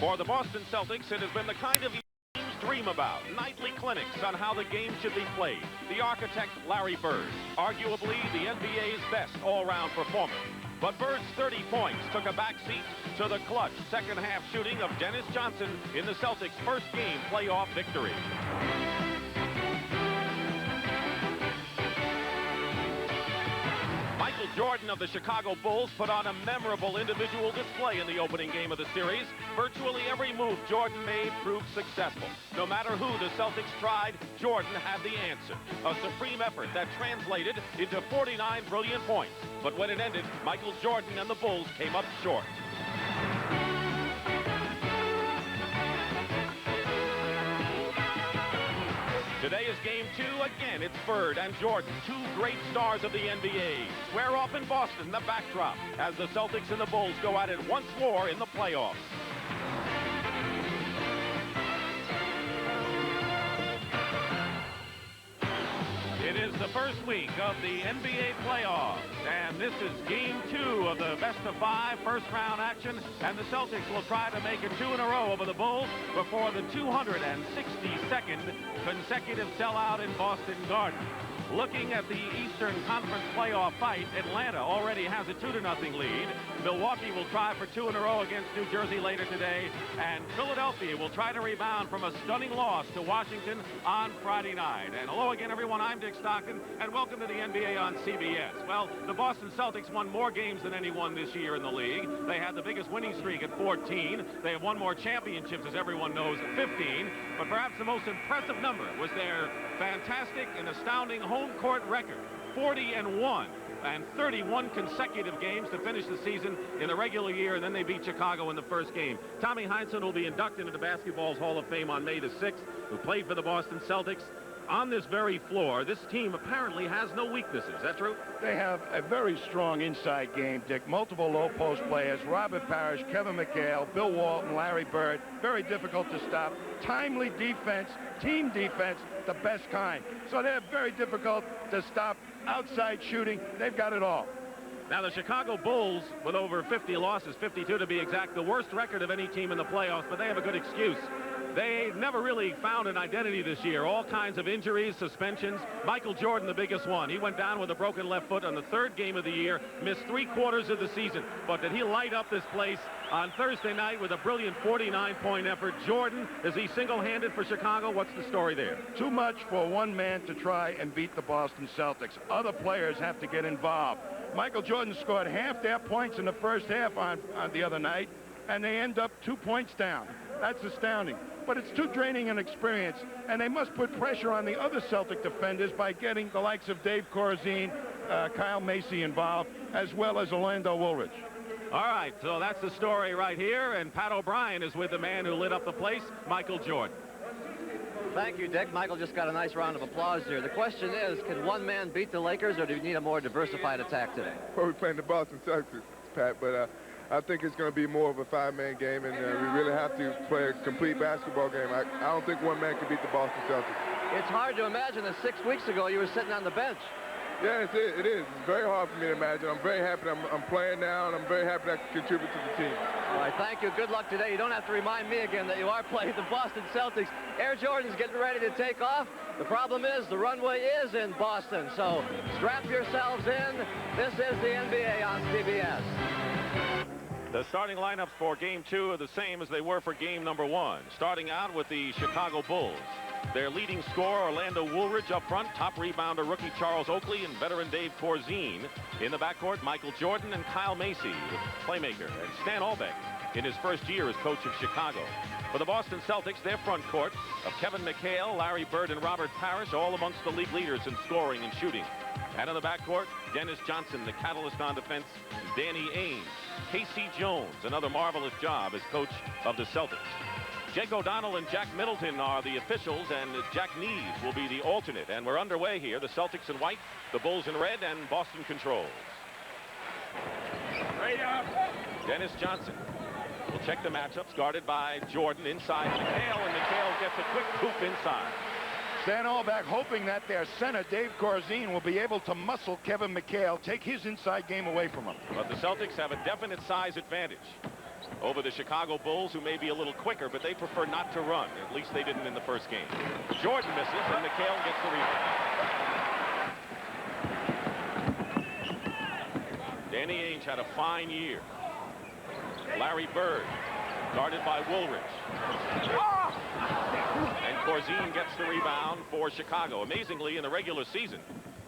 For the Boston Celtics, it has been the kind of teams dream about. Nightly clinics on how the game should be played. The architect, Larry Bird, arguably the NBA's best all-round performer. But Bird's 30 points took a backseat to the clutch second-half shooting of Dennis Johnson in the Celtics' first game playoff victory. Michael Jordan of the Chicago Bulls put on a memorable individual display in the opening game of the series. Virtually every move Jordan made proved successful. No matter who the Celtics tried, Jordan had the answer. A supreme effort that translated into 49 brilliant points. But when it ended, Michael Jordan and the Bulls came up short. Today is game 2. Again, it's Bird and Jordan, two great stars of the NBA. Square off in Boston, the backdrop, as the Celtics and the Bulls go at it once more in the playoffs. It is the first week of the NBA playoffs, and this is game 2 of the best-of-5 first-round action, and the Celtics will try to make it 2 in a row over the Bulls before the 262nd consecutive sellout in Boston Garden. Looking at the Eastern Conference playoff fight, Atlanta already has a 2-0 lead. Milwaukee will try for 2 in a row against New Jersey later today. And Philadelphia will try to rebound from a stunning loss to Washington on Friday night. And hello again, everyone. I'm Dick Stockton, and welcome to the NBA on CBS. Well, the Boston Celtics won more games than anyone this year in the league. They had the biggest winning streak at 14. They have won more championships, as everyone knows, at 15. But perhaps the most impressive number was their fantastic and astounding home court record, 40-1, and 31 consecutive games to finish the season in the regular year, and then they beat Chicago in the first game. Tommy Heinsohn will be inducted into Basketball's Hall of Fame on May the 6th, who played for the Boston Celtics. On this very floor, this team apparently has no weaknesses. Is that true? They have a very strong inside game, Dick. Multiple low-post players, Robert Parrish, Kevin McHale, Bill Walton, Larry Bird. Very difficult to stop. Timely defense, team defense, the best kind. So they're very difficult to stop. Outside shooting, they've got it all. Now, the Chicago Bulls, with over 50 losses, 52 to be exact, the worst record of any team in the playoffs, but they have a good excuse. They never really found an identity this year. All kinds of injuries, suspensions. Michael Jordan, the biggest one. He went down with a broken left foot on the third game of the year, missed 3/4 of the season. But did he light up this place on Thursday night with a brilliant 49-point effort? Jordan, is he single-handed for Chicago? What's the story there? Too much for one man to try and beat the Boston Celtics. Other players have to get involved. Michael Jordan scored half their points in the first half on the other night, and they end up 2 points down. That's astounding. But it's too draining an experience, and they must put pressure on the other Celtic defenders by getting the likes of Dave Corzine, Kyle Macy involved, as well as Orlando Woolridge. All right, so that's the story right here, and Pat O'Brien is with the man who lit up the place, Michael Jordan. Thank you, Dick. Michael just got a nice round of applause here. The question is, can one man beat the Lakers, or do you need a more diversified attack today? Well, we're playing the Boston Celtics, Pat, but I think it's going to be more of a 5-man game, and we really have to play a complete basketball game. I don't think one man can beat the Boston Celtics. It's hard to imagine that 6 weeks ago you were sitting on the bench. Yeah, it is. It's very hard for me to imagine. I'm very happy I'm playing now, and I'm very happy that I can contribute to the team. All right, thank you. Good luck today. You don't have to remind me again that you are playing the Boston Celtics. Air Jordan's getting ready to take off. The problem is the runway is in Boston, so strap yourselves in. This is the NBA on CBS. The starting lineups for game 2 are the same as they were for game number 1. Starting out with the Chicago Bulls. Their leading scorer, Orlando Woolridge, up front. Top rebounder, rookie Charles Oakley, and veteran Dave Corzine. In the backcourt, Michael Jordan and Kyle Macy, playmaker, and Stan Albeck in his first year as coach of Chicago. For the Boston Celtics, their front court of Kevin McHale, Larry Bird, and Robert Parrish, all amongst the league leaders in scoring and shooting. And in the backcourt, Dennis Johnson, the catalyst on defense, Danny Ainge, Casey Jones, another marvelous job as coach of the Celtics. Jake O'Donnell and Jack Middleton are the officials, and Jack Neves will be the alternate. And we're underway here. The Celtics in white, the Bulls in red, and Boston controls. Straight up. Dennis Johnson will check the matchups, guarded by Jordan inside McHale, and McHale gets a quick hoop inside. Stan Albeck hoping that their center, Dave Corzine, will be able to muscle Kevin McHale, take his inside game away from him. But the Celtics have a definite size advantage. over the Chicago Bulls, who may be a little quicker, but they prefer not to run. At least they didn't in the first game. Jordan misses, and McHale gets the rebound. Danny Ainge had a fine year. Larry Bird, guarded by Woolridge. And Corzine gets the rebound for Chicago. Amazingly, in the regular season,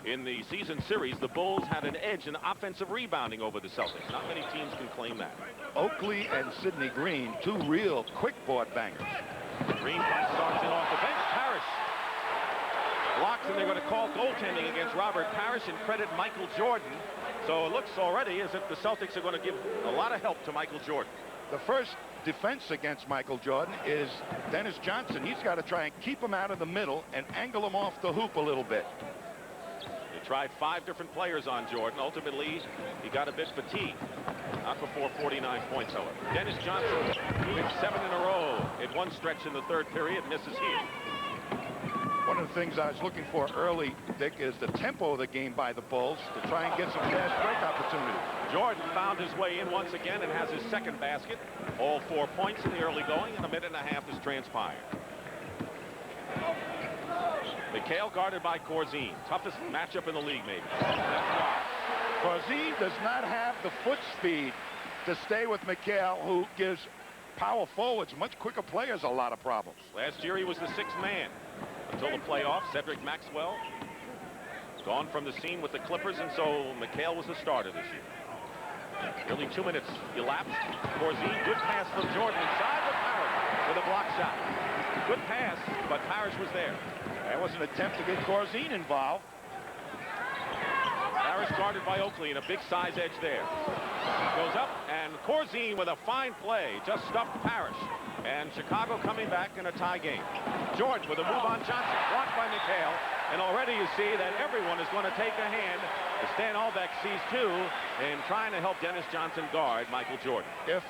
in the season series, the Bulls had an edge in offensive rebounding over the Celtics. Not many teams can claim that. Oakley and Sidney Green, two real quick board bangers. Green starts in off the bench. Parrish blocks, and they're going to call goaltending against Robert Parrish and credit Michael Jordan. So it looks already as if the Celtics are going to give a lot of help to Michael Jordan. The first defense against Michael Jordan is Dennis Johnson. He's got to try and keep him out of the middle and angle him off the hoop a little bit. They tried 5 different players on Jordan. Ultimately, he got a bit fatigued. Not before 49 points, however. Dennis Johnson with 7 in a row in one stretch in the third period, misses here. One of the things I was looking for early, Dick, is the tempo of the game by the Bulls to try and get some fast break opportunities. Jordan found his way in once again and has his second basket. All 4 points in the early going, and a minute and a half has transpired. McHale guarded by Corzine. Toughest matchup in the league, maybe. Corzine does not have the foot speed to stay with McHale, who gives power forwards, much quicker players, a lot of problems. Last year he was the 6th man until the playoffs. Cedric Maxwell gone from the scene with the Clippers, and so McHale was the starter this year. Nearly 2 minutes elapsed. Corzine, good pass from Jordan inside with Parrish with a block shot. Good pass, but Parrish was there. That was an attempt to get Corzine involved. Parrish guarded by Oakley, and a big size edge there. Goes up, and Corzine with a fine play just stuffed Parrish. And Chicago coming back in a tie game. Jordan with a move on Johnson, blocked by McHale. And already you see that everyone is going to take a hand. Stan Albeck sees too in trying to help Dennis Johnson guard Michael Jordan. If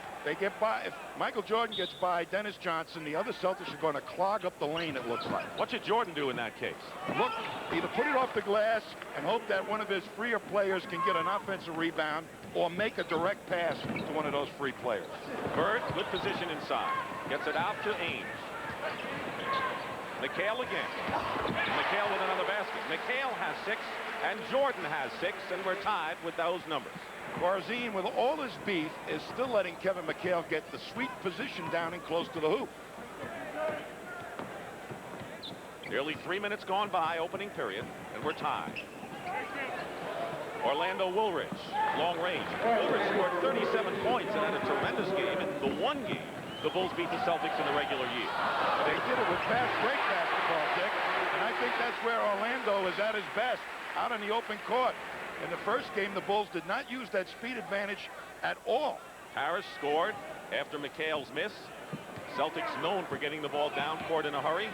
Michael Jordan gets by Dennis Johnson, the other Celtics are going to clog up the lane, it looks like. What should Jordan do in that case? Look, either put it off the glass and hope that one of his freer players can get an offensive rebound, or make a direct pass to one of those free players. Bird, good position inside. Gets it out to Ainge. McHale again. McHale with another basket. McHale has 6, and Jordan has 6, and we're tied with those numbers. Corzine, with all his beef, is still letting Kevin McHale get the sweet position down and close to the hoop. Nearly 3 minutes gone by, opening period, and we're tied. Orlando Woolridge, long range. Woolridge scored 37 points and had a tremendous game in the one game the Bulls beat the Celtics in the regular year. They did it with fast break basketball, Dick, and I think that's where Orlando is at his best, out on the open court. In the first game, the Bulls did not use that speed advantage at all. Harris scored after McHale's miss. Celtics known for getting the ball down court in a hurry in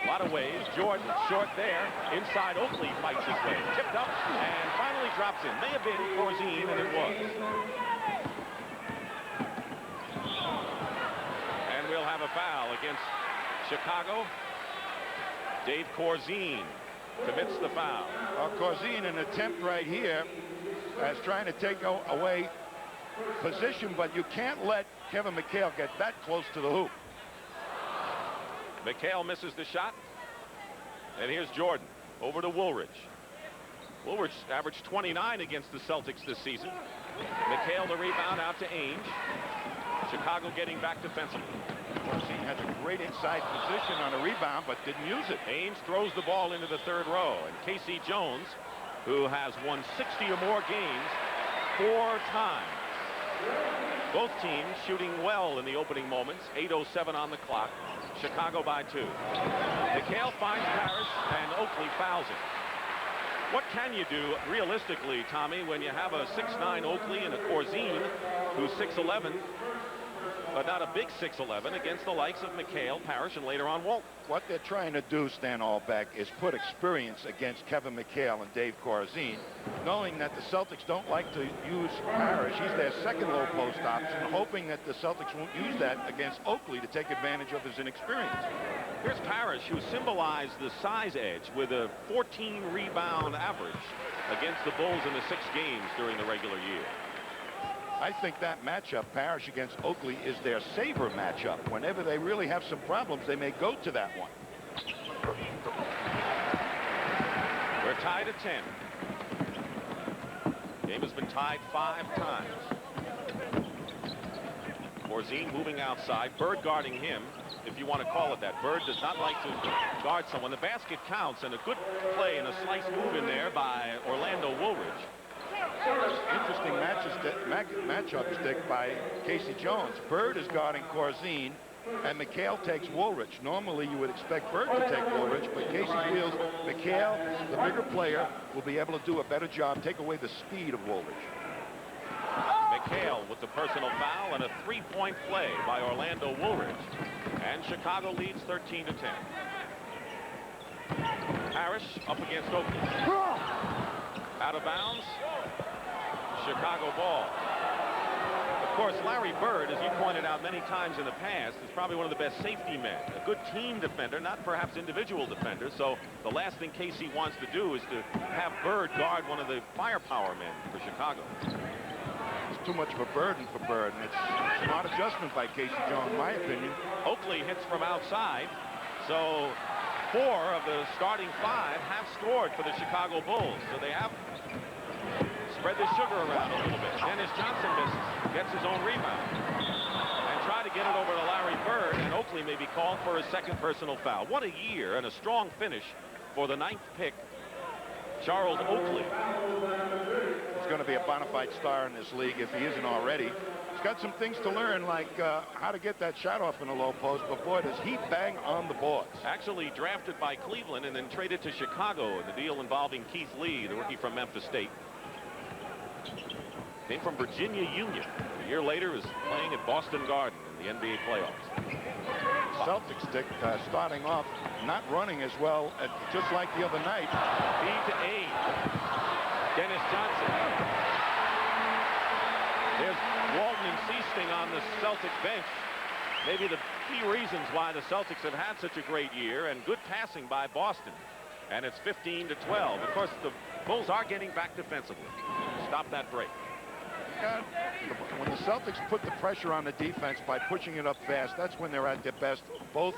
a lot of ways. Jordan short there. Inside, Oakley fights his way. Tipped up and finally drops in. May have been Corzine, and it was. And we'll have a foul against Chicago. Dave Corzine commits the foul. Corzine, an attempt right here as trying to take away position, but you can't let Kevin McHale get that close to the hoop. McHale misses the shot, and here's Jordan over to Woolridge. Woolridge averaged 29 against the Celtics this season. McHale the rebound out to Ainge. Chicago getting back defensively. Corzine has a great inside position on a rebound, but didn't use it. Ainge throws the ball into the third row, and Casey Jones, who has won 60 or more games 4 times. Both teams shooting well in the opening moments. 8:07 on the clock. Chicago by 2. McHale finds Parrish, and Oakley fouls him. What can you do realistically, Tommy, when you have a 6'9" Oakley and a Corzine who's 6'11", but not a big 6'11", against the likes of McHale, Parrish, and later on Walt? What they're trying to do, Stan Albeck, is put experience against Kevin McHale and Dave Corzine, knowing that the Celtics don't like to use Parrish. He's their second low post option, hoping that the Celtics won't use that against Oakley to take advantage of his inexperience. Here's Parrish, who symbolized the size edge with a 14 rebound average against the Bulls in the 6 games during the regular year. I think that matchup, Parrish against Oakley, is their saver matchup. Whenever they really have some problems, they may go to that one. We're tied at 10. Game has been tied 5 times. Corzine moving outside. Bird guarding him, if you want to call it that. Bird does not like to guard someone. The basket counts, and a good play and a slice move in there by Orlando Woolridge. Interesting matchup stick by Casey Jones. Bird is guarding Corzine, and McHale takes Woolridge. Normally, you would expect Bird to take Woolridge, but Casey feels McHale, the bigger player, will be able to do a better job, take away the speed of Woolridge. McHale with the personal foul and a 3-point play by Orlando Woolridge. And Chicago leads 13-10. Parrish up against Oakley. Out of bounds. Chicago ball. Of course, Larry Bird, as you pointed out many times in the past, is probably one of the best safety men. A good team defender, not perhaps individual defenders. So the last thing Casey wants to do is to have Bird guard one of the firepower men for Chicago. It's too much of a burden for Bird, and it's a smart adjustment by Casey Jones, in my opinion. Oakley hits from outside. So 4 of the starting 5 have scored for the Chicago Bulls. So they have spread the sugar around a little bit. Dennis Johnson misses, gets his own rebound, and try to get it over to Larry Bird, and Oakley may be called for his 2nd personal foul. What a year and a strong finish for the 9th pick, Charles Oakley. He's going to be a bona fide star in this league if he isn't already. He's got some things to learn, like how to get that shot off in a low post, but boy, does he bang on the boards. Actually drafted by Cleveland and then traded to Chicago in the deal involving Keith Lee, the rookie from Memphis State. Came from Virginia Union. A year later is playing at Boston Garden in the NBA playoffs. Celtics stick starting off not running as well, just like the other night. B to A. Dennis Johnson. There's Walton and Seasting on the Celtic bench. Maybe the key reasons why the Celtics have had such a great year, and good passing by Boston. And it's 15-12. Of course, the Bulls are getting back defensively. Stop that break. When the Celtics put the pressure on the defense by pushing it up fast, that's when they're at their best, both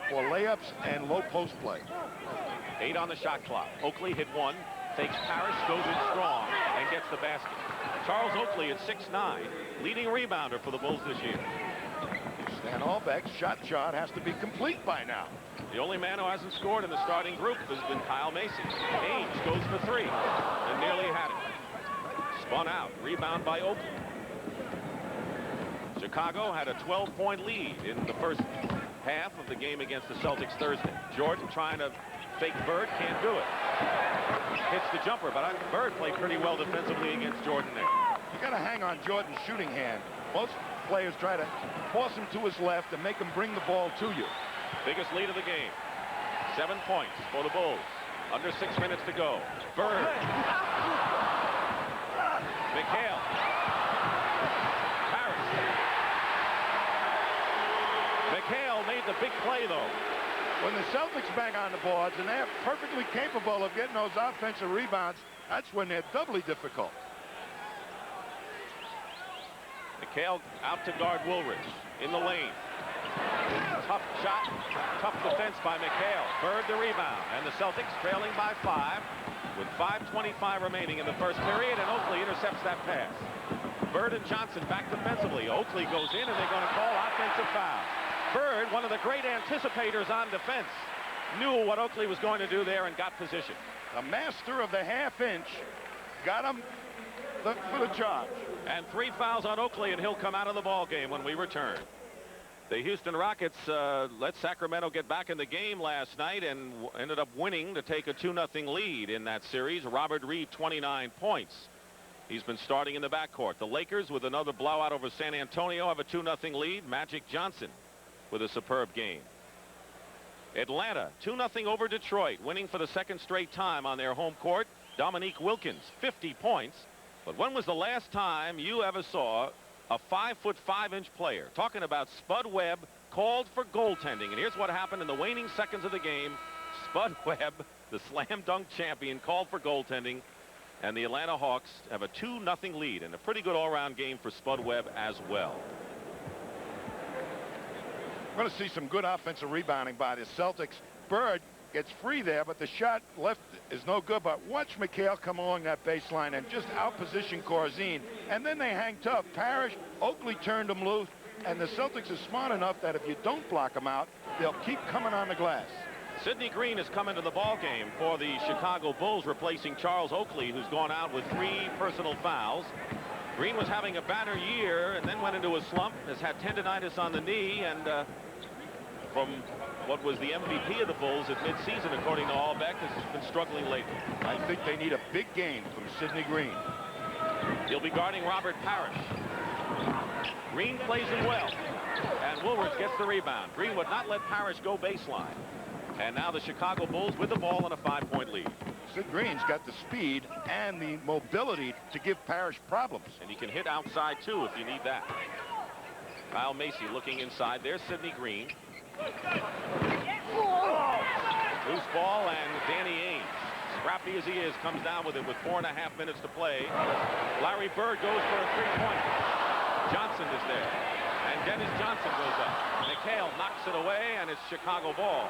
for layups and low post play. 8 on the shot clock. Oakley hit 1, takes Parrish, goes in strong, and gets the basket. Charles Oakley at 6'9", leading rebounder for the Bulls this year. Stan Albeck's shot chart has to be complete by now. The only man who hasn't scored in the starting group has been Kyle Macy. Ainge goes for 3 and nearly had it. Spun out. Rebound by Oakley. Chicago had a 12-point lead in the first half of the game against the Celtics Thursday. Jordan trying to fake Bird, can't do it. Hits the jumper, but Bird played pretty well defensively against Jordan there. You got to hang on Jordan's shooting hand. Most players try to force him to his left and make him bring the ball to you. Biggest lead of the game. 7 points for the Bulls. Under 6 minutes to go. Bird. McHale. Parrish. McHale made the big play, though. When the Celtics bang on the boards, and they're perfectly capable of getting those offensive rebounds, that's when they're doubly difficult. McHale out to guard Woolridge in the lane. Tough shot, tough defense by McHale. Bird the rebound, and the Celtics trailing by 5 with 5:25 remaining in the first period, and Oakley intercepts that pass. Bird and Johnson back defensively. Oakley goes in, and they're going to call offensive foul. Bird, one of the great anticipators on defense, knew what Oakley was going to do there and got position. The master of the half-inch got him for the charge. And 3 fouls on Oakley, and he'll come out of the ball game when we return. The Houston Rockets let Sacramento get back in the game last night and ended up winning to take a 2-0 lead in that series. Robert Reed, 29 points. He's been starting in the backcourt. The Lakers, with another blowout over San Antonio, have a 2-0 lead. Magic Johnson with a superb game. Atlanta, 2-0 over Detroit, winning for the 2nd straight time on their home court. Dominique Wilkins, 50 points. But when was the last time you ever saw a 5'5" player, talking about Spud Webb, called for goaltending? And here's what happened in the waning seconds of the game. Spud Webb, the slam dunk champion, called for goaltending. And the Atlanta Hawks have a 2-0 lead, and a pretty good all-round game for Spud Webb as well. We're going to see some good offensive rebounding by the Celtics. Bird gets free there, but the shot left is no good. But watch McHale come along that baseline and just outposition Corzine. And then they hang tough. Parrish, Oakley turned them loose, and the Celtics are smart enough that if you don't block them out, they'll keep coming on the glass. Sidney Green has come into the ball game for the Chicago Bulls, replacing Charles Oakley, who's gone out with 3 personal fouls. Green was having a banner year and then went into a slump, has had tendonitis on the knee, and from what was the MVP of the Bulls at midseason, according to Allbeck, has been struggling lately. I think they need a big game from Sidney Green. He'll be guarding Robert Parrish. Green plays him well, and Woolridge gets the rebound. Green would not let Parrish go baseline. And now the Chicago Bulls with the ball in a 5-point lead. Sid Green's got the speed and the mobility to give Parrish problems. And he can hit outside, too, if you need that. Kyle Macy looking inside. There's Sidney Green. Loose ball, and Danny Ainge, scrappy as he is, comes down with it with 4.5 minutes to play. Larry Bird goes for a 3-pointer. Johnson is there. And Dennis Johnson goes up. McHale knocks it away, and it's Chicago ball.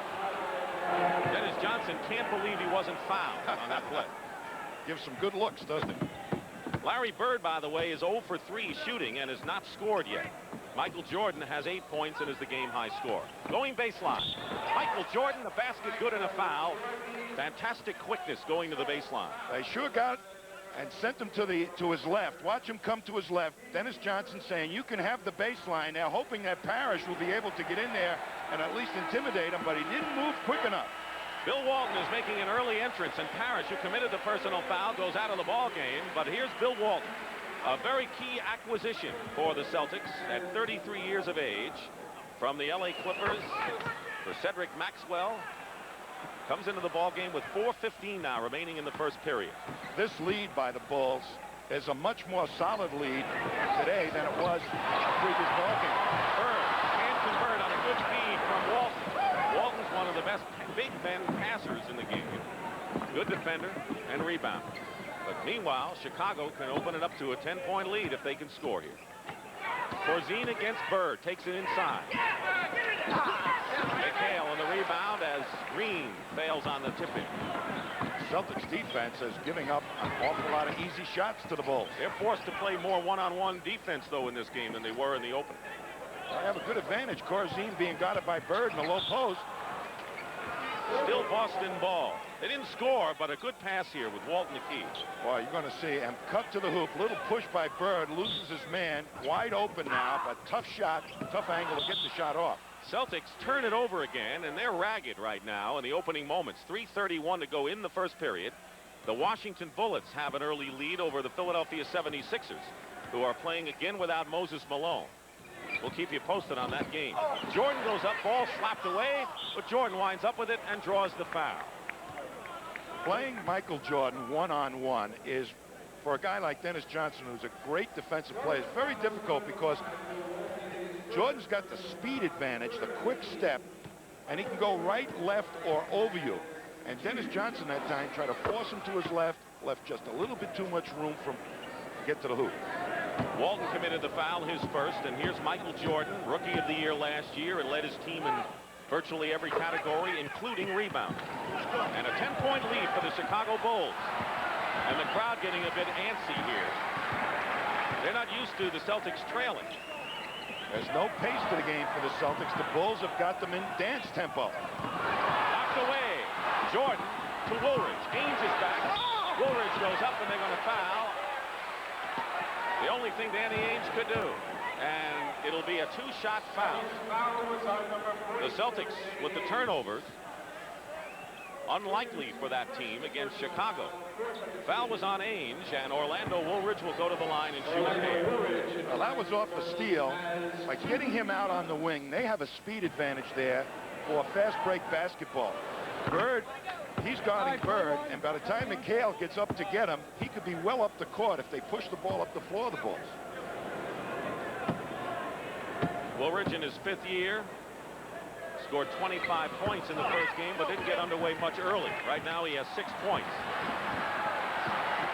Dennis Johnson can't believe he wasn't fouled on that play. Gives some good looks, doesn't he? Larry Bird, by the way, is 0 for 3 shooting and has not scored yet. Michael Jordan has 8 points and is the game-high scorer. Going baseline. Michael Jordan, the basket good and a foul. Fantastic quickness going to the baseline. They sure got and sent him to his left. Watch him come to his left. Dennis Johnson saying, you can have the baseline. They're hoping that Parrish will be able to get in there and at least intimidate him, but he didn't move quick enough. Bill Walton is making an early entrance, and Parrish, who committed the personal foul, goes out of the ball game. But here's Bill Walton, a very key acquisition for the Celtics at 33 years of age from the LA Clippers for Cedric Maxwell. Comes into the ball game with 4:15 now remaining in the first period. This lead by the Bulls is a much more solid lead today than it was in the previous ball game. Bird can't convert on a good feed from Walton. Walton's one of the best big men passers in the game. Good defender and rebounder. But meanwhile, Chicago can open it up to a 10-point lead if they can score here. Corzine against Bird, takes it inside. McHale on the rebound as Green fails on the tip-in. Celtics defense is giving up an awful lot of easy shots to the Bulls. They're forced to play more one-on-one defense, though, in this game than they were in the opener. They have a good advantage. Corzine being guarded by Bird in the low post. Still Boston ball. They didn't score, but a good pass here with Walton the key. Boy, you're going to see him cut to the hoop. Little push by Bird, loses his man. Wide open now, but tough shot, tough angle to get the shot off. Celtics turn it over again, and they're ragged right now in the opening moments. 3:31 to go in the first period. The Washington Bullets have an early lead over the Philadelphia 76ers, who are playing again without Moses Malone. We'll keep you posted on that game. Jordan goes up, ball slapped away, but Jordan winds up with it and draws the foul. Playing Michael Jordan one-on-one is, for a guy like Dennis Johnson, who's a great defensive player, it's very difficult because Jordan's got the speed advantage, the quick step, and he can go right, left, or over you. And Dennis Johnson that time tried to force him to his left just a little bit too much room for him to get to the hoop. Walton committed the foul, his first, and here's Michael Jordan, rookie of the year last year, and led his team in virtually every category, including rebound. And a 10-point lead for the Chicago Bulls. And the crowd getting a bit antsy here. They're not used to the Celtics trailing. There's no pace to the game for the Celtics. The Bulls have got them in dance tempo. Knocked away. Jordan to Woolridge. Ainge is back. Woolridge goes up, and they're going to foul. The only thing Danny Ainge could do. And it'll be a 2-shot foul. The Celtics with the turnovers. Unlikely for that team against Chicago. Foul was on Ainge, and Orlando Woolridge will go to the line and shoot a pair. Well, that was off a steal. By getting him out on the wing, they have a speed advantage there for fast break basketball. Bird, he's guarding Bird, and by the time McHale gets up to get him, he could be well up the court if they push the ball up the floor of the Bulls. Woolridge in his 5th year scored 25 points in the first game, but didn't get underway much early. Right now he has 6 points.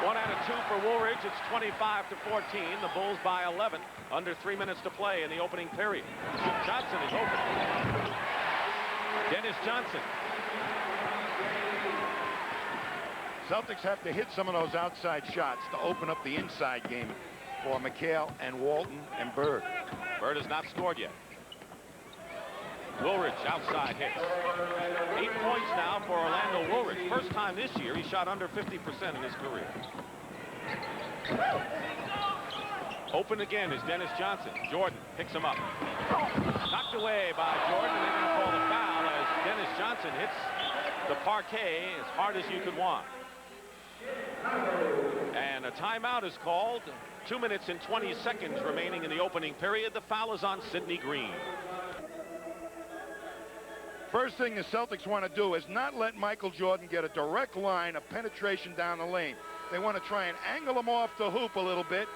1 out of 2 for Woolridge. It's 25-14. The Bulls by 11. Under 3 minutes to play in the opening period. Johnson is open. Dennis Johnson. Celtics have to hit some of those outside shots to open up the inside game for McHale and Walton and Bird. Bird has not scored yet. Woolridge outside hits. 8 points now for Orlando Woolridge. First time this year he shot under 50% in his career. Open again is Dennis Johnson. Jordan picks him up. Knocked away by Jordan, and they're going to call the foul as Dennis Johnson hits the parquet as hard as you could want. And a timeout is called. 2 minutes and 20 seconds remaining in the opening period. The foul is on Sidney Green. First thing the Celtics want to do is not let Michael Jordan get a direct line of penetration down the lane. They want to try and angle him off the hoop a little bit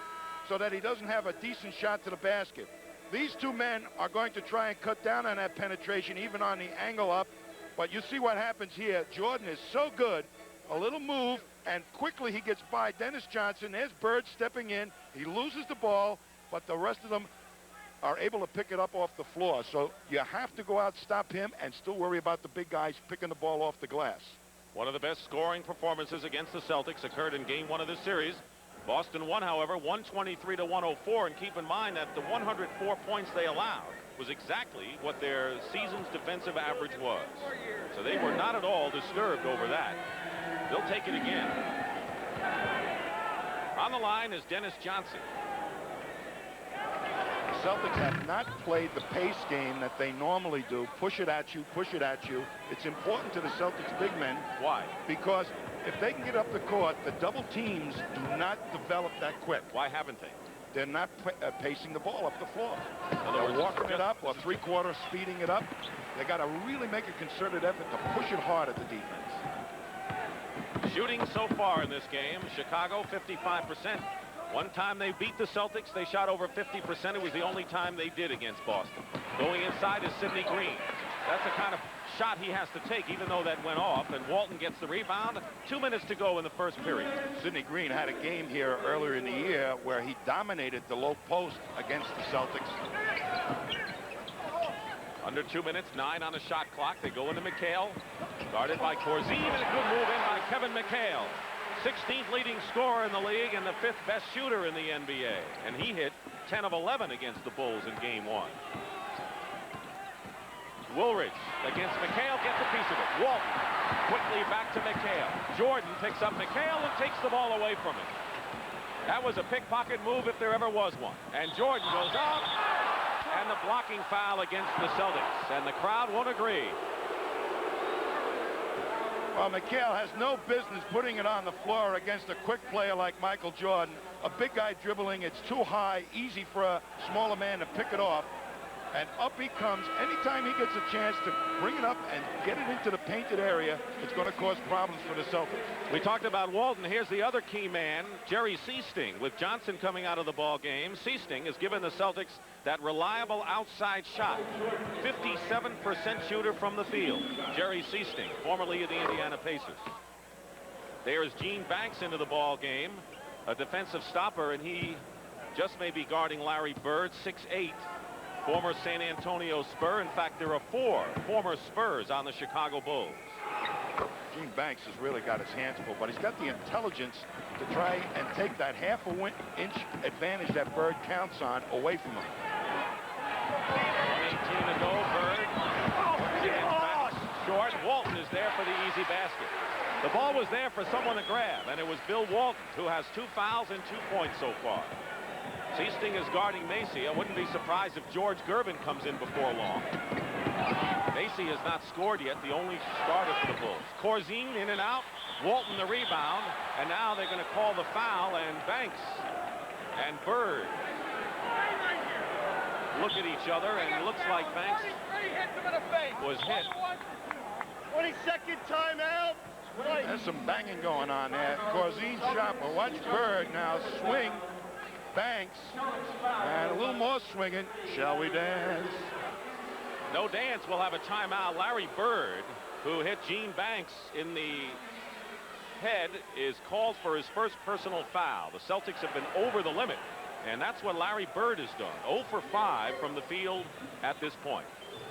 so that he doesn't have a decent shot to the basket. These two men are going to try and cut down on that penetration, even on the angle up. But you see what happens here. Jordan is so good. A little move, and quickly he gets by Dennis Johnson. There's Bird stepping in. He loses the ball, but the rest of them are able to pick it up off the floor. So you have to go out, stop him, and still worry about the big guys picking the ball off the glass. One of the best scoring performances against the Celtics occurred in Game 1 of this series. Boston won, however, 123-104, and keep in mind that the 104 points they allowed was exactly what their season's defensive average was. So they were not at all disturbed over that. They'll take it again. On the line is Dennis Johnson. The Celtics have not played the pace game that they normally do. Push it at you, push it at you. It's important to the Celtics big men. Why? Because if they can get up the court, the double teams do not develop that quick. Why haven't they? They're not pacing the ball up the floor. They're walking it up or three-quarter speeding it up. They got to really make a concerted effort to push it hard at the defense. Shooting so far in this game, Chicago 55%. One time they beat the Celtics, they shot over 50%. It was the only time they did against Boston. Going inside is Sidney Green. That's the kind of shot he has to take, even though that went off, and Walton gets the rebound. 2 minutes to go in the first period. Sidney Green had a game here earlier in the year where he dominated the low post against the Celtics. Under 2 minutes, 9 on the shot clock. They go into McHale, guarded by Corzine, and a good move in by Kevin McHale. 16th leading scorer in the league and the 5th best shooter in the NBA. And he hit 10 of 11 against the Bulls in Game 1. Woolridge against McHale, gets a piece of it. Walton quickly back to McHale. Jordan picks up McHale and takes the ball away from him. That was a pickpocket move if there ever was one. And Jordan goes out, and the blocking foul against the Celtics. And the crowd won't agree. Well, McHale has no business putting it on the floor against a quick player like Michael Jordan. A big guy dribbling, it's too high, easy for a smaller man to pick it off. And up he comes. Anytime he gets a chance to bring it up and get it into the painted area, it's going to cause problems for the Celtics. We talked about Walton. Here's the other key man, Jerry Seasting. With Johnson coming out of the ball game, Seasting has given the Celtics that reliable outside shot. 57% shooter from the field. Jerry Seasting, formerly of the Indiana Pacers. There's Gene Banks into the ball game, a defensive stopper, and he just may be guarding Larry Bird, 6'8". Former San Antonio Spur. In fact, there are 4 former Spurs on the Chicago Bulls. Gene Banks has really got his hands full, but he's got the intelligence to try and take that half-inch advantage that Bird counts on away from him. 1:18 to go. Bird. Banks, short. Walton is there for the easy basket. The ball was there for someone to grab, and it was Bill Walton, who has 2 fouls and 2 points so far. Seasting is guarding Macy. I wouldn't be surprised if George Gervin comes in before long. Macy has not scored yet, the only starter for the Bulls. Corzine in and out. Walton the rebound. And now they're going to call the foul, and Banks and Bird look at each other, and it looks like Banks was hit. 22nd timeout. There's some banging going on there. Corzine shot, but watch Bird now swing. Banks, and a little more swinging. Shall we dance? No dance. We'll have a timeout. Larry Bird, who hit Gene Banks in the head is called for his first personal foul. The Celtics have been over the limit, and that's what Larry Bird has done. 0 for 5 from the field at this point.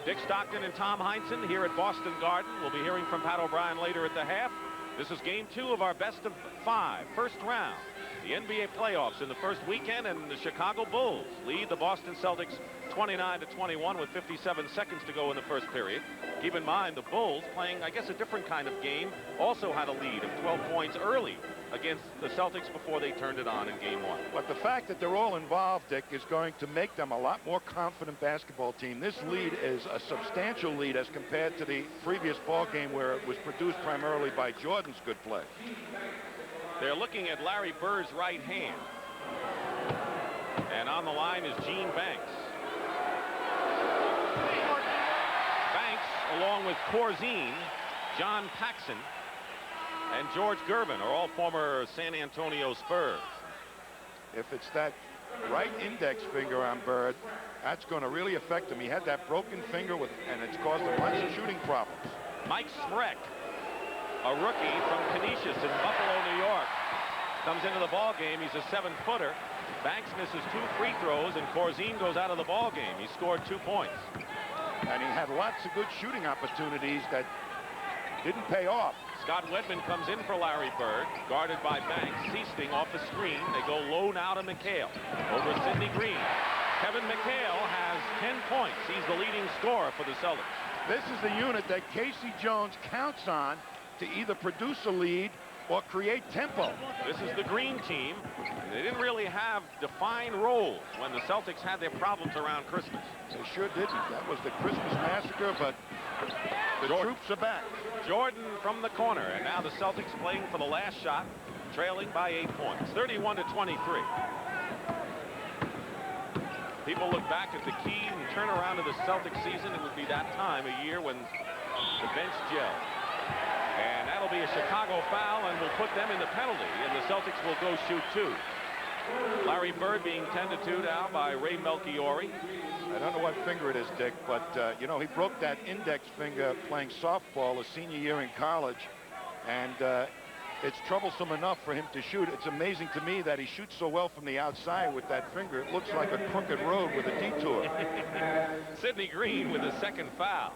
Dick Stockton and Tom Heinsohn here at Boston Garden. We'll be hearing from Pat O'Brien later at the half. This is game 2 of our best of 5, first round. The NBA playoffs in the first weekend, and the Chicago Bulls lead the Boston Celtics 29-21 with 57 seconds to go in the first period. Keep in mind, the Bulls, playing, I guess, a different kind of game, also had a lead of 12 points early against the Celtics before they turned it on in game 1. But the fact that they're all involved, Dick, is going to make them a lot more confident basketball team. This lead is a substantial lead as compared to the previous ball game where it was produced primarily by Jordan's good play. They're looking at Larry Bird's right hand. And on the line is Gene Banks. Banks, along with Corzine, John Paxson, and George Gervin are all former San Antonio Spurs. If it's that right index finger on Bird, that's going to really affect him. He had that broken finger, and it's caused a bunch of shooting problems. Mike Smrek, a rookie from Canisius in Buffalo, New York, comes into the ball game. He's a 7-footer. Banks misses 2 free throws, and Corzine goes out of the ball game. He scored 2 points. And he had lots of good shooting opportunities that didn't pay off. Scott Wedman comes in for Larry Bird, guarded by Banks. Seasting off the screen. They go low now to McHale. Over Sidney Green. Kevin McHale has 10 points. He's the leading scorer for the Celtics. This is the unit that Casey Jones counts on to either produce a lead or create tempo. This is the Green team. They didn't really have defined roles when the Celtics had their problems around Christmas. They sure didn't. That was the Christmas massacre, but the troops are back. Jordan from the corner, and now the Celtics playing for the last shot, trailing by 8 points, 31-23. People look back at the key and turnaround of the Celtics season. It would be that time of year when the bench gelled. And that'll be a Chicago foul, and will put them in the penalty, and the Celtics will go shoot 2. Larry Bird being 10-2 now by Ray Melchiori. I don't know what finger it is, Dick, but you know, he broke that index finger playing softball his senior year in college, and it's troublesome enough for him to shoot. It's amazing to me that he shoots so well from the outside with that finger. It looks like a crooked road with a detour. Sidney Green with his second foul.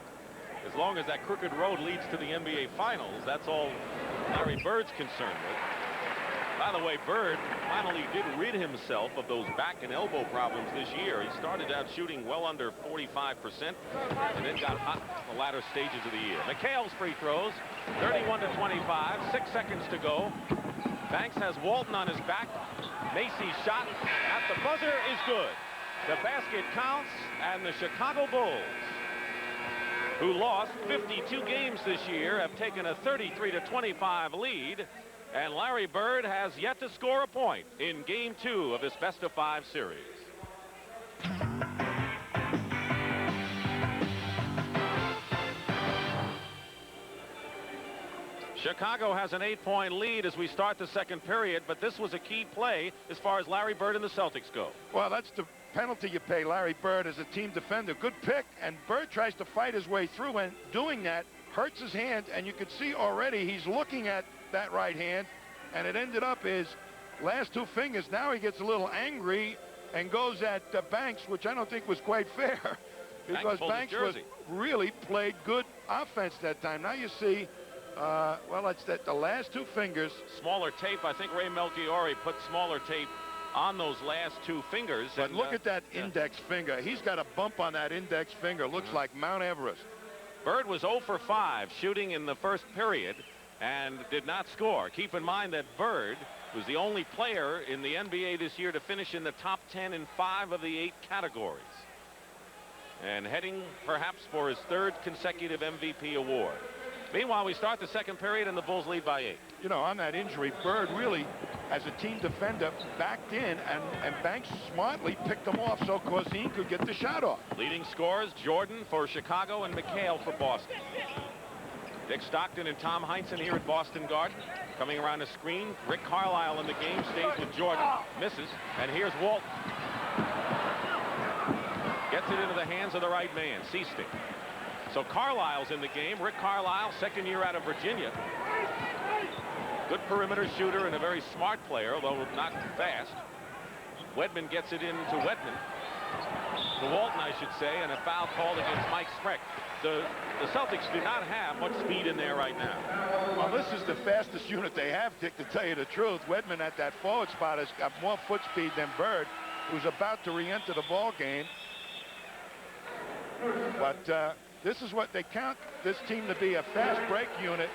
As long as that crooked road leads to the NBA Finals, that's all Larry Bird's concerned with. By the way, Bird finally did rid himself of those back and elbow problems this year. He started out shooting well under 45% and then got hot in the latter stages of the year. McHale's free throws, 31-25, 6 seconds to go. Banks has Walton on his back. Macy's shot at the buzzer is good. The basket counts, and the Chicago Bulls, who lost 52 games this year, have taken a 33-25 lead, and Larry Bird has yet to score a point in game 2 of this best-of-5 series. Chicago has an 8-point lead as we start the second period, but this was a key play as far as Larry Bird and the Celtics go. Well, that's the penalty you pay Larry Bird as a team defender. Good pick, and Bird tries to fight his way through, and doing that hurts his hand, and you could see already he's looking at that right hand, and it ended up his last 2 fingers. Now he gets a little angry and goes at Banks, which I don't think was quite fair, because Banks was really played good offense that time. Now you see, well, it's that the last 2 fingers. Smaller tape. I think Ray Melchiori put smaller tape on those last 2 fingers. But look at that index finger. He's got a bump on that index finger. Looks like Mount Everest. Bird was 0 for 5 shooting in the first period and did not score. Keep in mind that Bird was the only player in the NBA this year to finish in the top 10 in 5 of the 8 categories, and heading perhaps for his 3rd consecutive MVP award. Meanwhile, we start the second period and the Bulls lead by 8. You know, on that injury, Bird really, as a team defender, backed in, and Banks smartly picked him off so Corzine could get the shot off. Leading scorers, Jordan for Chicago and McHale for Boston. Dick Stockton and Tom Heinsohn here at Boston Garden. Coming around the screen, Rick Carlisle in the game, stays with Jordan, misses, and here's Walton. Gets it into the hands of the right man, Seasting. So Carlisle's in the game. Rick Carlisle, 2nd year out of Virginia. Good perimeter shooter and a very smart player, although not fast. Wedman gets it into Wedman. To Walton, I should say, and a foul called against Mike Spreck. The Celtics do not have much speed in there right now. Well, this is the fastest unit they have, Dick, to tell you the truth. Wedman at that forward spot has got more foot speed than Bird, who's about to re-enter the ball game. But this is what they count this team to be, a fast break unit.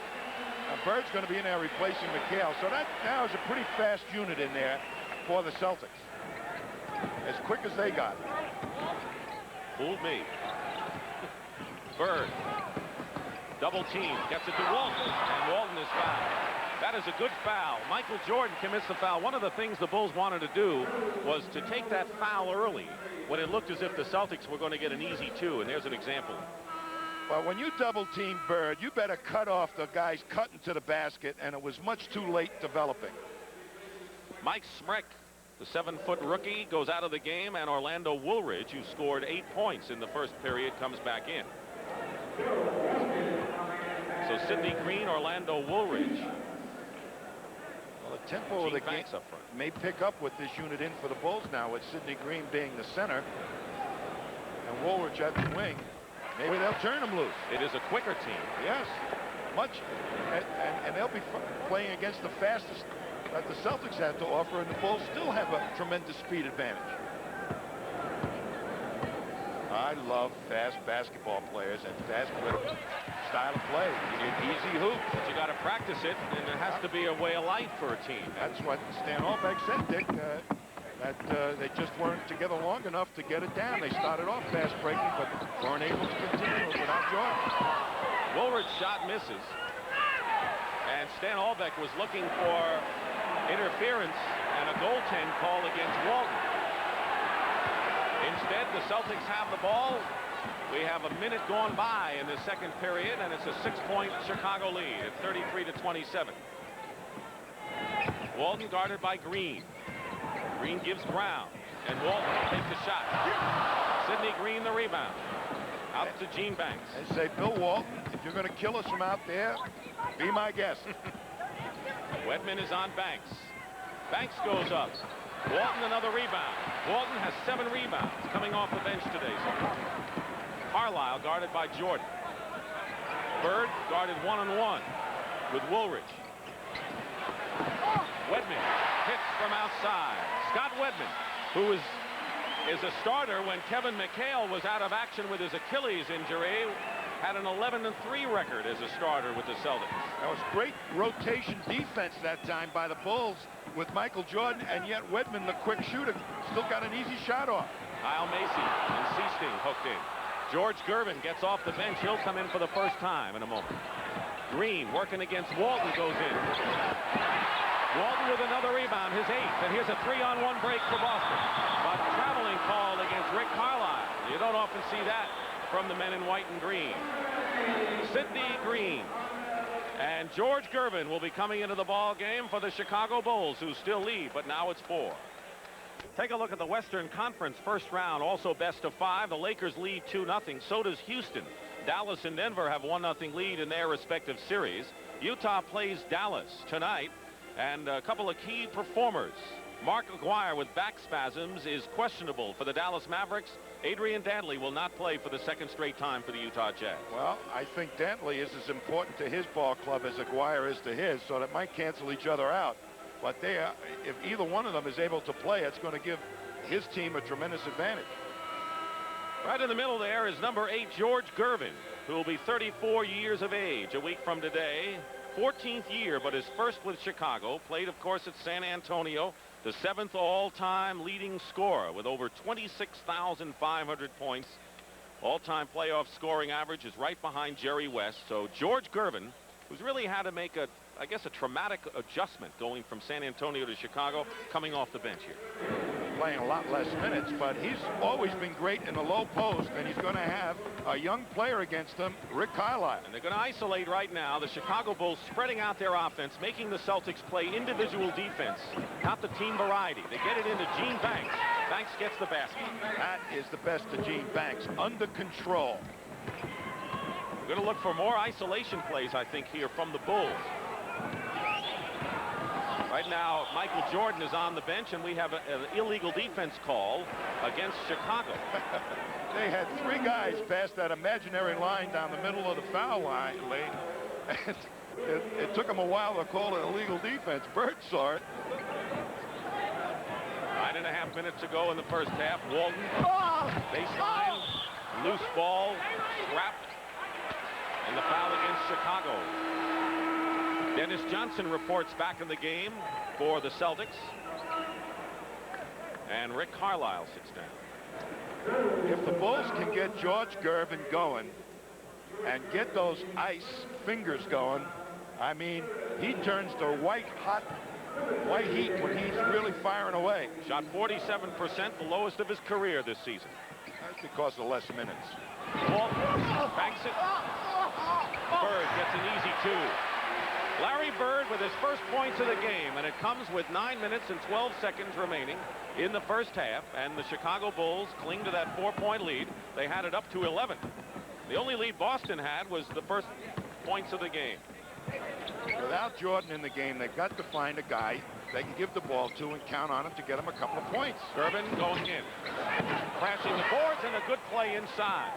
Bird's going to be in there replacing McHale. So that now is a pretty fast unit in there for the Celtics. As quick as they got. Fooled me. Bird. Double team. Gets it to Walton. And Walton is fouled. That is a good foul. Michael Jordan commits the foul. One of the things the Bulls wanted to do was to take that foul early when it looked as if the Celtics were going to get an easy 2. And there's an example. Well, when you double team Bird, you better cut off the guys cutting to the basket, and it was much too late developing. Mike Spreck, the 7-foot rookie, goes out of the game, and Orlando Woolridge, who scored 8 points in the first period, comes back in. So Sidney Green, Orlando Woolridge. Well, the tempo of the game up front may pick up with this unit in for the Bulls now, with Sidney Green being the center and Woolridge at the wing. Maybe they'll turn him loose. It is a quicker team. Yes, much. And they'll be playing against the fastest that the Celtics have to offer, and the Bulls still have a tremendous speed advantage. I love fast basketball players and fast style of play. You get easy hoops. But you got to practice it, and it has to be a way of life for a team. That's what Stan Albeck said, Dick. That they just weren't together long enough to get it down. They started off fast breaking, but weren't able to continue it without Jordan. Woolridge's shot misses. And Stan Albeck was looking for interference and a goaltend call against Walton. Instead, the Celtics have the ball. We have a minute gone by in the second period, and it's a 6-point Chicago lead at 33-27. Walton guarded by Green. Green gives Brown, and Walton takes the shot. Sidney Green the rebound. Out to Gene Banks. They say, Bill Walton, if you're going to kill us from out there, be my guest. Wedman is on Banks. Banks goes up. Walton another rebound. Walton has 7 rebounds coming off the bench today. Carlisle guarded by Jordan. Bird guarded one-on-one with Woolridge. Wedman hits from outside. Scott Wedman, who is a starter when Kevin McHale was out of action with his Achilles injury, had an 11-3 record as a starter with the Celtics. That was great rotation defense that time by the Bulls with Michael Jordan, and yet Wedman, the quick shooter, still got an easy shot off. Kyle Macy and Seasting hooked in. George Gervin gets off the bench. He'll come in for the first time in a moment. Green working against Walton goes in. Walton with another rebound, his 8th, and here's a 3-on-1 break for Boston. But traveling call against Rick Carlisle. You don't often see that from the men in white and green. Sidney Green and George Gervin will be coming into the ball game for the Chicago Bulls, who still lead, but now it's 4. Take a look at the Western Conference first round, also best of 5. The Lakers lead 2-0. So does Houston. Dallas and Denver have 1-0 lead in their respective series. Utah plays Dallas tonight. And a couple of key performers. Mark Aguirre with back spasms is questionable for the Dallas Mavericks. Adrian Dantley will not play for the 2nd straight time for the Utah Jazz. Well, I think Dantley is as important to his ball club as Aguirre is to his, so that might cancel each other out. But if either one of them is able to play, it's going to give his team a tremendous advantage. Right in the middle there is number 8, George Gervin, who will be 34 years of age a week from today. 14th year, but his first with Chicago. Played, of course, at San Antonio. The 7th all-time leading scorer with over 26,500 points. All-time playoff scoring average is right behind Jerry West. So George Gervin, who's really had to make a traumatic adjustment going from San Antonio to Chicago, coming off the bench here. Playing a lot less minutes, but he's always been great in the low post, and he's going to have a young player against him, Rick Carlisle. And they're going to isolate right now. The Chicago Bulls spreading out their offense, making the Celtics play individual defense, not the team variety. They get it into Gene Banks. Banks gets the basket. That is the best of Gene Banks, under control. We're going to look for more isolation plays, I think, here from the Bulls. Right now, Michael Jordan is on the bench, and we have an illegal defense call against Chicago. They had 3 guys pass that imaginary line down the middle of the foul lane. And it took them a while to call it illegal defense. Bird saw it. 9.5 minutes to go in the first half. Walton, baseline, loose ball, trapped, and the foul against Chicago. Dennis Johnson reports back in the game for the Celtics. And Rick Carlisle sits down. If the Bulls can get George Gervin going and get those ice fingers going, I mean, he turns to white heat when he's really firing away. Shot 47%, the lowest of his career this season. That's because of less minutes. Walton banks it. Bird gets an easy 2. Larry Bird with his first points of the game, and it comes with 9 minutes and 12 seconds remaining in the first half, and the Chicago Bulls cling to that 4-point lead. They had it up to 11. The only lead Boston had was the first points of the game. Without Jordan in the game, they've got to find a guy they can give the ball to and count on him to get him a couple of points. Gervin going in. Crashing the boards, and a good play inside.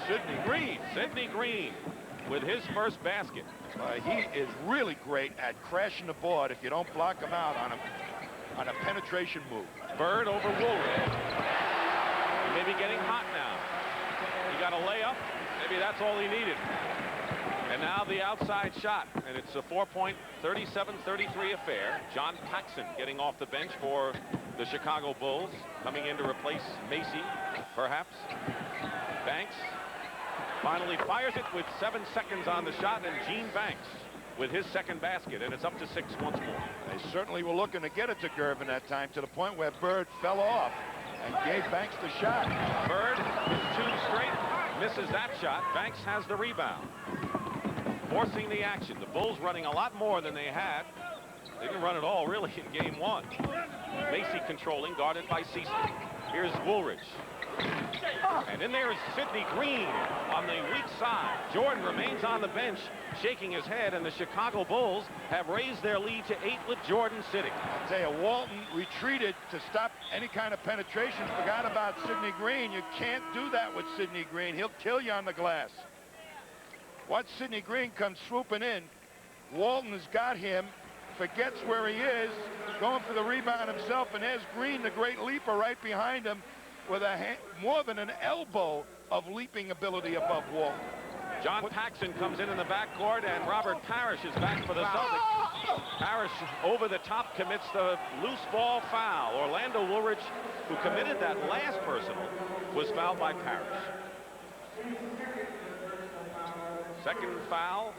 Sidney Green with his first basket. He is really great at crashing the board if you don't block him out on a penetration move. Bird over Woolridge. He may be getting hot now. He got a layup. Maybe that's all he needed. And now the outside shot, and it's a 4-point, 37-33 affair. John Paxson getting off the bench for the Chicago Bulls, coming in to replace Macy, perhaps. Banks finally fires it with 7 seconds on the shot, and Gene Banks with his second basket, and it's up to 6 once more. They certainly were looking to get it to Gervin that time, to the point where Bird fell off and gave Banks the shot. Bird is 2 straight, misses that shot. Banks has the rebound, forcing the action. The Bulls running a lot more than they had. They didn't run at all, really, in game 1. Macy controlling, guarded by Cecil. Here's Woolridge. And in there is Sidney Green on the weak side. Jordan remains on the bench, shaking his head, and the Chicago Bulls have raised their lead to 8 with Jordan sitting. I'll tell you, Walton retreated to stop any kind of penetration, forgot about Sidney Green. You can't do that with Sidney Green. He'll kill you on the glass. Watch Sidney Green come swooping in. Walton has got him, forgets where he is, going for the rebound himself, and there's Green, the great leaper, right behind him with more than an elbow of leaping ability above Walton. John Paxson comes in the backcourt, and Robert Parrish is back for the Celtics. Parrish over the top commits the loose ball foul. Orlando Woolridge, who committed that last personal, was fouled by Parrish. Second foul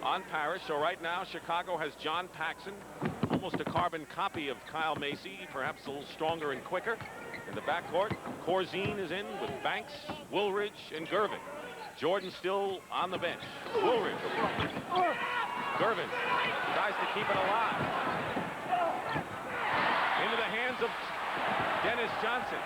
on Parrish. So right now Chicago has John Paxson, almost a carbon copy of Kyle Macy, perhaps a little stronger and quicker. In the backcourt, Corzine is in with Banks, Woolridge, and Gervin. Jordan still on the bench. Woolridge. Gervin tries to keep it alive. Into the hands of Dennis Johnson.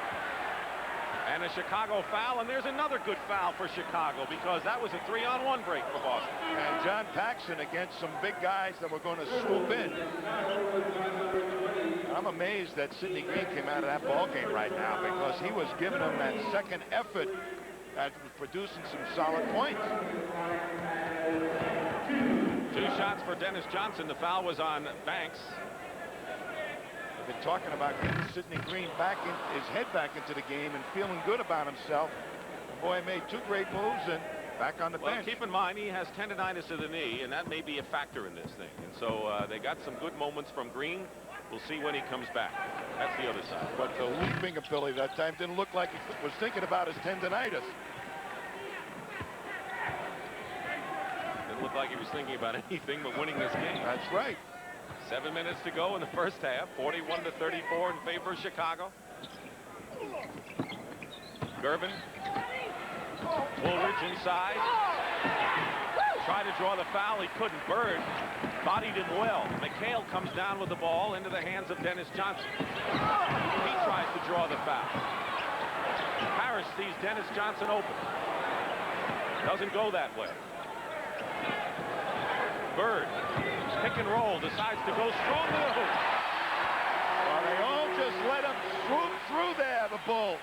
And a Chicago foul, and there's another good foul for Chicago, because that was a 3-on-1 break for Boston. And John Paxson against some big guys that were going to swoop in. I'm amazed that Sidney Green came out of that ball game right now, because he was giving them that second effort that was producing some solid points. 2 shots for Dennis Johnson. The foul was on Banks. Been talking about getting Sidney Green his head back into the game and feeling good about himself. The boy made 2 great moves and back on the bench. Keep in mind, he has tendonitis of the knee, and that may be a factor in this thing. And so they got some good moments from Green. We'll see when he comes back. That's the other side. But the leaping ability that time didn't look like he was thinking about his tendonitis. Didn't look like he was thinking about anything but winning this game. That's right. 7 minutes to go in the first half. 41-34 in favor of Chicago. Gervin. Woolridge inside. Tried to draw the foul. He couldn't. Bird bodied him well. McHale comes down with the ball into the hands of Dennis Johnson. He tries to draw the foul. Parrish sees Dennis Johnson open. Doesn't go that way. Bird pick and roll, decides to go strong to the hoop. Well, they all just let him swoop through there, the Bulls.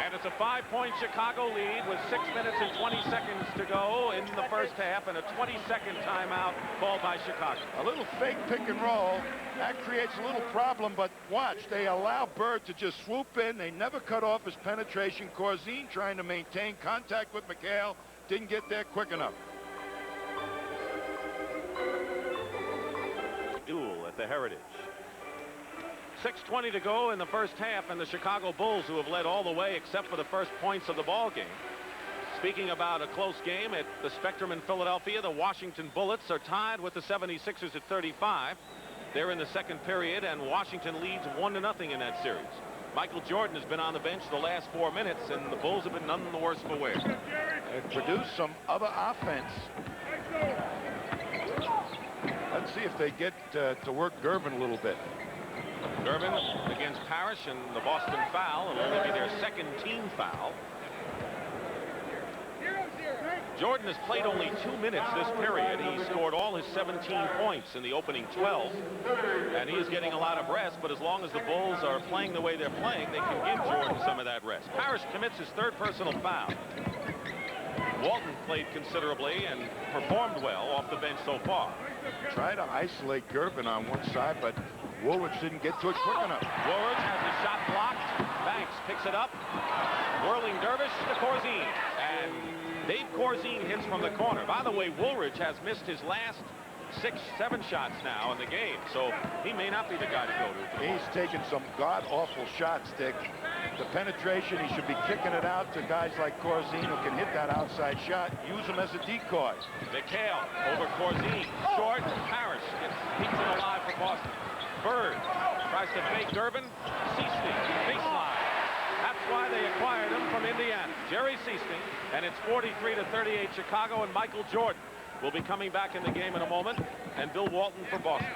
And it's a 5-point Chicago lead with 6 minutes and 20 seconds to go in the first half, and a 22nd timeout called by Chicago. A little fake pick and roll. That creates a little problem, but watch, they allow Bird to just swoop in. They never cut off his penetration. Corzine trying to maintain contact with McHale. Didn't get there quick enough. Duel at the Heritage. 6:20 to go in the first half, and the Chicago Bulls, who have led all the way except for the first points of the ball game. Speaking about a close game at the Spectrum in Philadelphia, the Washington Bullets are tied with the 76ers at 35. They're in the second period, and Washington leads 1-0 in that series. Michael Jordan has been on the bench the last 4 minutes, and the Bulls have been none the worse for wear. And produced some other offense. Let's see if they get to work Gervin a little bit. Gervin against Parrish, and the Boston foul will only be their second team foul. Jordan has played only 2 minutes this period. He scored all his 17 points in the opening 12, and he is getting a lot of rest, but as long as the Bulls are playing the way they're playing, they can give Jordan some of that rest. Parrish commits his third personal foul. Walton played considerably and performed well off the bench so far. Try to isolate Gervin on one side, but Woolridge didn't get to it quick enough. Woolridge has his shot blocked. Banks picks it up. Whirling Dervish to Corzine. And Dave Corzine hits from the corner. By the way, Woolridge has missed his last 6-7 shots now in the game, so he may not be the guy to go to. He's taken some god-awful shots, Dick. The penetration, he should be kicking it out to guys like Corzine who can hit that outside shot. Use him as a decoy. McHale over Corzine. Short. Parrish gets keeps it alive for Boston. Bird tries to fake Gervin. Seasting, baseline. That's why they acquired him from Indiana. Jerry Seasting, and it's 43-38 Chicago, and Michael Jordan will be coming back in the game in a moment, and Bill Walton for Boston.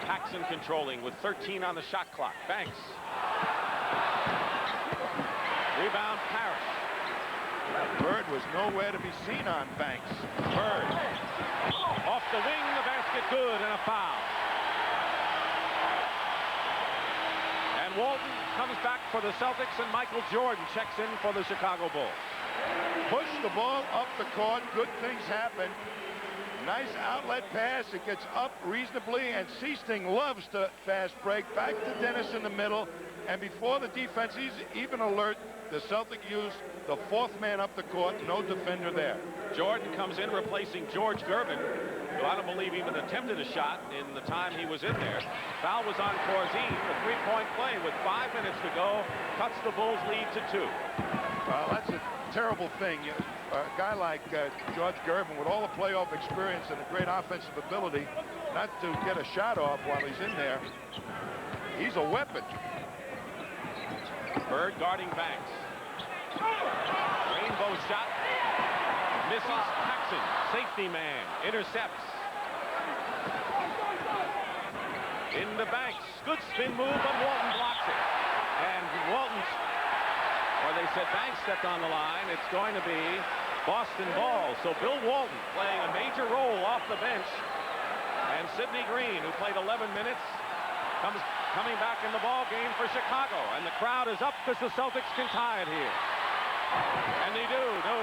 Paxson controlling with 13 on the shot clock. Banks. Rebound Parrish. Bird was nowhere to be seen on Banks. Bird. Off the wing, the basket good, and a foul. And Walton comes back for the Celtics, and Michael Jordan checks in for the Chicago Bulls. Push the ball up the court. Good things happen. Nice outlet pass. It gets up reasonably, and Seasting loves to fast break. Back to Dennis in the middle, and before the defense is even alert, the Celtic use the fourth man up the court. No defender there. Jordan comes in replacing George Gervin, who I don't believe even attempted a shot in the time he was in there. Foul was on Corzine. The three-point play with 5 minutes to go cuts the Bulls' lead to 2. Well, that's a terrible thing. A guy like George Gervin, with all the playoff experience and a great offensive ability, not to get a shot off while he's in there. He's a weapon. Bird guarding Banks. Rainbow shot. Misses. Paxson, safety man, intercepts. Into Banks. Good spin move, but Walton blocks it. And Walton's, or they said Banks stepped on the line. It's going to be Boston ball. So Bill Walton playing a major role off the bench. And Sidney Green, who played 11 minutes, coming back in the ball game for Chicago. And the crowd is up because the Celtics can tie it here. And they do. No.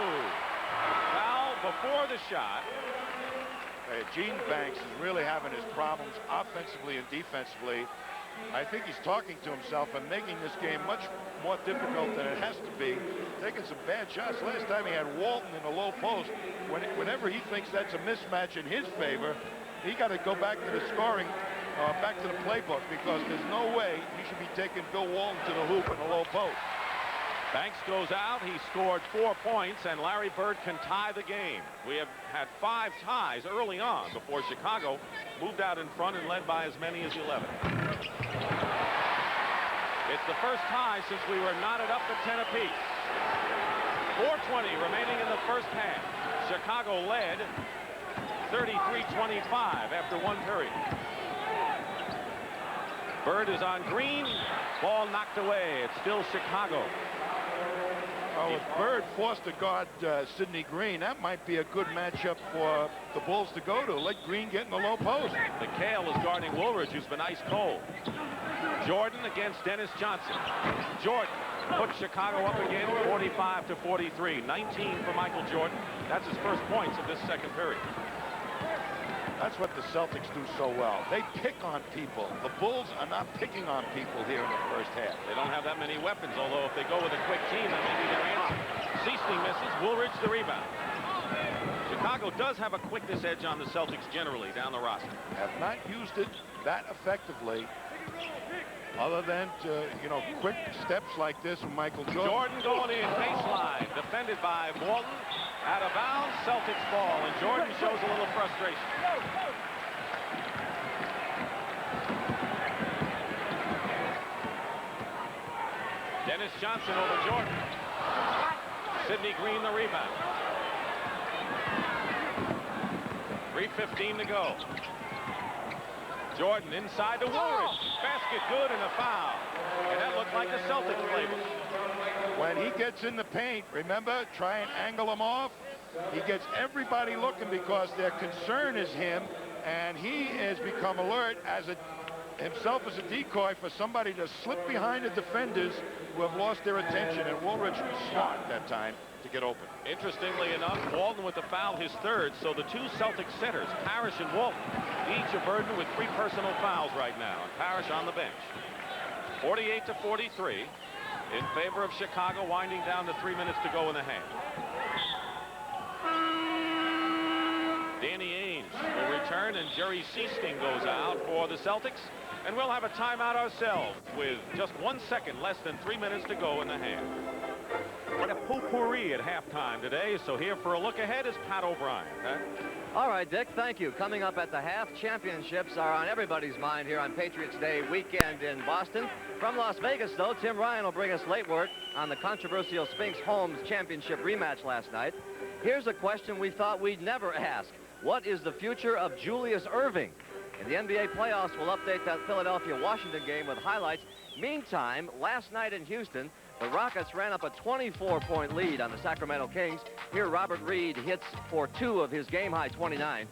Foul before the shot. Gene Banks is really having his problems offensively and defensively. I think he's talking to himself and making this game much more difficult than it has to be. Taking some bad shots. Last time he had Walton in the low post. Whenever he thinks that's a mismatch in his favor, he got to go back to the scoring, back to the playbook, because there's no way he should be taking Bill Walton to the hoop in the low post. Banks goes out. He scored 4 points, and Larry Bird can tie the game. We have had 5 ties early on before Chicago moved out in front and led by as many as 11. It's the first tie since we were knotted up at 10 apiece. 4:20 remaining in the first half. Chicago led 33-25 after 1 period. Bird is on Green. Ball knocked away. It's still Chicago. Oh, if Bird forced to guard Sidney Green, that might be a good matchup for the Bulls to go to. Let Green get in the low post. McHale is guarding Woolridge, who's been ice cold. Jordan against Dennis Johnson. Jordan puts Chicago up again, 45-43. 19 for Michael Jordan. That's his first points of this second period. That's what the Celtics do so well. They pick on people. The Bulls are not picking on people here in the first half. They don't have that many weapons, although if they go with a quick team, that may be their answer. Seasling misses. Woolridge the rebound. Chicago does have a quickness edge on the Celtics generally down the roster. Have not used it that effectively, other than quick steps like this from Michael Jordan. Jordan going in, baseline, defended by Walton. Out of bounds, Celtics ball, and Jordan shows a little frustration. Dennis Johnson over Jordan. Sidney Green the rebound. 3:15 to go. Jordan inside to Woolridge. Basket good and a foul. And that looked like a Celtics playbook. When he gets in the paint, remember, try and angle him off. He gets everybody looking because their concern is him, and he has become alert himself as a decoy for somebody to slip behind the defenders who have lost their attention, and Woolridge was smart that time to get open. Interestingly enough, Walton with the foul, his third, so the two Celtic centers, Parrish and Walton, each are burdened with 3 personal fouls right now, and Parrish on the bench. 48-43 in favor of Chicago, winding down to 3 minutes to go in the half. Danny Ainge will return, and Jerry Seasting goes out for the Celtics, and we'll have a timeout ourselves with just 1 second, less than 3 minutes to go in the half. What a potpourri at halftime today, so here for a look ahead is Pat O'Brien. Huh? All right, Dick, thank you. Coming up at the half, championships are on everybody's mind here on Patriots Day weekend in Boston. From Las Vegas, though, Tim Ryan will bring us late work on the controversial Spinks Holmes championship rematch last night. Here's a question we thought we'd never ask. What is the future of Julius Erving? In the NBA playoffs, we'll update that Philadelphia-Washington game with highlights. Meantime, last night in Houston, the Rockets ran up a 24-point lead on the Sacramento Kings. Here, Robert Reed hits for 2 of his game-high 29.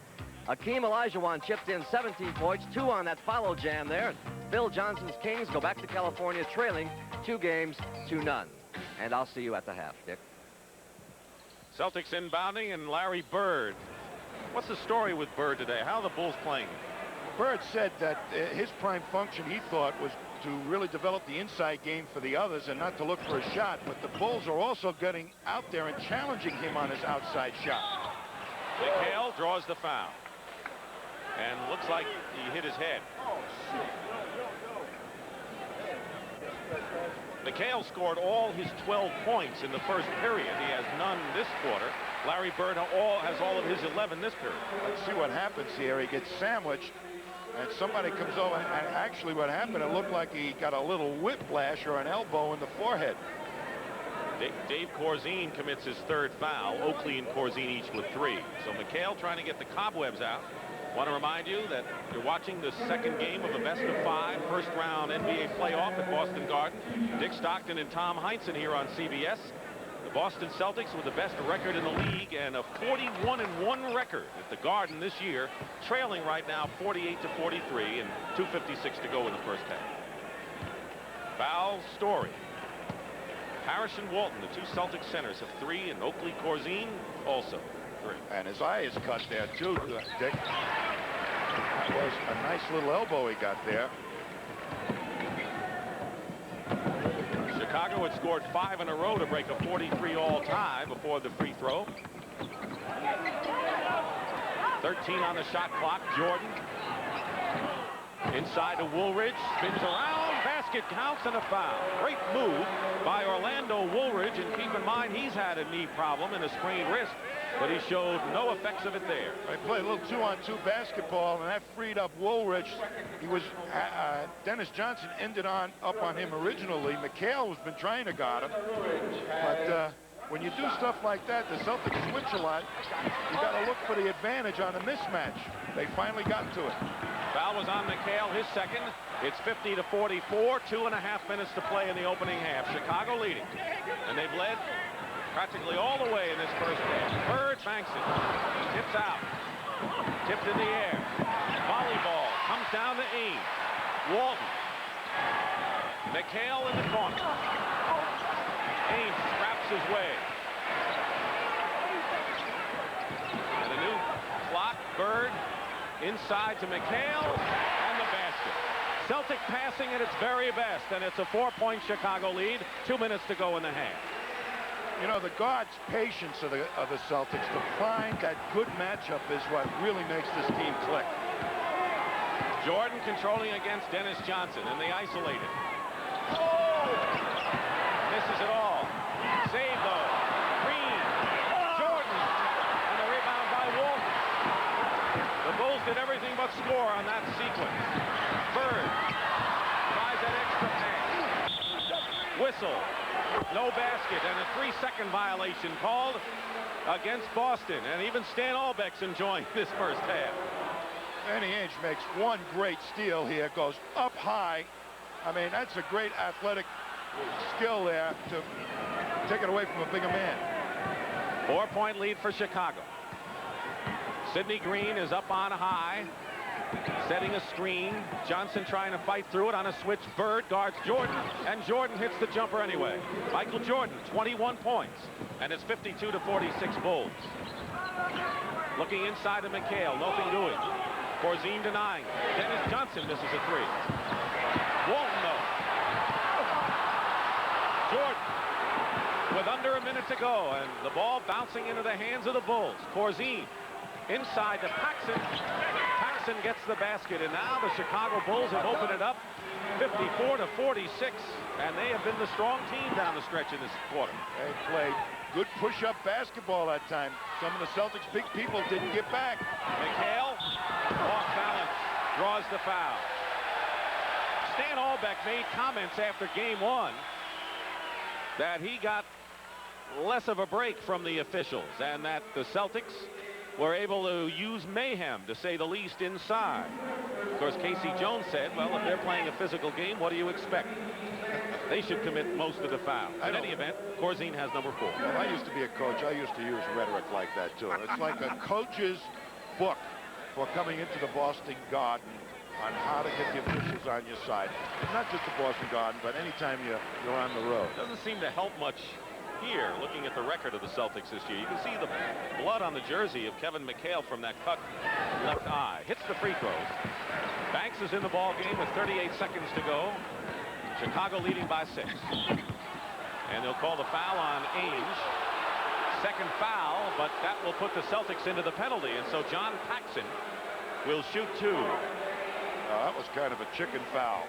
Akeem Olajuwon chipped in 17 points, 2 on that follow jam there. Phil Johnson's Kings go back to California trailing 2 games to none. And I'll see you at the half, Dick. Celtics inbounding, and Larry Bird. What's the story with Bird today? How are the Bulls playing? Bird said that his prime function, he thought, was to really develop the inside game for the others and not to look for a shot. But the Bulls are also getting out there and challenging him on his outside shot. McHale draws the foul. And looks like he hit his head. McHale scored all his 12 points in the first period. He has none this quarter. Larry Bird has all of his 11 this period. Let's see what happens here. He gets sandwiched, and somebody comes over, and actually what happened, it looked like he got a little whiplash or an elbow in the forehead. Dave Corzine commits his 3rd foul. Oakley and Corzine each with 3. So McHale trying to get the cobwebs out. Want to remind you that you're watching the second game of a best-of-5 first-round NBA playoff at Boston Garden. Dick Stockton and Tom Heinsohn here on CBS. The Boston Celtics with the best record in the league and a 41-1 record at the Garden this year, trailing right now 48-43 and 2:56 to go in the first half. Foul Story. Parrish and Walton, the 2 Celtic centers, have 3, and Oakley Corzine also 3. And his eye is cut there too, Dick. That was a nice little elbow he got there. Chicago had scored 5 in a row to break a 43 all tie before the free throw. 13 on the shot clock. Jordan inside to Woolridge, spins around, basket counts, and a foul. Great move by Orlando Woolridge, and keep in mind he's had a knee problem and a sprained wrist, but he showed no effects of it there. They played a little 2-on-2 basketball, and that freed up Woolridge. He was Dennis Johnson ended up on him originally. McHale has been trying to guard him, but when you do stuff like that, the Celtics switch a lot. You got to look for the advantage on a mismatch. They finally got to it. Foul was on McHale, his second. It's 50-44, 2.5 minutes to play in the opening half. Chicago leading, and they've led practically all the way in this first half. Bird banks it. Tips out. Tipped in the air. Volleyball comes down to Ames. Walton. McHale in the corner. Ames scraps his way. And a new clock. Bird inside to McHale and the basket. Celtic passing at its very best, and it's a 4-point Chicago lead. 2 minutes to go in the half. You know, the guards' patience of the Celtics to find that good matchup is what really makes this team click. Jordan controlling against Dennis Johnson, and they isolate it. Misses it all. Save though. Green. Jordan. And the rebound by Walton. The Bulls did everything but score on that sequence. Bird tries that extra pass. Whistle. No basket, and a 3-second violation called against Boston. And even Stan Albeck's enjoying this first half. Danny Ainge makes one great steal here, goes up high. I mean, that's a great athletic skill there to take it away from a bigger man. 4-point lead for Chicago. Sidney Green is up on high, setting a screen. Johnson trying to fight through it on a switch. Bird guards Jordan, and Jordan hits the jumper anyway. Michael Jordan, 21 points, and it's 52-46 Bulls. Looking inside to McHale, nothing doing. Corzine denying. Dennis Johnson misses a 3. Walton though. Jordan with under a minute to go, and the ball bouncing into the hands of the Bulls. Corzine inside to Paxson. Paxson gets the basket, and now the Chicago Bulls have opened it up 54-46, and they have been the strong team down the stretch in this quarter. They played good push-up basketball that time. Some of the Celtics big people didn't get back. McHale off balance, draws the foul. Stan Albeck made comments after game 1 that he got less of a break from the officials, and that the Celtics were able to use mayhem, to say the least, inside. Of course, Casey Jones said, well, if they're playing a physical game, what do you expect? They should commit most of the fouls. In any event, Corzine has number 4. Well, I used to be a coach. I used to use rhetoric like that, too. It's like a coach's book for coming into the Boston Garden on how to get the officials on your side. Not just the Boston Garden, but anytime you're on the road. Doesn't seem to help much here, looking at the record of the Celtics this year. You can see the blood on the jersey of Kevin McHale from that cut left eye. Hits the free throws. Banks is in the ball game with 38 seconds to go. Chicago leading by 6. And they'll call the foul on Ainge. Second foul, but that will put the Celtics into the penalty. And so John Paxson will shoot 2. That was kind of a chicken foul.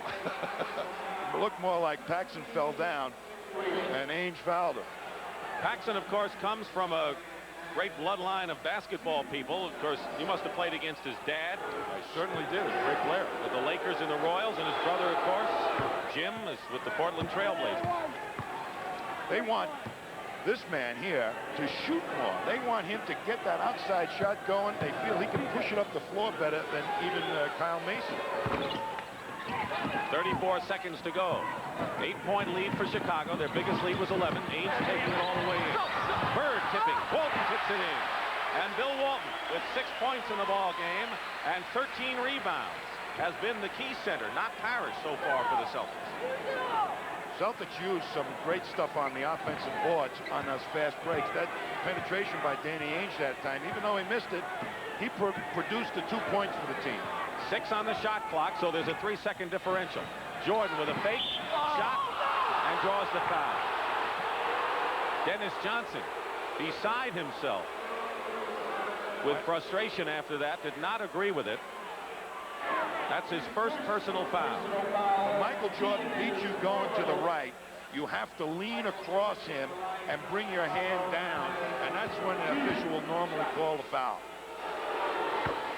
It looked more like Paxson fell down and Ainge fouled him. Paxson, of course, comes from a great bloodline of basketball people. Of course, you must have played against his dad. I certainly did. A great player. With the Lakers and the Royals, and his brother, of course, Jim, is with the Portland Trailblazers. They want this man here to shoot more. They want him to get that outside shot going. They feel he can push it up the floor better than even Kyle Mason. 34 seconds to go. 8-point lead for Chicago. Their biggest lead was 11. Ainge taking it all the way in. Bird tipping. Walton tips it in. And Bill Walton with 6 points in the ball game and 13 rebounds has been the key center, not Parrish so far for the Celtics. Celtics used some great stuff on the offensive boards on those fast breaks. That penetration by Danny Ainge that time, even though he missed it, he produced the 2 points for the team. 6 on the shot clock, so there's a 3-second differential. Jordan with a fake shot and draws the foul. Dennis Johnson, beside himself with frustration after that, did not agree with it. That's his first personal foul. When Michael Jordan beats you going to the right, you have to lean across him and bring your hand down, and that's when the official will normally call the foul.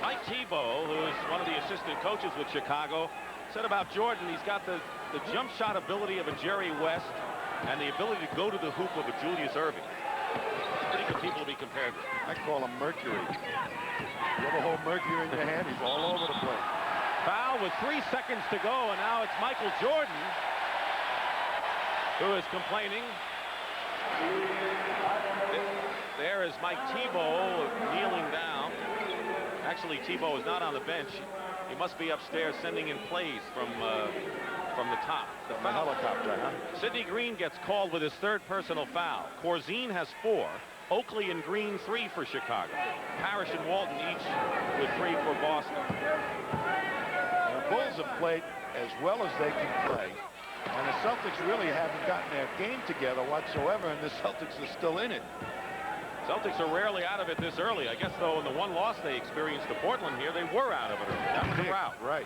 Mike Tebow, who is one of the assistant coaches with Chicago, said about Jordan, he's got the jump shot ability of a Jerry West and the ability to go to the hoop of a Julius Erving. Pretty good people to be compared with. I call him Mercury. You ever hold Mercury in your hand, he's all over the place. Foul with 3 seconds to go, and now it's Michael Jordan who is complaining. There is Mike Tebow kneeling down. Actually, Tebow is not on the bench. He must be upstairs sending in plays from the top. The foul. Helicopter, huh? Sidney Green gets called with his third personal foul. Corzine has 4. Oakley and Green 3 for Chicago. Parrish and Walton each with 3 for Boston. The Bulls have played as well as they can play. And the Celtics really haven't gotten their game together whatsoever, and the Celtics are still in it. Celtics are rarely out of it this early. I guess, though, in the one loss they experienced to Portland here, they were out of it early. That was a rout. Right.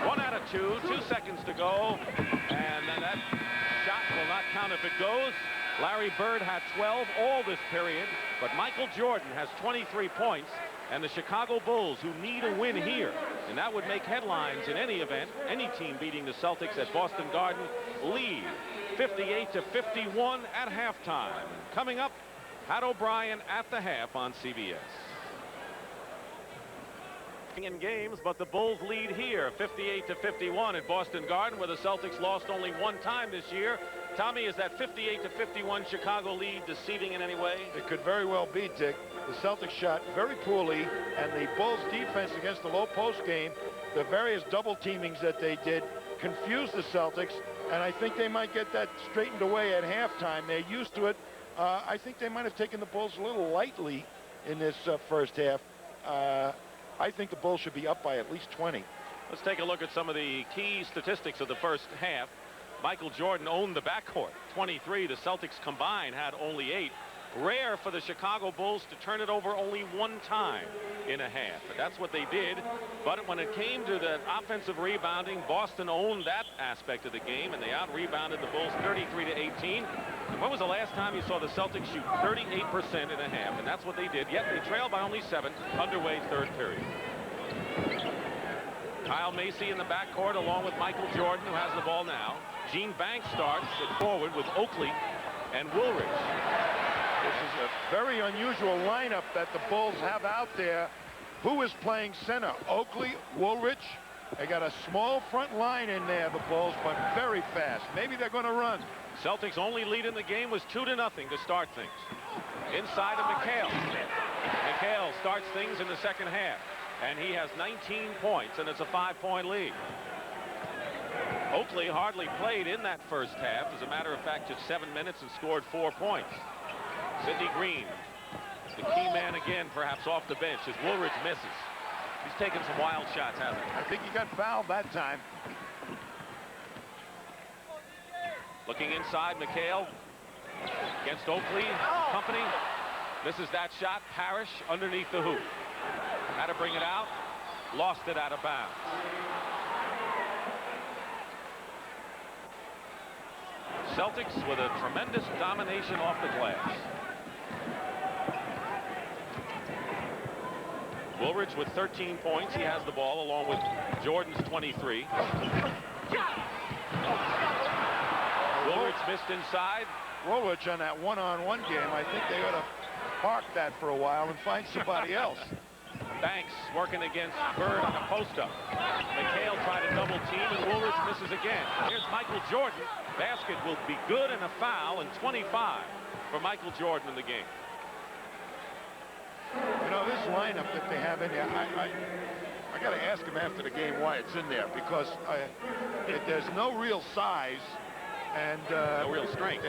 1 out of 2, 2 seconds to go, and then that shot will not count if it goes. Larry Bird had 12 all this period, but Michael Jordan has 23 points, and the Chicago Bulls, who need a win here, and that would make headlines in any event, any team beating the Celtics at Boston Garden, lead 58-51 at halftime. Coming up, Pat O'Brien at the half on CBS. In games, but the Bulls lead here 58-51 at Boston Garden, where the Celtics lost only 1 time this year. Tommy, is that 58-51 Chicago lead deceiving in any way? It could very well be, Dick. The Celtics shot very poorly, and the Bulls defense against the low post game, the various double teamings that they did, confused the Celtics, and I think they might get that straightened away at halftime. They're used to it. I think they might have taken the Bulls a little lightly in this first half. I think the Bulls should be up by at least 20. Let's take a look at some of the key statistics of the first half. Michael Jordan owned the backcourt, 23. The Celtics combined had only 8. Rare for the Chicago Bulls to turn it over only 1 time in a half. But that's what they did. But when it came to the offensive rebounding, Boston owned that aspect of the game, and they out-rebounded the Bulls 33-18. And when was the last time you saw the Celtics shoot 38% in a half? And that's what they did. Yet they trailed by only 7, underway third period. Kyle Macy in the backcourt along with Michael Jordan, who has the ball now. Gene Banks starts at forward with Oakley and Woolridge. This is a very unusual lineup that the Bulls have out there. Who is playing center? Oakley, Woolridge. They got a small front line in there, the Bulls, but very fast. Maybe they're going to run. Celtics' only lead in the game was 2-0 to start things. Inside of McHale. McHale starts things in the second half, and he has 19 points, and it's a 5-point lead. Oakley hardly played in that first half. As a matter of fact, just 7 minutes and scored 4 points. Sidney Green, the key man again, perhaps off the bench, as Woolridge misses. He's taken some wild shots, hasn't he? I think he got fouled that time. Looking inside, McHale against Oakley company. Misses that shot. Parrish underneath the hoop. Had to bring it out. Lost it out of bounds. Celtics with a tremendous domination off the glass. Woolridge with 13 points. He has the ball along with Jordan's 23. Woolridge missed inside. Woolridge on that one-on-one game, I think they ought to park that for a while and find somebody else. Banks working against Bird on a post-up. McHale tried to double team, and Woolridge misses again. Here's Michael Jordan. Basket will be good and a foul, and 25 for Michael Jordan in the game. You know, this lineup that they have in there, I got to ask him after the game why it's in there, because there's no real size and no real strength.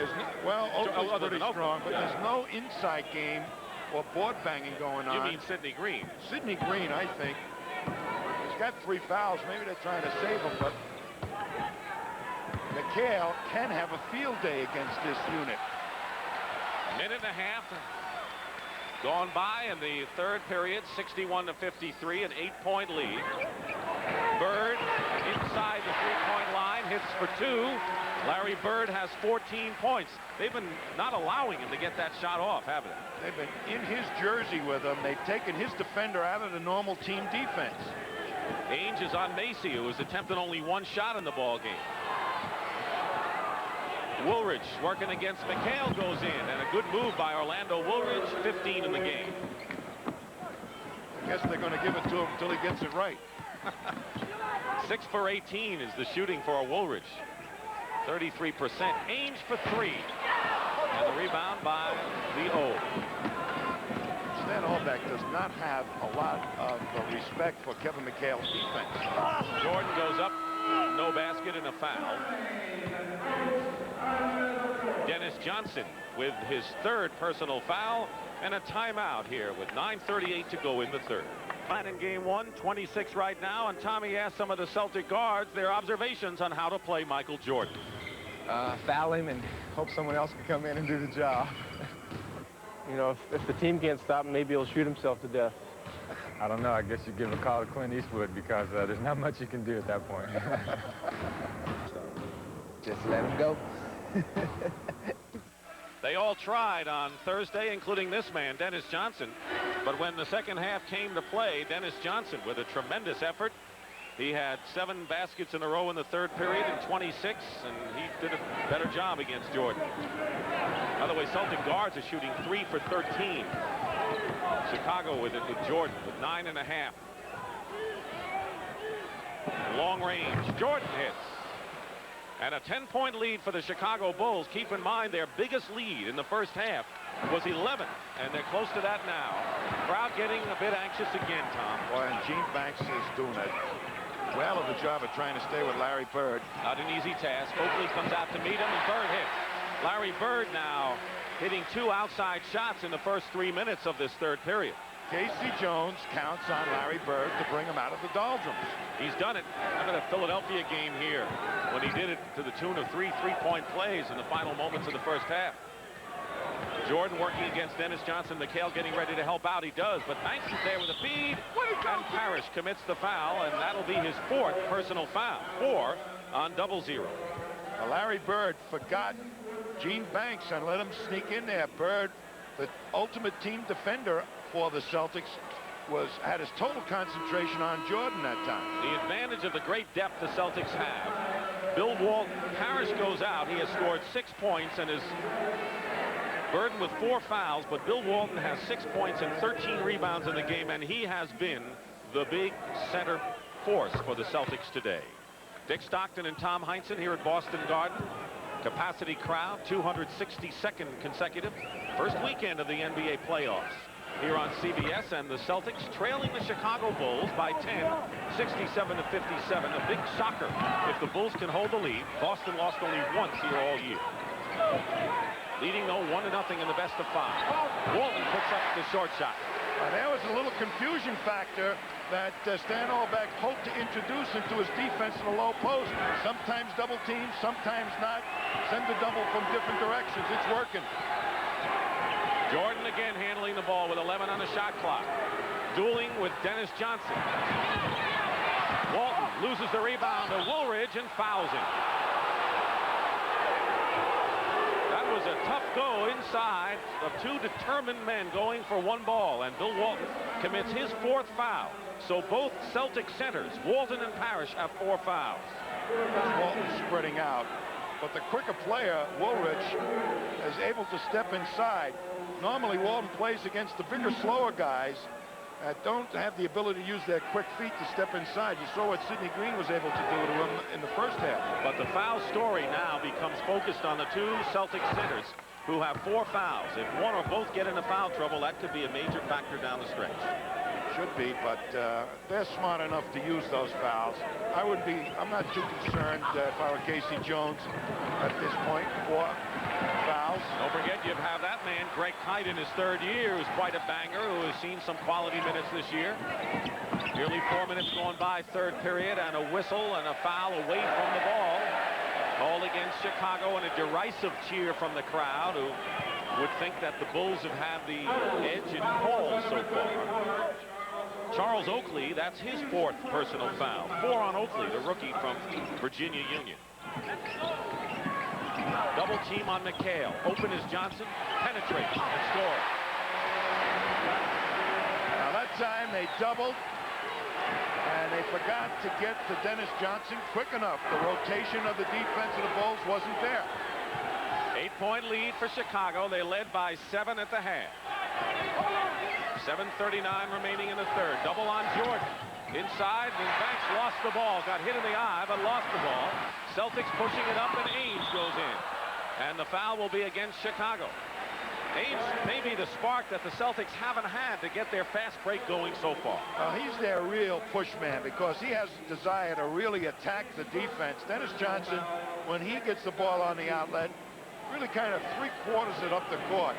Well, Oakley's pretty strong, but yeah. There's no inside game or board banging going on. You mean Sidney Green? Sidney Green, I think. He's got 3 fouls. Maybe they're trying to save him, but McHale can have a field day against this unit. Minute and a half gone by in the third period. 61-53, an 8-point lead. Bird inside the 3-point line, hits for 2. Larry Bird has 14 points. They've been not allowing him to get that shot off, haven't they? They've been in his jersey with him. They've taken his defender out of the normal team defense. Ainge is on Macy, who has attempted only 1 shot in the ball game. Woolridge working against McHale goes in, and a good move by Orlando Woolridge, 15 in the game. I guess they're going to give it to him until he gets it right. 6 for 18 is the shooting for Woolridge. 33%. Ainge for 3. And the rebound by the O. quarterback does not have a lot of respect for Kevin McHale's defense. Jordan goes up, no basket and a foul. Dennis Johnson with his third personal foul and a timeout here with 9:38 to go in the third. In game one, 26 right now, and Tommy asked some of the Celtic guards their observations on how to play Michael Jordan. Foul him and hope someone else can come in and do the job. You know, if the team can't stop him, maybe he'll shoot himself to death. I don't know. I guess you give a call to Clint Eastwood because there's not much you can do at that point. Just let him go. They all tried on Thursday, including this man, Dennis Johnson. But when the second half came to play, Dennis Johnson, with a tremendous effort, he had 7 baskets in a row in the third period in 26, and he did a better job against Jordan. By the way, Celtic guards are shooting 3 for 13. Chicago with it with Jordan with 9.5. Long range, Jordan hits. And a 10-point lead for the Chicago Bulls. Keep in mind their biggest lead in the first half was 11, and they're close to that now. Crowd getting a bit anxious again, Tom. Boy, and Gene Banks is doing a well of a job of trying to stay with Larry Bird. Not an easy task. Oakley comes out to meet him, and Bird hits. Larry Bird now hitting 2 outside shots in the first 3 minutes of this third period. Casey Jones counts on Larry Bird to bring him out of the doldrums. He's done it. Remember the Philadelphia game here when he did it to the tune of 3 three-point plays in the final moments of the first half. Jordan working against Dennis Johnson. McHale getting ready to help out. He does, but Banks is there with a feed, and Parrish commits the foul, and that'll be his 4th personal foul. 4 on 0-0. Well, Larry Bird forgot Gene Banks and let him sneak in there. Bird, the ultimate team defender for the Celtics, had his total concentration on Jordan that time. The advantage of the great depth the Celtics have. Bill Walton, Parrish goes out. He has scored 6 points and is burdened with 4 fouls, but Bill Walton has 6 points and 13 rebounds in the game, and he has been the big center force for the Celtics today. Dick Stockton and Tom Heinsohn here at Boston Garden. Capacity crowd, 262nd consecutive. First weekend of the NBA playoffs here on CBS, and the Celtics trailing the Chicago Bulls by 10, 67-57. A big shocker if the Bulls can hold the lead. Boston lost only once here all year. Leading though 1-0 in the best of 5. Walton puts up the short shot. There was a little confusion factor that Stan Albeck hoped to introduce into his defense in the low post. Sometimes double team, sometimes not. Send the double from different directions. It's working. Jordan again handling the ball with 11 on the shot clock. Dueling with Dennis Johnson. Walton loses the rebound to Woolridge and fouls him. That was a tough go inside of 2 determined men going for 1 ball, and Bill Walton commits his 4th foul. So both Celtic centers, Walton and Parrish, have 4 fouls. Walton spreading out, but the quicker player, Woolridge, is able to step inside. Normally Walton plays against the bigger, slower guys that don't have the ability to use their quick feet to step inside. You saw what Sidney Green was able to do to him in the first half. But the foul story now becomes focused on the 2 Celtic centers who have 4 fouls. If one or both get into foul trouble, that could be a major factor down the stretch. Should be, but they're smart enough to use those fouls. I'm not too concerned if I were Casey Jones at this point. 4 fouls. Don't forget, you have that man, Greg Kite, in his 3rd year, who's quite a banger, who has seen some quality minutes this year. Nearly 4 minutes going by, 3rd period, and a whistle and a foul away from the ball. Called against Chicago, and a derisive cheer from the crowd, who would think that the Bulls have had the edge in calls so far. Charles Oakley, that's his 4th personal foul. 4 on Oakley, the rookie from Virginia Union. Double team on McHale. Open is Johnson. Penetrates and scores. Now that time they doubled, and they forgot to get to Dennis Johnson quick enough. The rotation of the defense of the Bulls wasn't there. 8-point lead for Chicago. They led by 7 at the half. 7:39 remaining in the third. Double on Jordan. Inside, and Banks lost the ball. Got hit in the eye, but lost the ball. Celtics pushing it up, and Ainge goes in. And the foul will be against Chicago. Ainge may be the spark that the Celtics haven't had to get their fast break going so far. He's their real push man because he has a desire to really attack the defense. Dennis Johnson, when he gets the ball on the outlet, really kind of three-quarters it up the court.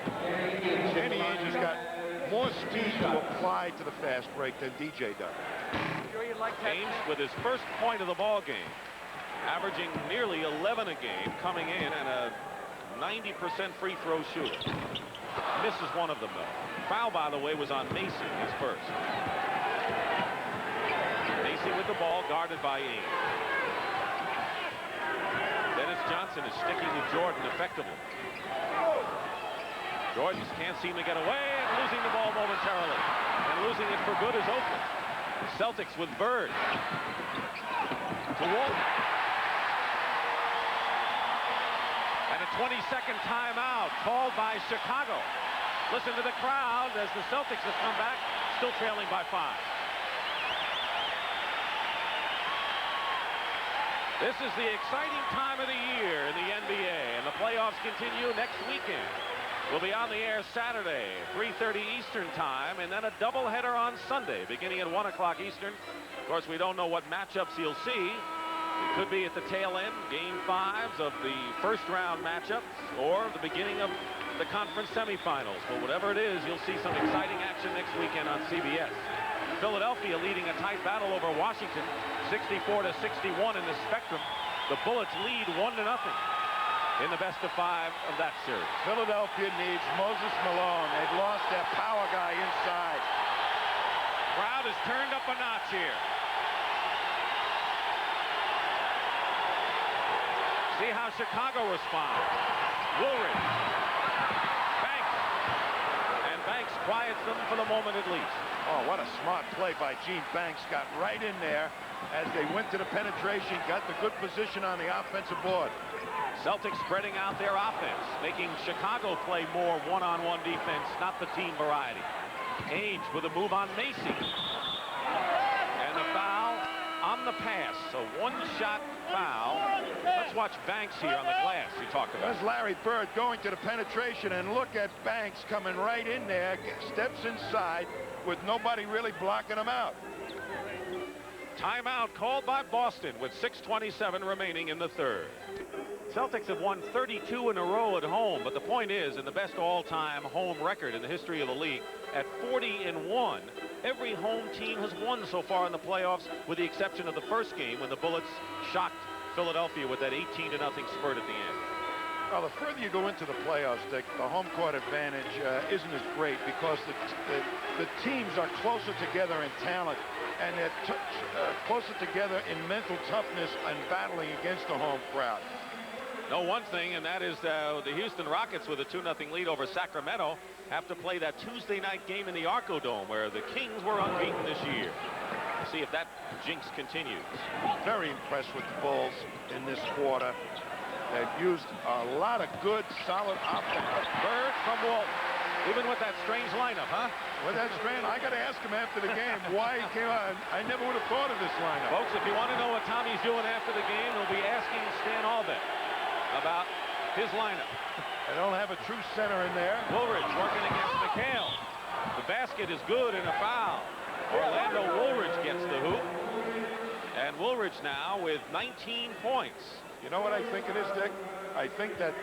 Danny Ainge has got more speed to apply to the fast break than DJ does. Ainge with his first point of the ball game, averaging nearly 11 a game, coming in and a 90% free throw shooter. Misses one of them though. Foul, by the way, was on Macy, his first. Macy with the ball, guarded by Ainge. Dennis Johnson is sticking with Jordan effectively. Jordan can't seem to get away, and losing the ball momentarily. And losing it for good is Oakland. Celtics with Bird. To Walton. And a 20-second timeout called by Chicago. Listen to the crowd as the Celtics have come back, still trailing by 5. This is the exciting time of the year in the NBA, and the playoffs continue next weekend. We'll be on the air Saturday, 3:30 Eastern time, and then a doubleheader on Sunday, beginning at 1 o'clock Eastern. Of course, we don't know what matchups you'll see. It could be at the tail end, Game 5s of the first-round matchups, or the beginning of the conference semifinals. But whatever it is, you'll see some exciting action next weekend on CBS. Philadelphia leading a tight battle over Washington, 64-61 in the Spectrum. The Bullets lead 1-0 in the best-of-5 of that series. Philadelphia needs Moses Malone. They've lost their power guy inside. Crowd is turned up a notch here. See how Chicago responds. Woolridge. Banks. And Banks quiets them for the moment at least. Oh, what a smart play by Gene Banks. Got right in there as they went to the penetration, got the good position on the offensive board. Celtics spreading out their offense, making Chicago play more one-on-one defense, not the team variety. Ainge with a move on Macy. And the foul on the pass. So one-shot foul. Let's watch Banks here on the glass you talked about. There's Larry Bird going to the penetration, and look at Banks coming right in there, steps inside with nobody really blocking him out. Timeout called by Boston with 6:27 remaining in the third. Celtics have won 32 in a row at home, but the point is, in the best all-time home record in the history of the league, at 40-1, every home team has won so far in the playoffs, with the exception of the first game when the Bullets shocked Philadelphia with that 18-0 spurt at the end. Well, the further you go into the playoffs, Dick, the home court advantage isn't as great because the teams are closer together in talent, and they're closer together in mental toughness and battling against the home crowd. Know one thing, and that is the Houston Rockets, with a 2-0 lead over Sacramento, have to play that Tuesday night game in the Arco Dome, where the Kings were unbeaten this year. We'll see if that jinx continues. Very impressed with the Bulls in this quarter. They've used a lot of good, solid offense. Bird from Walton. Even with that strange lineup, huh? With that strange, I got to ask him after the game why he came on. I never would have thought of this lineup. Folks, if you want to know what Tommy's doing after the game, he'll be asking Stan Albeck about his lineup. They don't have a true center in there. Woolridge working against McHale. The basket is good and a foul. Orlando Woolridge gets the hoop. And Woolridge now with 19 points. You know what I think it is, Dick? I think that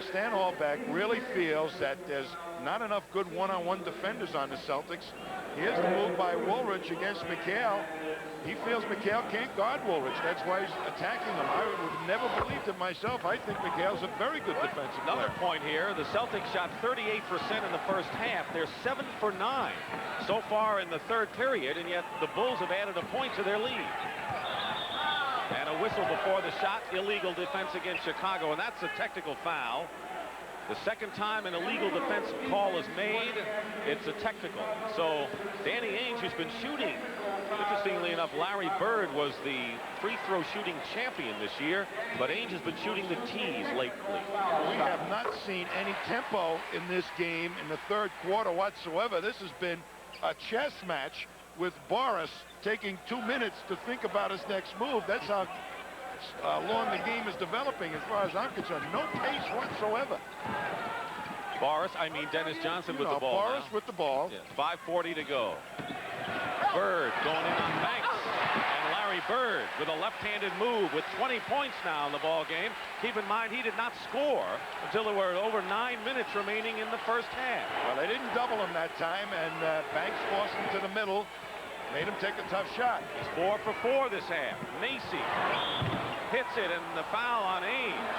Stan Albeck really feels that there's not enough good one-on-one defenders on the Celtics. Here's the move by Woolridge against McHale. He feels McHale can't guard Woolridge. That's why he's attacking him. I would have never believed it myself. I think McHale's a very good defensive Another player. point here. The Celtics shot 38% in the first half. They're 7 for 9 so far in the third period, and yet the Bulls have added a point to their lead. And a whistle before the shot. Illegal defense against Chicago, and that's a technical foul. The second time an illegal defensive call is made, it's a technical. So Danny Ainge, who's been shooting, interestingly enough, Larry Bird was the free throw shooting champion this year, but Ainge has been shooting the tees lately. We have not seen any tempo in this game in the third quarter whatsoever. This has been a chess match with Boris taking 2 minutes to think about his next move. That's how long the game is developing as far as I'm concerned. No pace whatsoever. Dennis Johnson with the ball. Boris with the ball. Yeah, 5:40 to go. Bird going in on Banks. And Larry Bird with a left-handed move with 20 points now in the ball game. Keep in mind, he did not score until there were over 9 minutes remaining in the first half. Well, they didn't double him that time, and Banks forced him to the middle, made him take a tough shot. He's 4 for 4 this half. Macy hits it, and the foul on Ainge.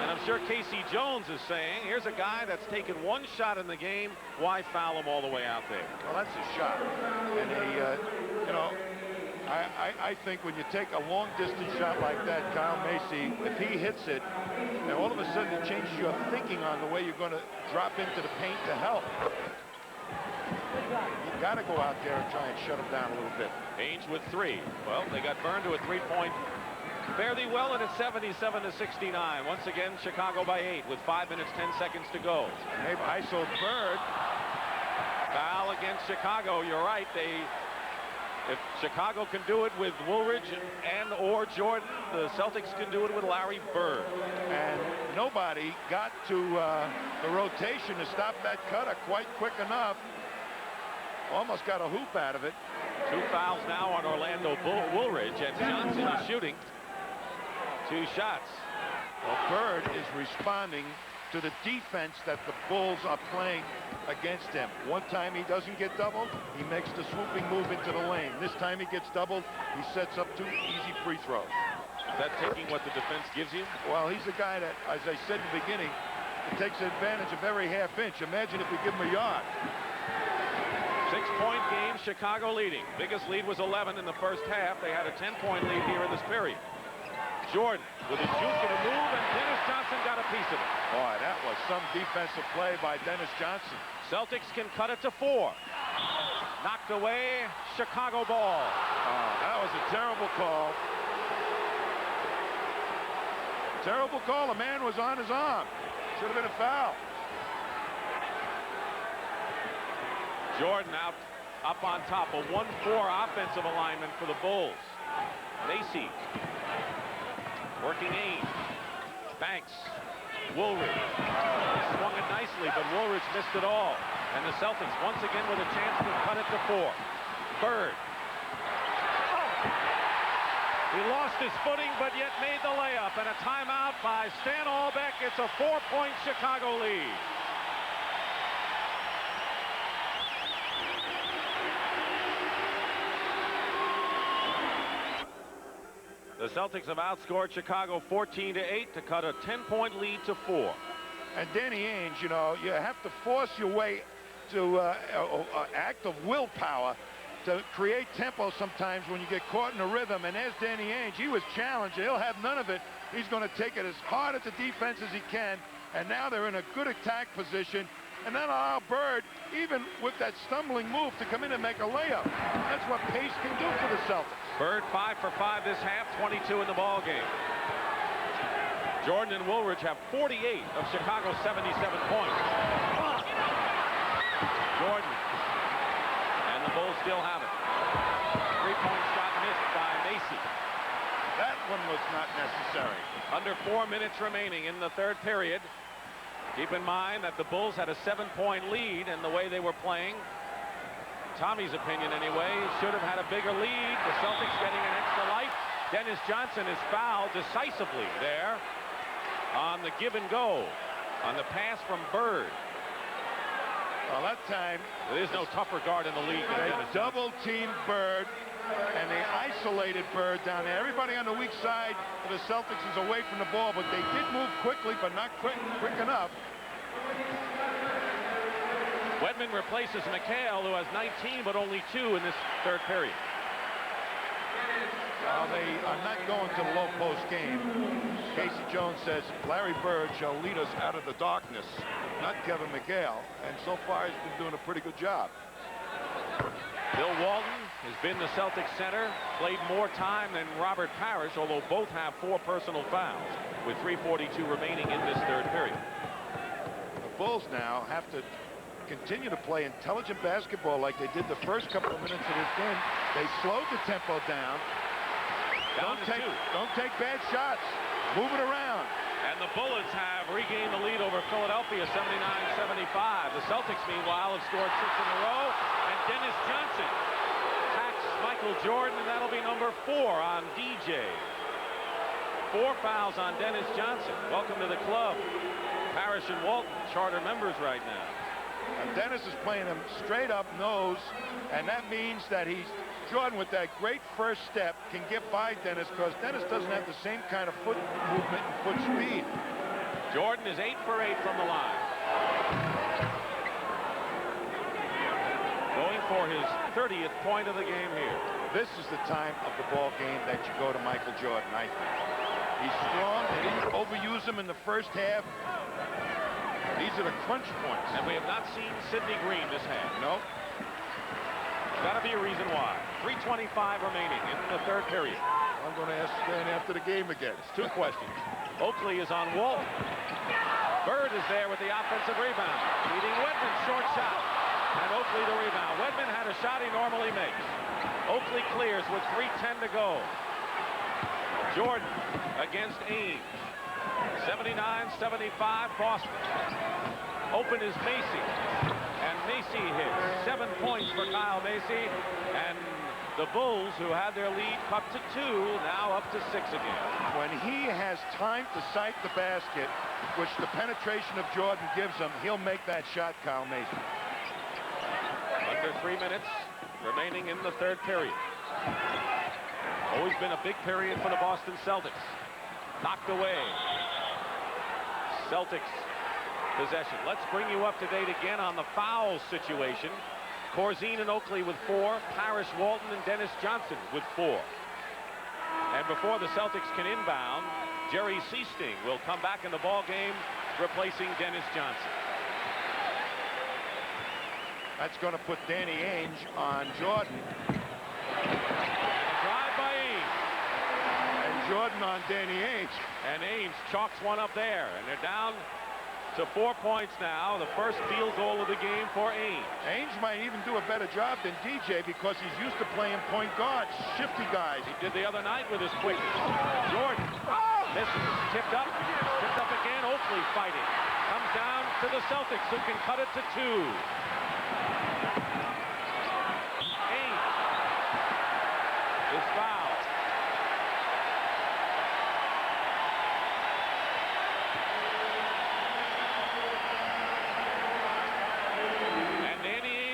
And I'm sure Casey Jones is saying, here's a guy that's taken 1 shot in the game. Why foul him all the way out there? Well, that's a shot. And you know, I think when you take a long-distance shot like that, Kyle Macy, if he hits it, and all of a sudden it changes your thinking on the way you're going to drop into the paint to help. You got to go out there and try and shut him down a little bit. Ainge with 3. Well, they got burned to a 3-point fairly well, and it's 77-69. Once again, Chicago by 8 with 5 minutes, 10 seconds to go. They've isoed Bird. Foul against Chicago. You're right. If Chicago can do it with Woolridge and or Jordan, the Celtics can do it with Larry Bird. And nobody got to the rotation to stop that cutter quite quick enough. Almost got a hoop out of it. 2 fouls now on Orlando Woolridge, and Johnson is shooting 2 shots. Well, Bird is responding to the defense that the Bulls are playing against him. One time he doesn't get doubled, he makes the swooping move into the lane. This time he gets doubled, he sets up 2 easy free throws. Is that taking what the defense gives you? Well, he's a guy that, as I said in the beginning, takes advantage of every half inch. Imagine if we give him a yard. 6-point game, Chicago leading. Biggest lead was 11 in the first half. They had a 10-point lead here in this period. Jordan with a juke and a move, and Dennis Johnson got a piece of it. Boy, that was some defensive play by Dennis Johnson. Celtics can cut it to 4. Knocked away, Chicago ball. That was a terrible call. Terrible call. A man was on his arm. Should have been a foul. Jordan up on top. A 1-4 offensive alignment for the Bulls. Macy working Ainge. Banks. Woolridge. Swung it nicely, but Woolridge missed it all. And the Celtics once again with a chance to cut it to 4. Bird. He lost his footing, but yet made the layup. And a timeout by Stan Albeck. It's a 4-point Chicago lead. The Celtics have outscored Chicago 14-8 to cut a 10-point lead to 4. And Danny Ainge, you know, you have to force your way to an act of willpower to create tempo sometimes when you get caught in a rhythm. And there's Danny Ainge. He was challenged. He'll have none of it. He's going to take it as hard at the defense as he can. And now they're in a good attack position. And then allow Bird, even with that stumbling move, to come in and make a layup. That's what pace can do for the Celtics. Bird 5 for 5 this half, 22 in the ball game. Jordan and Woolridge have 48 of Chicago's 77 points. Jordan. And the Bulls still have it. 3-point shot missed by Macy. That one was not necessary. Under 4 minutes remaining in the third period. Keep in mind that the Bulls had a 7-point lead, and the way they were playing, Tommy's opinion anyway, should have had a bigger lead. The Celtics getting an extra life. Dennis Johnson is fouled decisively there on the give and go, on the pass from Bird. Well, that time, There's no tougher guard in the league than they Dennis Johnson. double-teamed Bird, and they isolated Bird down there. Everybody on the weak side of the Celtics is away from the ball, but they did move quickly, but not quick enough. Wedman replaces McHale, who has 19, but only 2 in this third period. Well, they are not going to the low post game. Casey Jones says Larry Bird shall lead us out of the darkness, not Kevin McHale, and so far he's been doing a pretty good job. Bill Walton has been the Celtics center, played more time than Robert Parrish, although both have 4 personal fouls with 3:42 remaining in this third period. The Bulls now have to continue to play intelligent basketball like they did the first couple of minutes of this game. They slowed the tempo down. Down to 2. Don't take bad shots. Move it around. And the Bullets have regained the lead over Philadelphia, 79-75. The Celtics, meanwhile, have scored 6 in a row. And Dennis Johnson hacks Michael Jordan, and that'll be number 4 on DJ. 4 fouls on Dennis Johnson. Welcome to the club. Parrish and Walton, charter members right now. And Dennis is playing him straight up nose, and that means that Jordan, with that great first step, can get by Dennis because Dennis doesn't have the same kind of foot movement and foot speed. Jordan is 8 for 8 from the line. Going for his 30th point of the game here. This is the time of the ball game that you go to Michael Jordan, I think. He's strong. They didn't overuse him in the first half. These are the crunch points. And we have not seen Sidney Green this half. No. Got to be a reason why. 3:25 remaining in the third period. I'm going to ask Stan after the game again. It's 2 questions. Oakley is on Walton. Bird is there with the offensive rebound. Leading Wedman, short shot. And Oakley the rebound. Wedman had a shot he normally makes. Oakley clears with 3:10 to go. Jordan against Ames. 79-75 Boston. Open is Macy. And Macy hits. 7 points for Kyle Macy. And the Bulls, who had their lead up to 2, now up to 6 again. When he has time to sight the basket, which the penetration of Jordan gives him, he'll make that shot, Kyle Macy. Under 3 minutes remaining in the third period. Always been a big period for the Boston Celtics. Knocked away. Celtics possession. Let's bring you up to date again on the foul situation. Corzine and Oakley with 4. Parrish, Walton, and Dennis Johnson with 4. And before the Celtics can inbound, Jerry Seasting will come back in the ball game, replacing Dennis Johnson. That's going to put Danny Ainge on Jordan. And a drive by Ainge. And Jordan on Danny Ainge. And Ainge chalks one up there. And they're down to 4 points now. The first field goal of the game for Ainge. Ainge might even do a better job than DJ because he's used to playing point guard, shifty guys. He did the other night with his quickness. Jordan misses. Tipped up again. Oakley fighting. Comes down to the Celtics, who can cut it to 2. Ainge is fouled.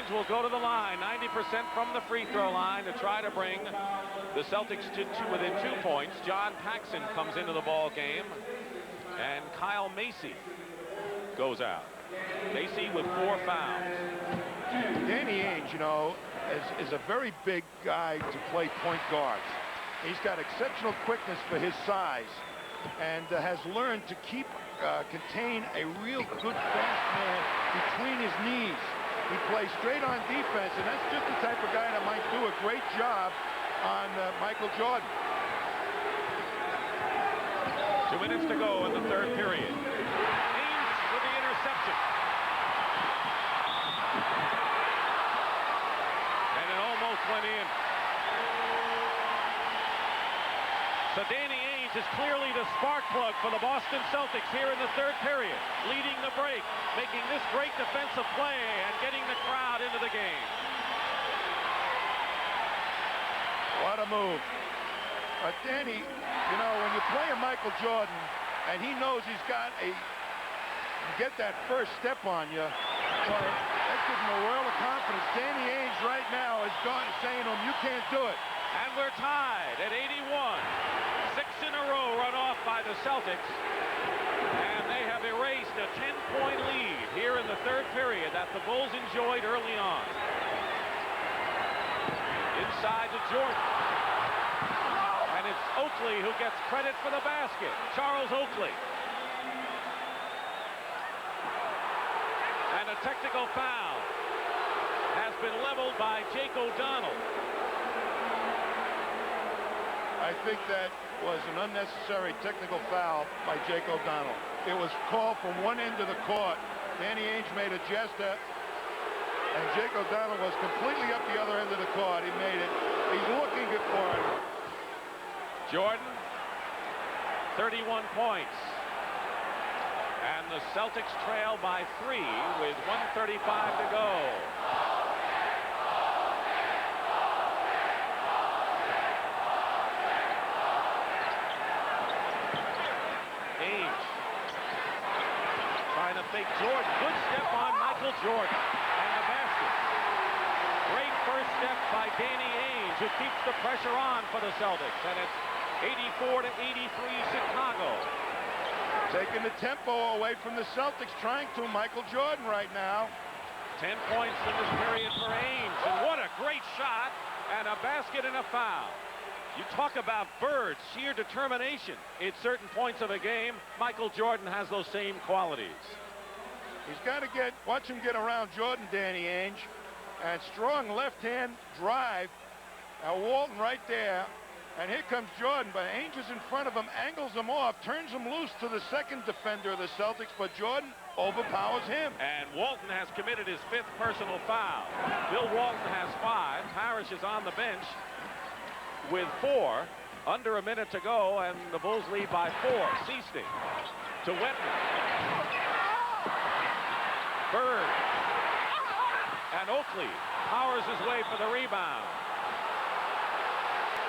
Will go to the line, 90% from the free throw line, to try to bring the Celtics to within 2 points. John Paxson comes into the ball game, and Kyle Macy goes out. Macy with 4 fouls. Danny Ainge, you know, is a very big guy to play point guards. He's got exceptional quickness for his size, and has learned to contain a real good fast man between his knees. He plays straight on defense, and that's just the type of guy that might do a great job on Michael Jordan. 2 minutes to go in the third period. Ainge with the interception. And it almost went in. So Danny Ainge is clearly the spark plug for the Boston Celtics here in the third period, leading the break, making this great defensive play and getting the crowd into the game. What a move. But Danny, you know, when you play a Michael Jordan and he knows he's got get that first step on you, well, that gives him a world of confidence. Danny Ainge right now is saying to him, you can't do it. And we're tied at 81. 6 in a row run off by the Celtics. And they have erased a 10-point lead here in the third period that the Bulls enjoyed early on. Inside to Jordan. And it's Oakley who gets credit for the basket. Charles Oakley. And a technical foul has been leveled by Jake O'Donnell. I think that was an unnecessary technical foul by Jake O'Donnell. It was called from one end of the court. Danny Ainge made a gesture, and Jake O'Donnell was completely up the other end of the court. He made it. He's looking good for it. Jordan, 31 points. the Celtics trail by 3 with 1:35 to go. Ainge trying to fake Jordan. Good step on Michael Jordan. And the basket. Great first step by Danny Ainge, who keeps the pressure on for the Celtics. And it's 84-83 Chicago. Taking the tempo away from the Celtics, trying to Michael Jordan right now. 10 points in this period for Ainge. And what a great shot. And a basket and a foul. You talk about Bird, sheer determination. At certain points of a game, Michael Jordan has those same qualities. He's got to watch him get around Jordan, Danny Ainge. And strong left-hand drive. Now Walton right there. And here comes Jordan, but Ainge is in front of him, angles him off, turns him loose to the second defender of the Celtics, but Jordan overpowers him. And Walton has committed his 5th personal foul. Bill Walton has 5. Parrish is on the bench with 4. Under a minute to go, and the Bulls lead by 4. Seasting to Wetman. Bird. And Oakley powers his way for the rebound.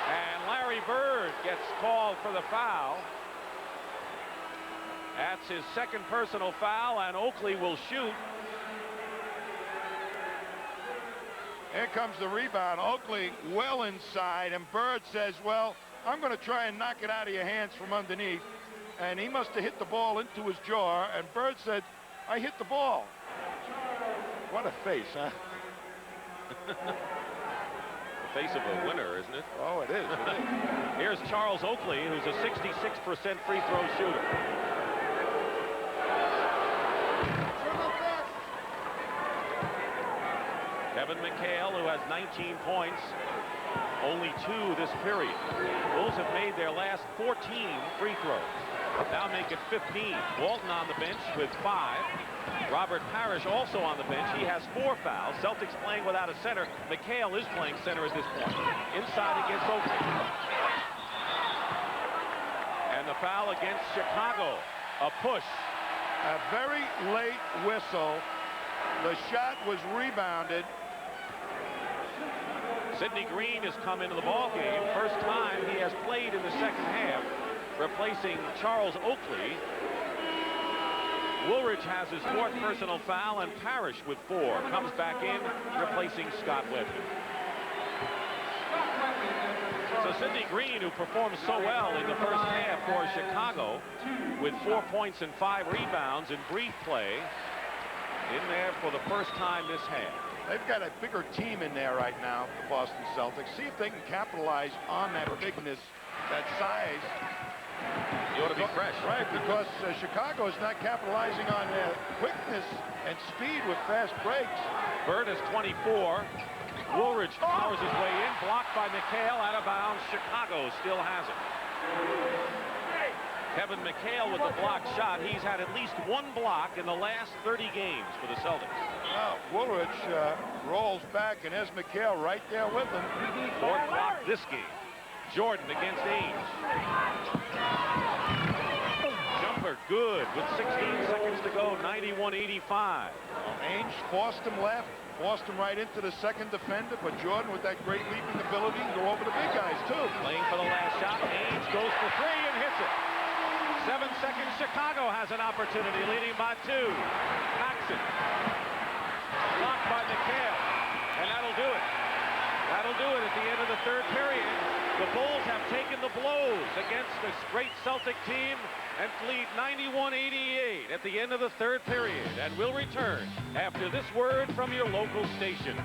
And Larry Bird gets called for the foul. That's his 2nd personal foul, and Oakley will shoot. Here comes the rebound. Oakley well inside, and Bird says, well, I'm going to try and knock it out of your hands from underneath. And he must have hit the ball into his jaw, and Bird said, I hit the ball. What a face, huh? The face of a winner, isn't it? Oh, it is. It is. Here's Charles Oakley, who's a 66% free throw shooter. Kevin McHale, who has 19 points, only 2 this period. Bulls have made their last 14 free throws. Now make it 15. Walton on the bench with 5. Robert Parrish also on the bench. He has 4 fouls. Celtics playing without a center. McHale is playing center at this point. Inside against Oakley. And the foul against Chicago. A push. A very late whistle. The shot was rebounded. Sidney Green has come into the ball game. First time he has played in the second half, replacing Charles Oakley. Woolridge has his 4th personal foul, and Parrish with 4 comes back in, replacing Scott Webber. So Sidney Green, who performed so well in the first half for Chicago, with 4 points and 5 rebounds in brief play, in there for the first time this half. They've got a bigger team in there right now, the Boston Celtics. See if they can capitalize on that bigness, that size. You ought to be fresh. Right, because Chicago is not capitalizing on their quickness and speed with fast breaks. Bird is 24. Woolridge powers his way in, blocked by McHale, out of bounds. Chicago still has it. Kevin McHale with the blocked shot. He's had at least 1 block in the last 30 games for the Celtics. Well, Woolridge rolls back, and there's McHale right there with him. 4th block this game. Jordan against Ainge. Jumper good with 16 seconds to go, 91-85. Ainge forced him left, forced him right into the second defender, but Jordan with that great leaping ability can go over the big guys, too. Playing for the last shot. Ainge goes for 3 and hits it. 7 seconds. Chicago has an opportunity, leading by 2. Paxson. Blocked by McHale. And that'll do it. That'll do it at the end of the 3rd period. The Bulls have taken the blows against this great Celtic team and lead 91-88 at the end of the 3rd period. And we'll return after this word from your local station.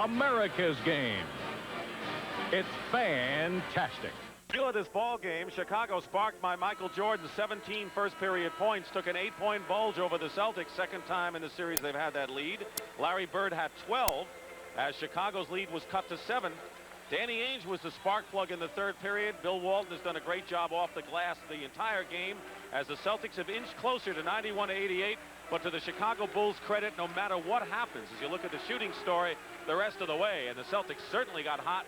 America's game. It's fantastic. Feel of this ball game, Chicago sparked by Michael Jordan's 17 first period points, took an 8-point bulge over the Celtics, 2nd time in the series they've had that lead. Larry Bird had 12. as Chicago's lead was cut to 7. Danny Ainge was the spark plug in the third period. Bill Walton has done a great job off the glass the entire game as the Celtics have inched closer to 91-88. But to the Chicago Bulls' credit, no matter what happens, as you look at the shooting story the rest of the way, and the Celtics certainly got hot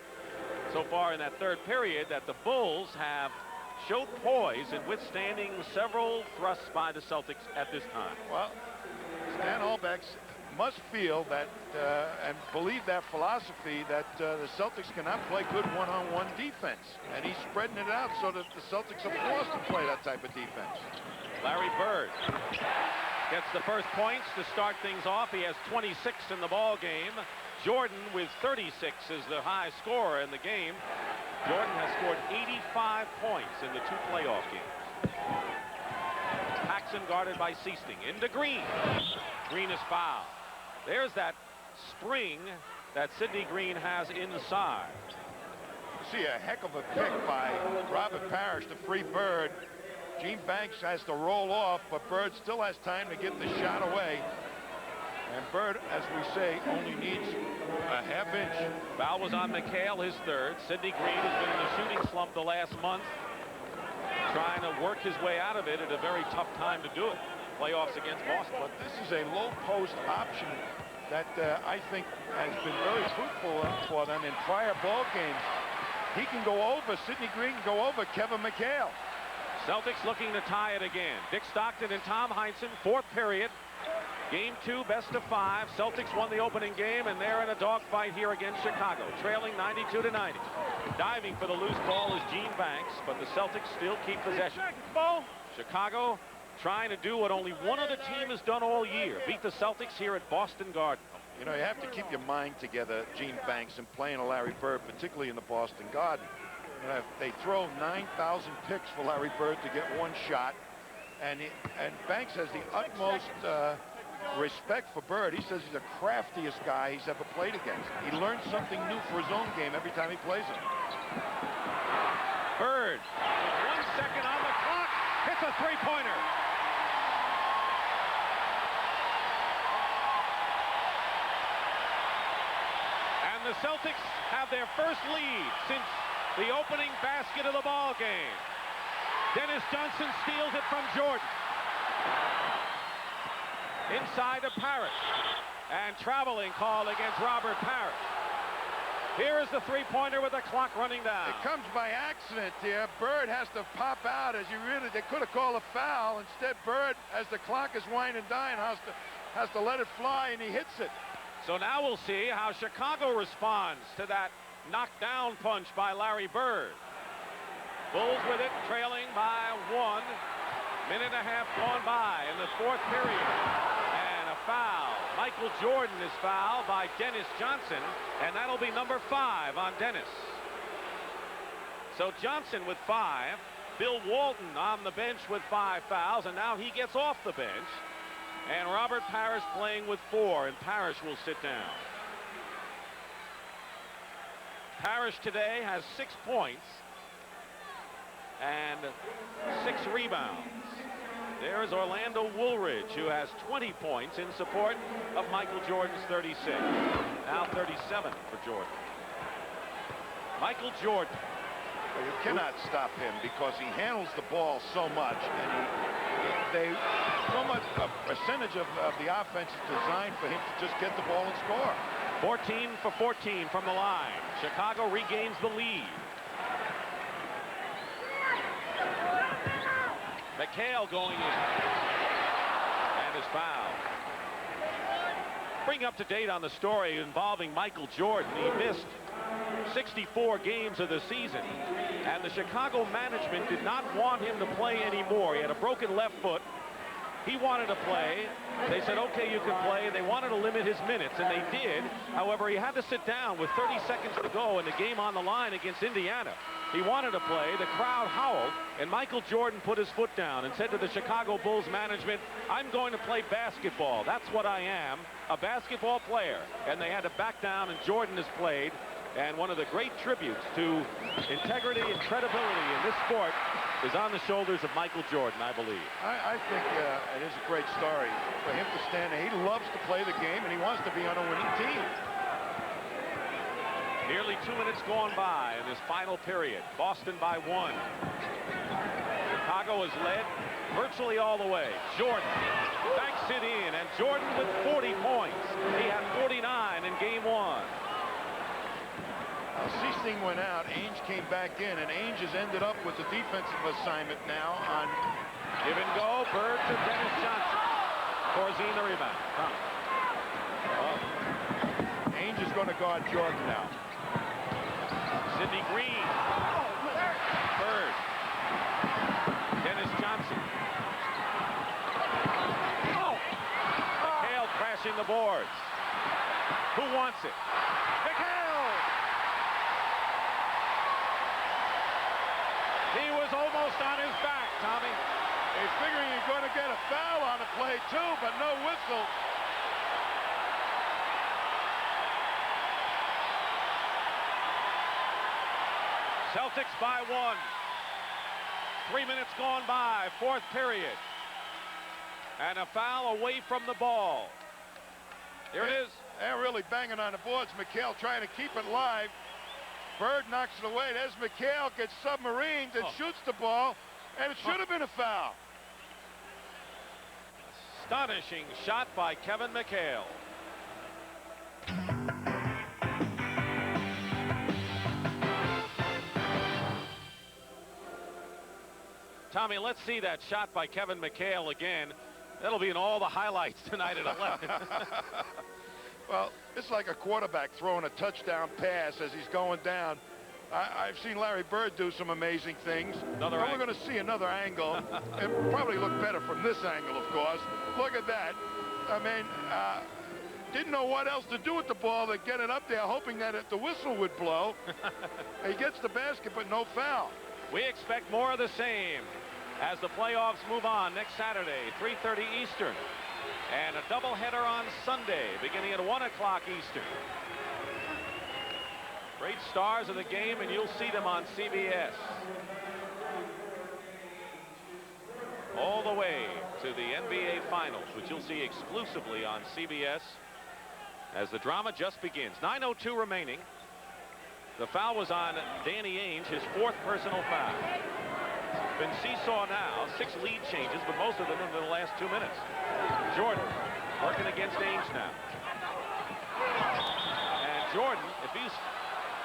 so far in that third period, that the Bulls have showed poise in withstanding several thrusts by the Celtics at this time. Well, Stan Albeck must feel that and believe that philosophy that the Celtics cannot play good one-on-one defense. And he's spreading it out so that the Celtics are forced to play that type of defense. Larry Bird gets the first points to start things off. He has 26 in the ball game. Jordan with 36 is the high scorer in the game. Jordan has scored 85 points in the 2 playoff games. Paxson guarded by Seasting. Into Green. Green is fouled. There's that spring that Sidney Green has inside. See a heck of a pick by Robert Parrish to free Bird. Gene Banks has to roll off, but Bird still has time to get the shot away. And Bird, as we say, only needs a half inch. Foul was on McHale, his third. Sidney Green has been in a shooting slump the last month, trying to work his way out of it at a very tough time to do it. Playoffs against Boston. But this is a low post option that I think has been very fruitful for them in prior ball games. He can go over, Sidney Green can go over Kevin McHale. Celtics looking to tie it again. Dick Stockton and Tom Heinsohn, fourth period. Game 2, best of 5. Celtics won the opening game, and they're in a dogfight here against Chicago, trailing 92-90. Diving for the loose ball is Gene Banks, but the Celtics still keep possession. Chicago trying to do what only one other team has done all year, beat the Celtics here at Boston Garden. You know, you have to keep your mind together, Gene Banks, and playing a Larry Bird, particularly in the Boston Garden. You know, they throw 9,000 picks for Larry Bird to get one shot, and Banks has the utmost respect for Bird. He says he's the craftiest guy he's ever played against. He learns something new for his own game every time he plays it. Bird, with 1 second on the clock, hits a three-pointer. And the Celtics have their first lead since the opening basket of the ball game. Dennis Johnson steals it from Jordan. Inside to Parrish. And traveling call against Robert Parrish. Here is the three-pointer with the clock running down. It comes by accident here. Bird has to pop out as they could have called a foul. Instead, Bird, as the clock is winding down, has to let it fly, and he hits it. So now we'll see how Chicago responds to that knockdown punch by Larry Bird. Bulls with it, trailing by 1. Minute and a half gone by in the fourth period. And a foul. Michael Jordan is fouled by Dennis Johnson, and that'll be number 5 on Dennis. So Johnson with 5. Bill Walton on the bench with 5 fouls, and now he gets off the bench. And Robert Parrish playing with 4, and Parrish will sit down. Parrish today has 6 points and 6 rebounds. There's Orlando Woolridge, who has 20 points in support of Michael Jordan's 36. Now 37 for Jordan. Michael Jordan. Well, you cannot stop him because he handles the ball so much, and so much a percentage of the offense is designed for him to just get the ball and score. 14 for 14 from the line. Chicago regains the lead. McHale going in and is fouled. Bring up to date on the story involving Michael Jordan. He missed 64 games of the season, and the Chicago management did not want him to play anymore. He had a broken left foot. He wanted to play. They said, okay, you can play. They wanted to limit his minutes, and they did. However, he had to sit down with 30 seconds to go and the game on the line against Indiana. He wanted to play. The crowd howled, and Michael Jordan put his foot down and said to the Chicago Bulls management, I'm going to play basketball. That's what I am, a basketball player. And they had to back down, and Jordan has played. And one of the great tributes to integrity and credibility in this sport is on the shoulders of Michael Jordan, I believe. I think it is a great story for him to stand there. He loves to play the game, and he wants to be on a winning team. Nearly 2 minutes gone by in this final period. Boston by 1. Chicago is led virtually all the way. Jordan banks it in, and Jordan with 40 points. He had 49 in game 1. Seesting went out. Ainge came back in, and Ainge has ended up with the defensive assignment now on Give and go. Bird to Dennis Johnson. Corzine the rebound. Ainge is going to guard Jordan now. Sidney Green. Bird. Dennis Johnson. McHale crashing the boards. Who wants it? McHale! He was almost on his back, Tommy. He's figuring he's going to get a foul on the play, too, but no whistle. Celtics by 1. 3 minutes gone by, 4th period. And a foul away from the ball. Here it is. They're really banging on the boards. McHale trying to keep it live. Bird knocks it away. There's McHale, gets submarined and shoots the ball, and it should have been a foul. Astonishing shot by Kevin McHale. Tommy, let's see that shot by Kevin McHale again. That'll be in all the highlights tonight at 11. Well, it's like a quarterback throwing a touchdown pass as he's going down. I've seen Larry Bird do some amazing things. We're going to see another angle. It probably look better from this angle, of course. Look at that. I mean, didn't know what else to do with the ball than get it up there, hoping that the whistle would blow. He gets the basket, but no foul. We expect more of the same as the playoffs move on next Saturday, 3:30 Eastern. And a doubleheader on Sunday, beginning at 1 o'clock Eastern. Great stars of the game, and you'll see them on CBS. All the way to the NBA Finals, which you'll see exclusively on CBS as the drama just begins. 9:02 remaining. The foul was on Danny Ainge, his 4th personal foul. It's been seesaw now, 6 lead changes, but most of them in the last 2 minutes. Jordan working against Ainge now. And Jordan, if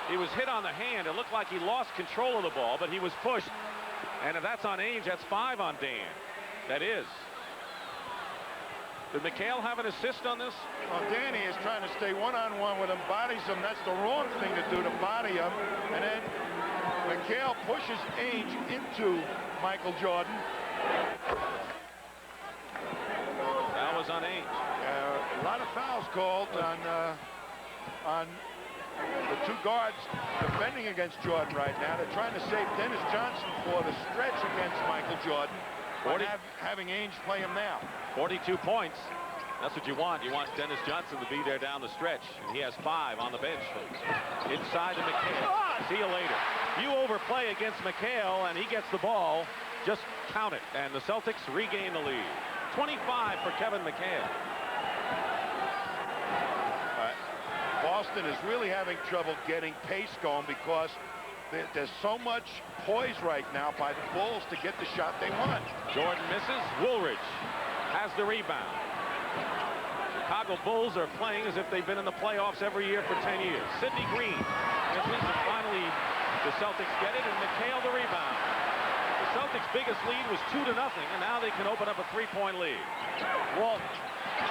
he was hit on the hand, it looked like he lost control of the ball, but he was pushed. And if that's on Ainge, that's 5 on Dan. That is. Did McHale have an assist on this? Well, Danny is trying to stay one-on-one with him, bodies him. That's the wrong thing to do, to body him. And then McHale pushes Ainge into Michael Jordan. That was on Ainge. A lot of fouls called on the 2 guards defending against Jordan right now. They're trying to save Dennis Johnson for the stretch against Michael Jordan. Having Ainge play him now. 42 points. That's what you want. You want Dennis Johnson to be there down the stretch. And he has 5 on the bench. Inside to McHale. See you later. You overplay against McHale and he gets the ball. Just count it. And the Celtics regain the lead. 25 for Kevin McHale. Boston is really having trouble getting pace going because there's so much poise right now by the Bulls to get the shot they want. Jordan misses. Woolridge has the rebound. Chicago Bulls are playing as if they've been in the playoffs every year for 10 years. Sidney Green misses, and finally the Celtics get it, and McHale the rebound. The Celtics' biggest lead was 2-0, and now they can open up a 3-point lead. Walton,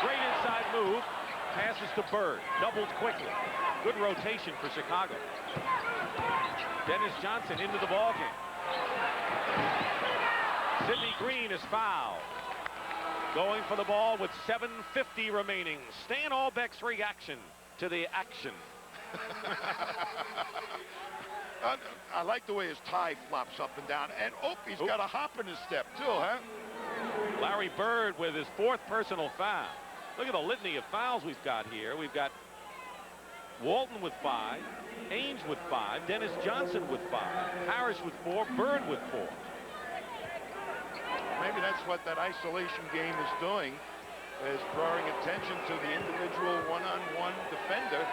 great inside move, passes to Bird, doubles quickly. Good rotation for Chicago. Dennis Johnson into the ballgame. Sidney Green is fouled. Going for the ball with 7:50 remaining. Stan Albeck's reaction to the action. I like the way his tie flops up and down. And he's got a hop in his step too, huh? Larry Bird with his 4th personal foul. Look at the litany of fouls we've got here. We've got Walton with 5, Ainge with 5, Dennis Johnson with 5, Harris with 4, Bird with 4. Maybe that's what that isolation game is doing, is drawing attention to the individual one-on-one defender.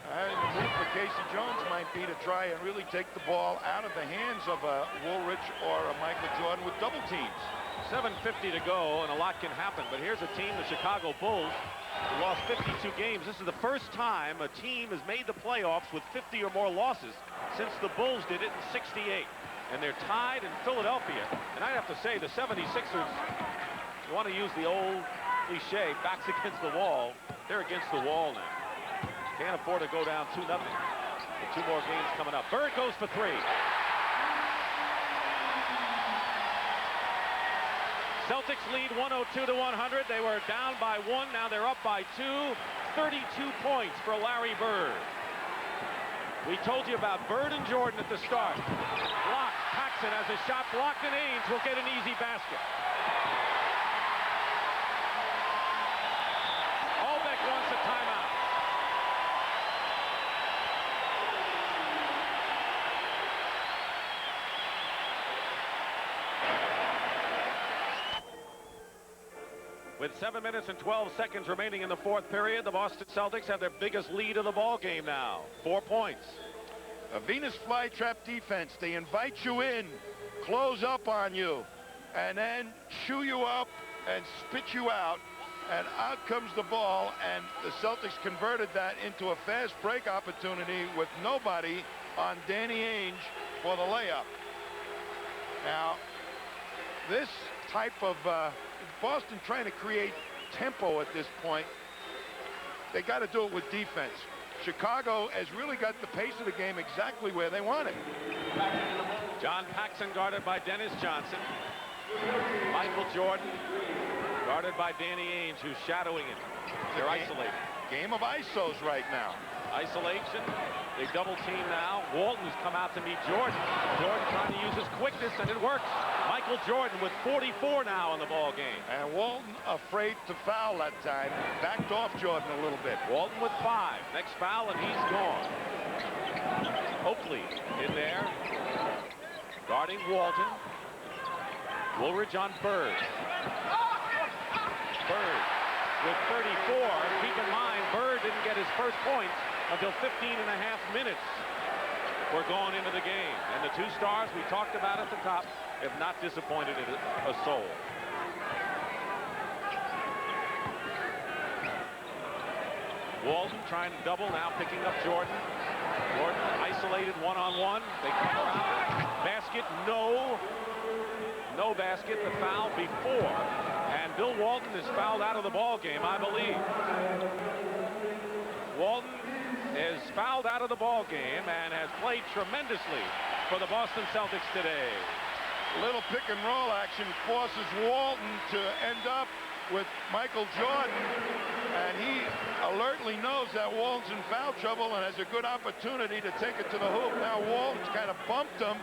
And the move for Casey Jones might be to try and really take the ball out of the hands of a Woolrich or a Michael Jordan with double teams. 7:50 to go, and a lot can happen. But here's a team, the Chicago Bulls, who lost 52 games. This is the first time a team has made the playoffs with 50 or more losses since the Bulls did it in '68. And they're tied in Philadelphia. And I have to say, the 76ers, you want to use the old cliche, backs against the wall. They're against the wall now. Can't afford to go down 2-0. With 2 more games coming up. Bird goes for 3. Celtics lead 102-100. They were down by 1. Now they're up by 2. 32 points for Larry Bird. We told you about Bird and Jordan at the start. Blocked. Paxson has a shot blocked, and Ainge will get an easy basket. Albeck wants a timeout. With 7 minutes and 12 seconds remaining in the 4th period, the Boston Celtics have their biggest lead of the ball game now. 4 points. A Venus flytrap defense. They invite you in, close up on you, and then chew you up and spit you out. And out comes the ball, and the Celtics converted that into a fast break opportunity with nobody on Danny Ainge for the layup. Now, this type of Boston trying to create tempo at this point. They got to do it with defense. Chicago has really got the pace of the game exactly where they want it. John Paxson guarded by Dennis Johnson. Michael Jordan guarded by Danny Ainge, who's shadowing him. They're isolated. Game of ISOs right now. Isolation. They double team now. Walton's come out to meet Jordan. Jordan trying to use his quickness, and it works. Michael Jordan with 44 now in the ball game. And Walton afraid to foul that time. Backed off Jordan a little bit. Walton with 5. Next foul, and he's gone. Oakley in there. Guarding Walton. Woolridge on Bird. Bird with 34. Keep in mind, Bird didn't get his first points until 15.5 minutes were gone into the game. And the 2 stars we talked about at the top have not disappointed a soul. Walton trying to double, now picking up Jordan. Jordan isolated one-on-one. They come around. Basket, no. No basket. The foul before. And Bill Walton is fouled out of the ball game, I believe. Walton is fouled out of the ball game and has played tremendously for the Boston Celtics today. Little pick and roll action forces Walton to end up with Michael Jordan, and he alertly knows that Walton's in foul trouble and has a good opportunity to take it to the hoop. Now Walton's kind of bumped him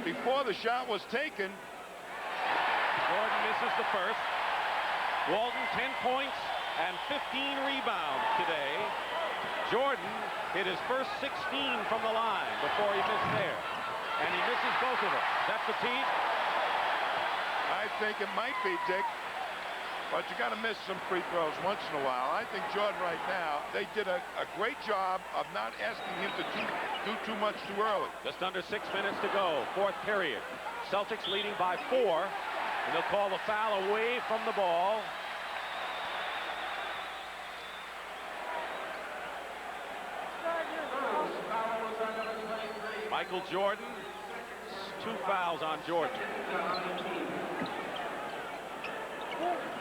before the shot was taken. Jordan misses the first. Walton 10 points and 15 rebounds today. Jordan hit his first 16 from the line before he missed there. And he misses both of them. That's the team. I think it might be, Dick. But you got to miss some free throws once in a while. I think Jordan right now, they did a great job of not asking him to do too much too early. Just under 6 minutes to go. 4th period. Celtics leading by 4. And they'll call the foul away from the ball. Michael Jordan, 2 fouls on Jordan.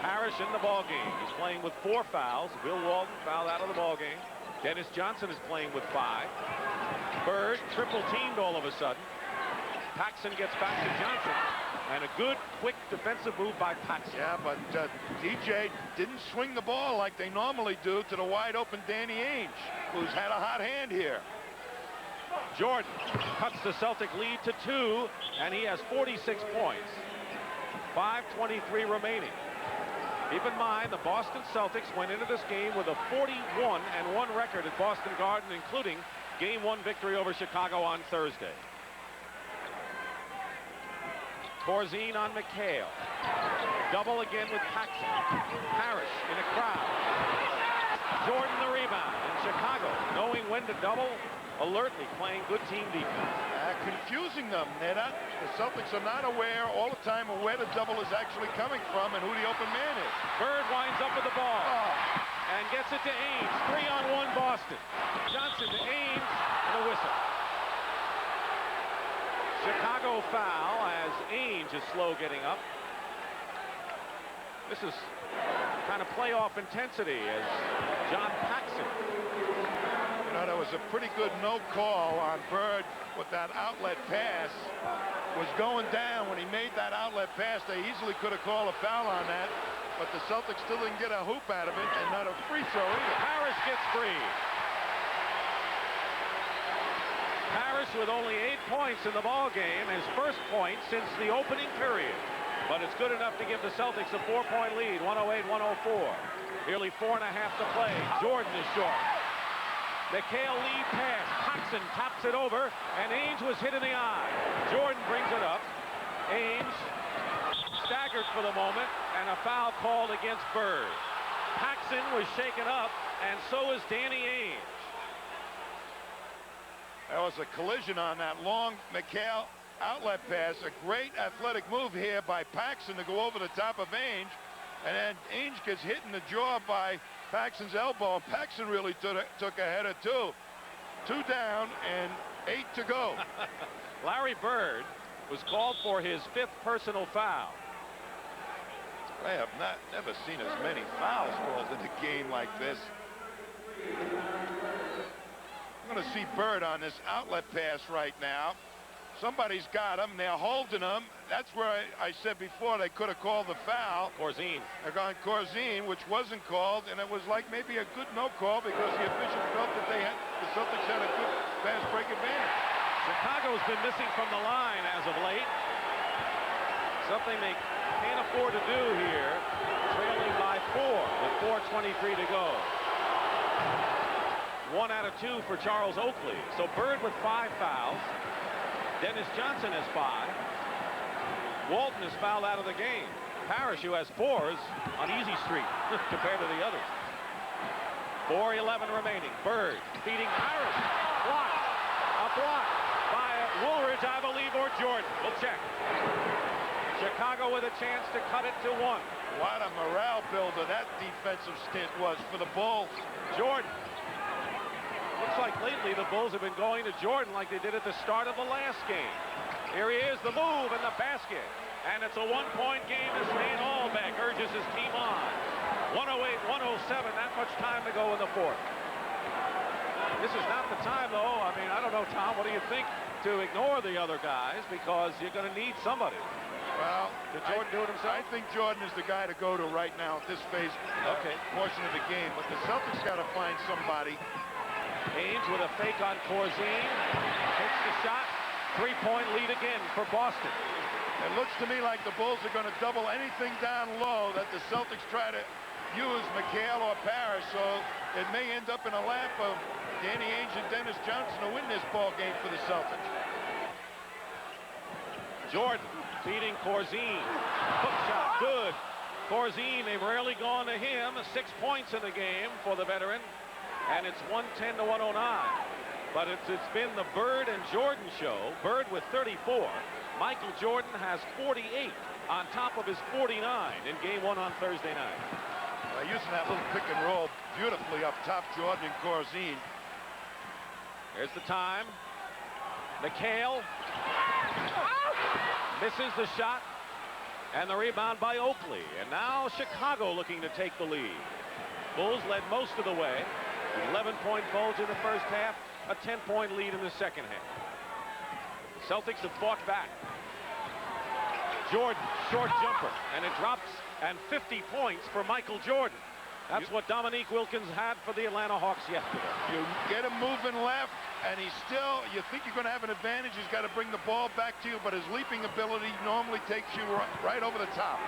Harris in the ball game. He's playing with 4 fouls. Bill Walton fouled out of the ball game. Dennis Johnson is playing with 5. Bird triple teamed all of a sudden. Paxson gets back to Johnson. And a good, quick defensive move by Paxson. Yeah, but DJ didn't swing the ball like they normally do to the wide open Danny Ainge, who's had a hot hand here. Jordan cuts the Celtic lead to 2, and he has 46 points. 5:23 remaining. Keep in mind, the Boston Celtics went into this game with a 41-1 record at Boston Garden, including Game 1 victory over Chicago on Thursday. Corzine on McHale. Double again with Paxson. Harris in a crowd. Jordan the rebound. And Chicago, knowing when to double, alertly playing good team defense. Confusing them. The Celtics are not aware all the time of where the double is actually coming from and who the open man is. Bird winds up with the ball and gets it to Ames. 3-on-1 Boston. Johnson to Ames and a whistle. Chicago foul as Ames is slow getting up. This is kind of playoff intensity as John Paxson. You know, that was a pretty good no call on Bird with that outlet pass. Was going down when he made that outlet pass. They easily could have called a foul on that, but the Celtics still didn't get a hoop out of it, and not a free throw either. Harris gets free. Harris with only 8 points in the ball game, his first point since the opening period. But it's good enough to give the Celtics a 4-point lead, 108-104. Nearly 4.5 to play. Jordan is short. McHale lead pass. Paxson taps it over, and Ames was hit in the eye. Jordan brings it up. Ames staggered for the moment, and a foul called against Bird. Paxson was shaken up, and so is Danny Ames. There was a collision on that long McHale outlet pass. A great athletic move here by Paxson to go over the top of Ainge, and then Ainge gets hit in the jaw by Paxson's elbow, and Paxson really took a header too. 2 down and 8 to go. Larry Bird was called for his 5th personal foul. I have never seen as many fouls called in a game like this. I'm going to see Bird on this outlet pass right now. Somebody's got him. They're holding him. That's where I said before they could have called the foul. Corzine. They're going Corzine, which wasn't called, and it was like maybe a good no call because the officials felt that the Celtics had a good fast break advantage. Chicago's been missing from the line as of late. Something they can't afford to do here. Trailing by 4 with 4:23 to go. 1 out of 2 for Charles Oakley. So Bird with 5 fouls. Dennis Johnson has 5. Walton is fouled out of the game. Parrish, who has 4s on easy street compared to the others. 4:11 remaining. Bird feeding Parrish. Blocked. A block by Woolridge, I believe, or Jordan. We'll check. Chicago with a chance to cut it to 1. What a morale builder that defensive stint was for the Bulls. Jordan. Looks like lately the Bulls have been going to Jordan like they did at the start of the last game. Here he is, the move and the basket. And it's a 1-point game as Stan Albeck urges his team on. 108-107, not much time to go in the 4th. This is not the time, though. I mean, I don't know, Tom, what do you think, to ignore the other guys because you're going to need somebody. Well, did Jordan do it himself? I think Jordan is the guy to go to right now at this phase portion of the game. But the Celtics got to find somebody. Ames with a fake on Corzine. Hits the shot. 3-point lead again for Boston. It looks to me like the Bulls are going to double anything down low that the Celtics try to use McHale or Parrish. So it may end up in a lap of Danny Ainge and Dennis Johnson to win this ball game for the Celtics. Jordan feeding Corzine. Hook shot, good. Corzine, they've rarely gone to him. 6 points in the game for the veteran. And it's 110-109. But it's been the Bird and Jordan show. Bird with 34. Michael Jordan has 48 on top of his 49 in game 1 on Thursday night. Using that little pick and roll beautifully up top, Jordan and Corzine. Here's the time. McHale misses the shot. And the rebound by Oakley. And now Chicago looking to take the lead. Bulls led most of the way. 11-point bulge in the first half, a 10-point lead in the second half. Celtics have fought back. Jordan, short jumper, and it drops, and 50 points for Michael Jordan. That's what Dominique Wilkins had for the Atlanta Hawks yesterday. You get him moving left, and he's still, you think you're going to have an advantage, he's got to bring the ball back to you, but his leaping ability normally takes you right over the top.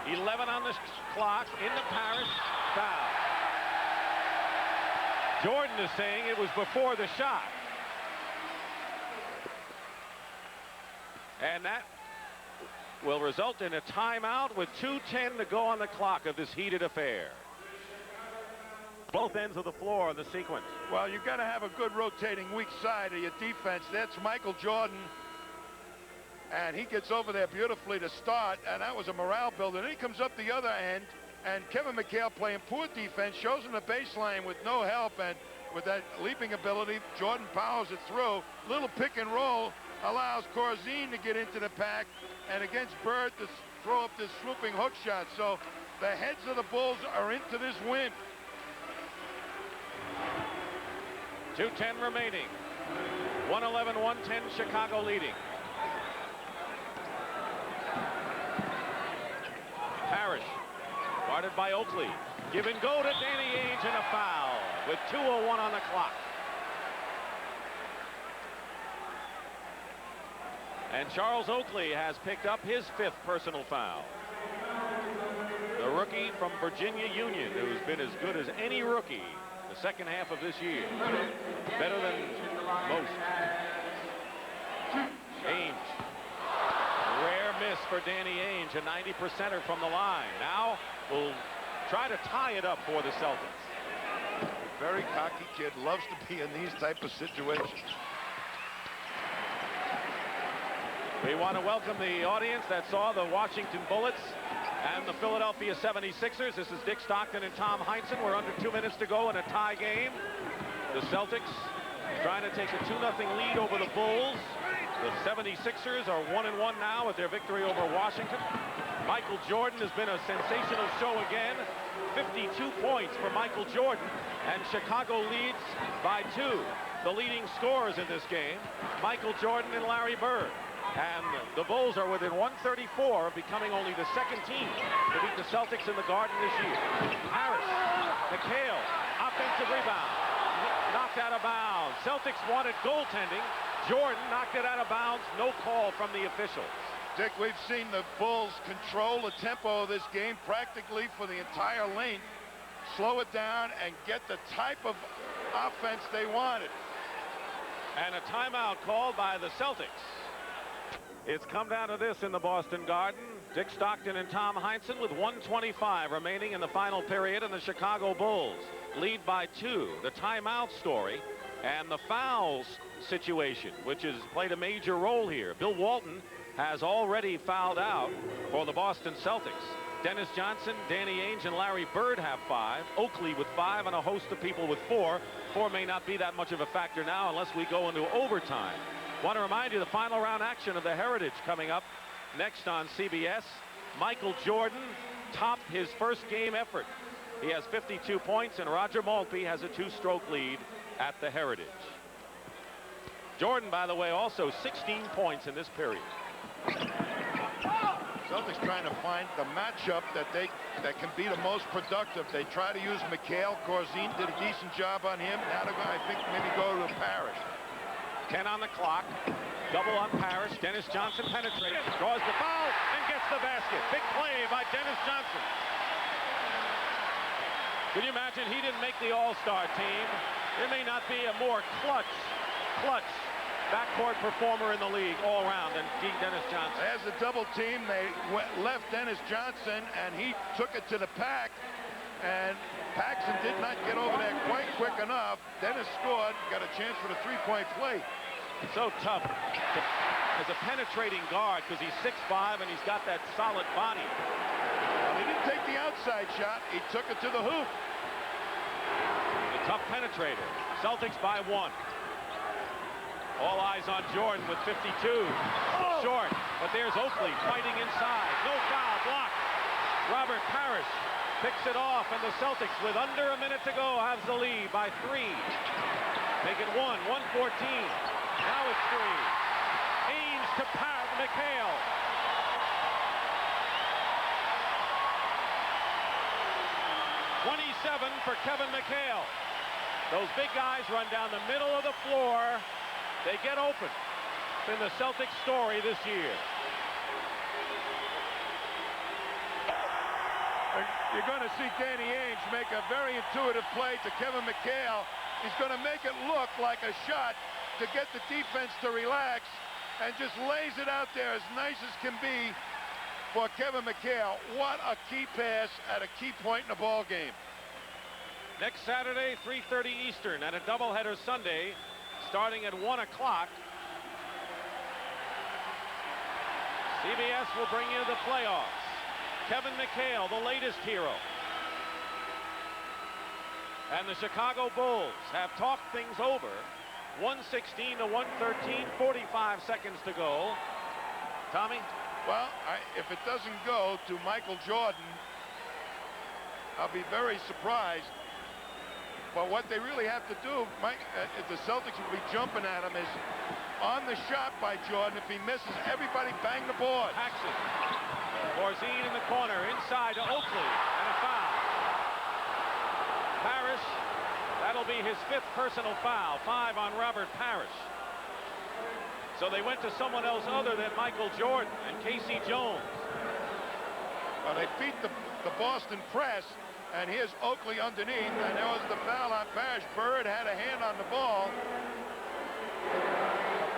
11 on the clock, into Parrish, foul. Jordan is saying it was before the shot. And that will result in a timeout with 2:10 to go on the clock of this heated affair. both ends of the floor in the sequence. Well, you've got to have a good rotating weak side of your defense. That's Michael Jordan. And he gets over there beautifully to start, and that was a morale builder. Then he comes up the other end, and Kevin McHale playing poor defense, shows him the baseline with no help, and with that leaping ability, Jordan powers it through. Little pick and roll allows Corzine to get into the pack, and against Bird to throw up this swooping hook shot. So the heads of the Bulls are into this win. 2:10 remaining. 111-110, Chicago leading. Parrish, guarded by Oakley. Give and go to Danny Ainge, and a foul with 2:01 on the clock. And Charles Oakley has picked up his 5th personal foul. The rookie from Virginia Union, who's been as good as any rookie the second half of this year. Better than most. Ainge. Rare miss for Danny Ainge, a 90%er from the line. Now we'll try to tie it up for the Celtics. Very cocky kid, loves to be in these type of situations. We want to welcome the audience that saw the Washington Bullets and the Philadelphia 76ers. This is Dick Stockton and Tom Heinsohn. We're under 2 minutes to go in a tie game. The Celtics trying to take a 2-0 lead over the Bulls. The 76ers are 1-1 now with their victory over Washington. Michael Jordan has been a sensational show again. 52 points for Michael Jordan, and Chicago leads by 2. The leading scorers in this game, Michael Jordan and Larry Bird. And the Bulls are within 134 of becoming only the 2nd team to beat the Celtics in the Garden this year. Harris, McHale, offensive rebound, knocked out of bounds. Celtics wanted goaltending. Jordan knocked it out of bounds. No call from the officials. Dick, we've seen the Bulls control the tempo of this game practically for the entire length, slow it down, and get the type of offense they wanted. And a timeout called by the Celtics. It's come down to this in the Boston Garden. Dick Stockton and Tom Heinsohn with 1:25 remaining in the final period, and the Chicago Bulls lead by 2. The timeout story and the fouls situation, which has played a major role here. Bill Walton has already fouled out for the Boston Celtics. Dennis Johnson, Danny Ainge, and Larry Bird have 5. Oakley with 5, and a host of people with 4. 4 may not be that much of a factor now unless we go into overtime. Want to remind you the final round action of the Heritage coming up next on CBS. Michael Jordan topped his first game effort. He has 52 points, and Roger Maltby has a 2-stroke lead at the Heritage. Jordan, by the way, also 16 points in this period. Celtics trying to find the matchup that can be the most productive. They try to use McHale. Corzine did a decent job on him. Now they're going to, I think, maybe go to Parrish. 10 on the clock. Double on Parrish. Dennis Johnson penetrates, draws the foul, and gets the basket. Big play by Dennis Johnson. Can you imagine he didn't make the All-Star team? There may not be a more clutch backcourt performer in the league all around than Dennis Johnson. As a double team, they left Dennis Johnson, and he took it to the pack, and Paxson did not get over there quite quick enough. Dennis scored, got a chance for the 3-point play. So tough as a penetrating guard because he's 6'5", and he's got that solid body. Well, he didn't take the outside shot. He took it to the hoop. The tough penetrator. Celtics by 1. All eyes on Jordan with 52. Short, but there's Oakley fighting inside. No foul, blocked. Robert Parrish picks it off, and the Celtics, with under a minute to go, have the lead by 3. Make it 114. Now it's 3. Ainge to McHale. .27 for Kevin McHale. Those big guys run down the middle of the floor. They get open. It's been the Celtics story this year. You're going to see Danny Ainge make a very intuitive play to Kevin McHale. He's going to make it look like a shot to get the defense to relax, and just lays it out there as nice as can be for Kevin McHale. What a key pass at a key point in the ball game. Next Saturday, 3:30 Eastern, and a doubleheader Sunday starting at 1 o'clock. CBS will bring you the playoffs. Kevin McHale, the latest hero. And the Chicago Bulls have talked things over. 116 to 113, 45 seconds to go. Tommy? Well, if it doesn't go to Michael Jordan, I'll be very surprised. But what they really have to do, if the Celtics will be jumping at him, is on the shot by Jordan. If he misses, everybody bang the board. Paxson. Borzine in the corner, inside to Oakley, and a foul. Parrish, that'll be his 5th personal foul, 5 on Robert Parrish. So they went to someone else other than Michael Jordan and Casey Jones. Well, they beat the Boston press, and here's Oakley underneath, and there was the foul on Parrish. Bird had a hand on the ball.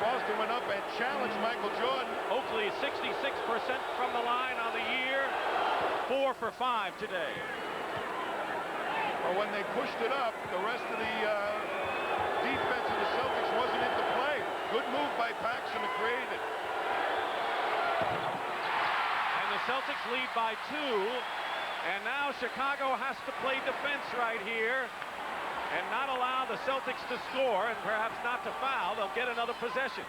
Boston went up and challenged Michael Jordan. Oakley 66% from the line on the year, 4 for 5 today. But when they pushed it up, the rest of the defense of the Celtics wasn't into play. Good move by Paxson to create it. And the Celtics lead by 2. And now Chicago has to play defense right here and not allow the Celtics to score and perhaps not to foul. They'll get another possession.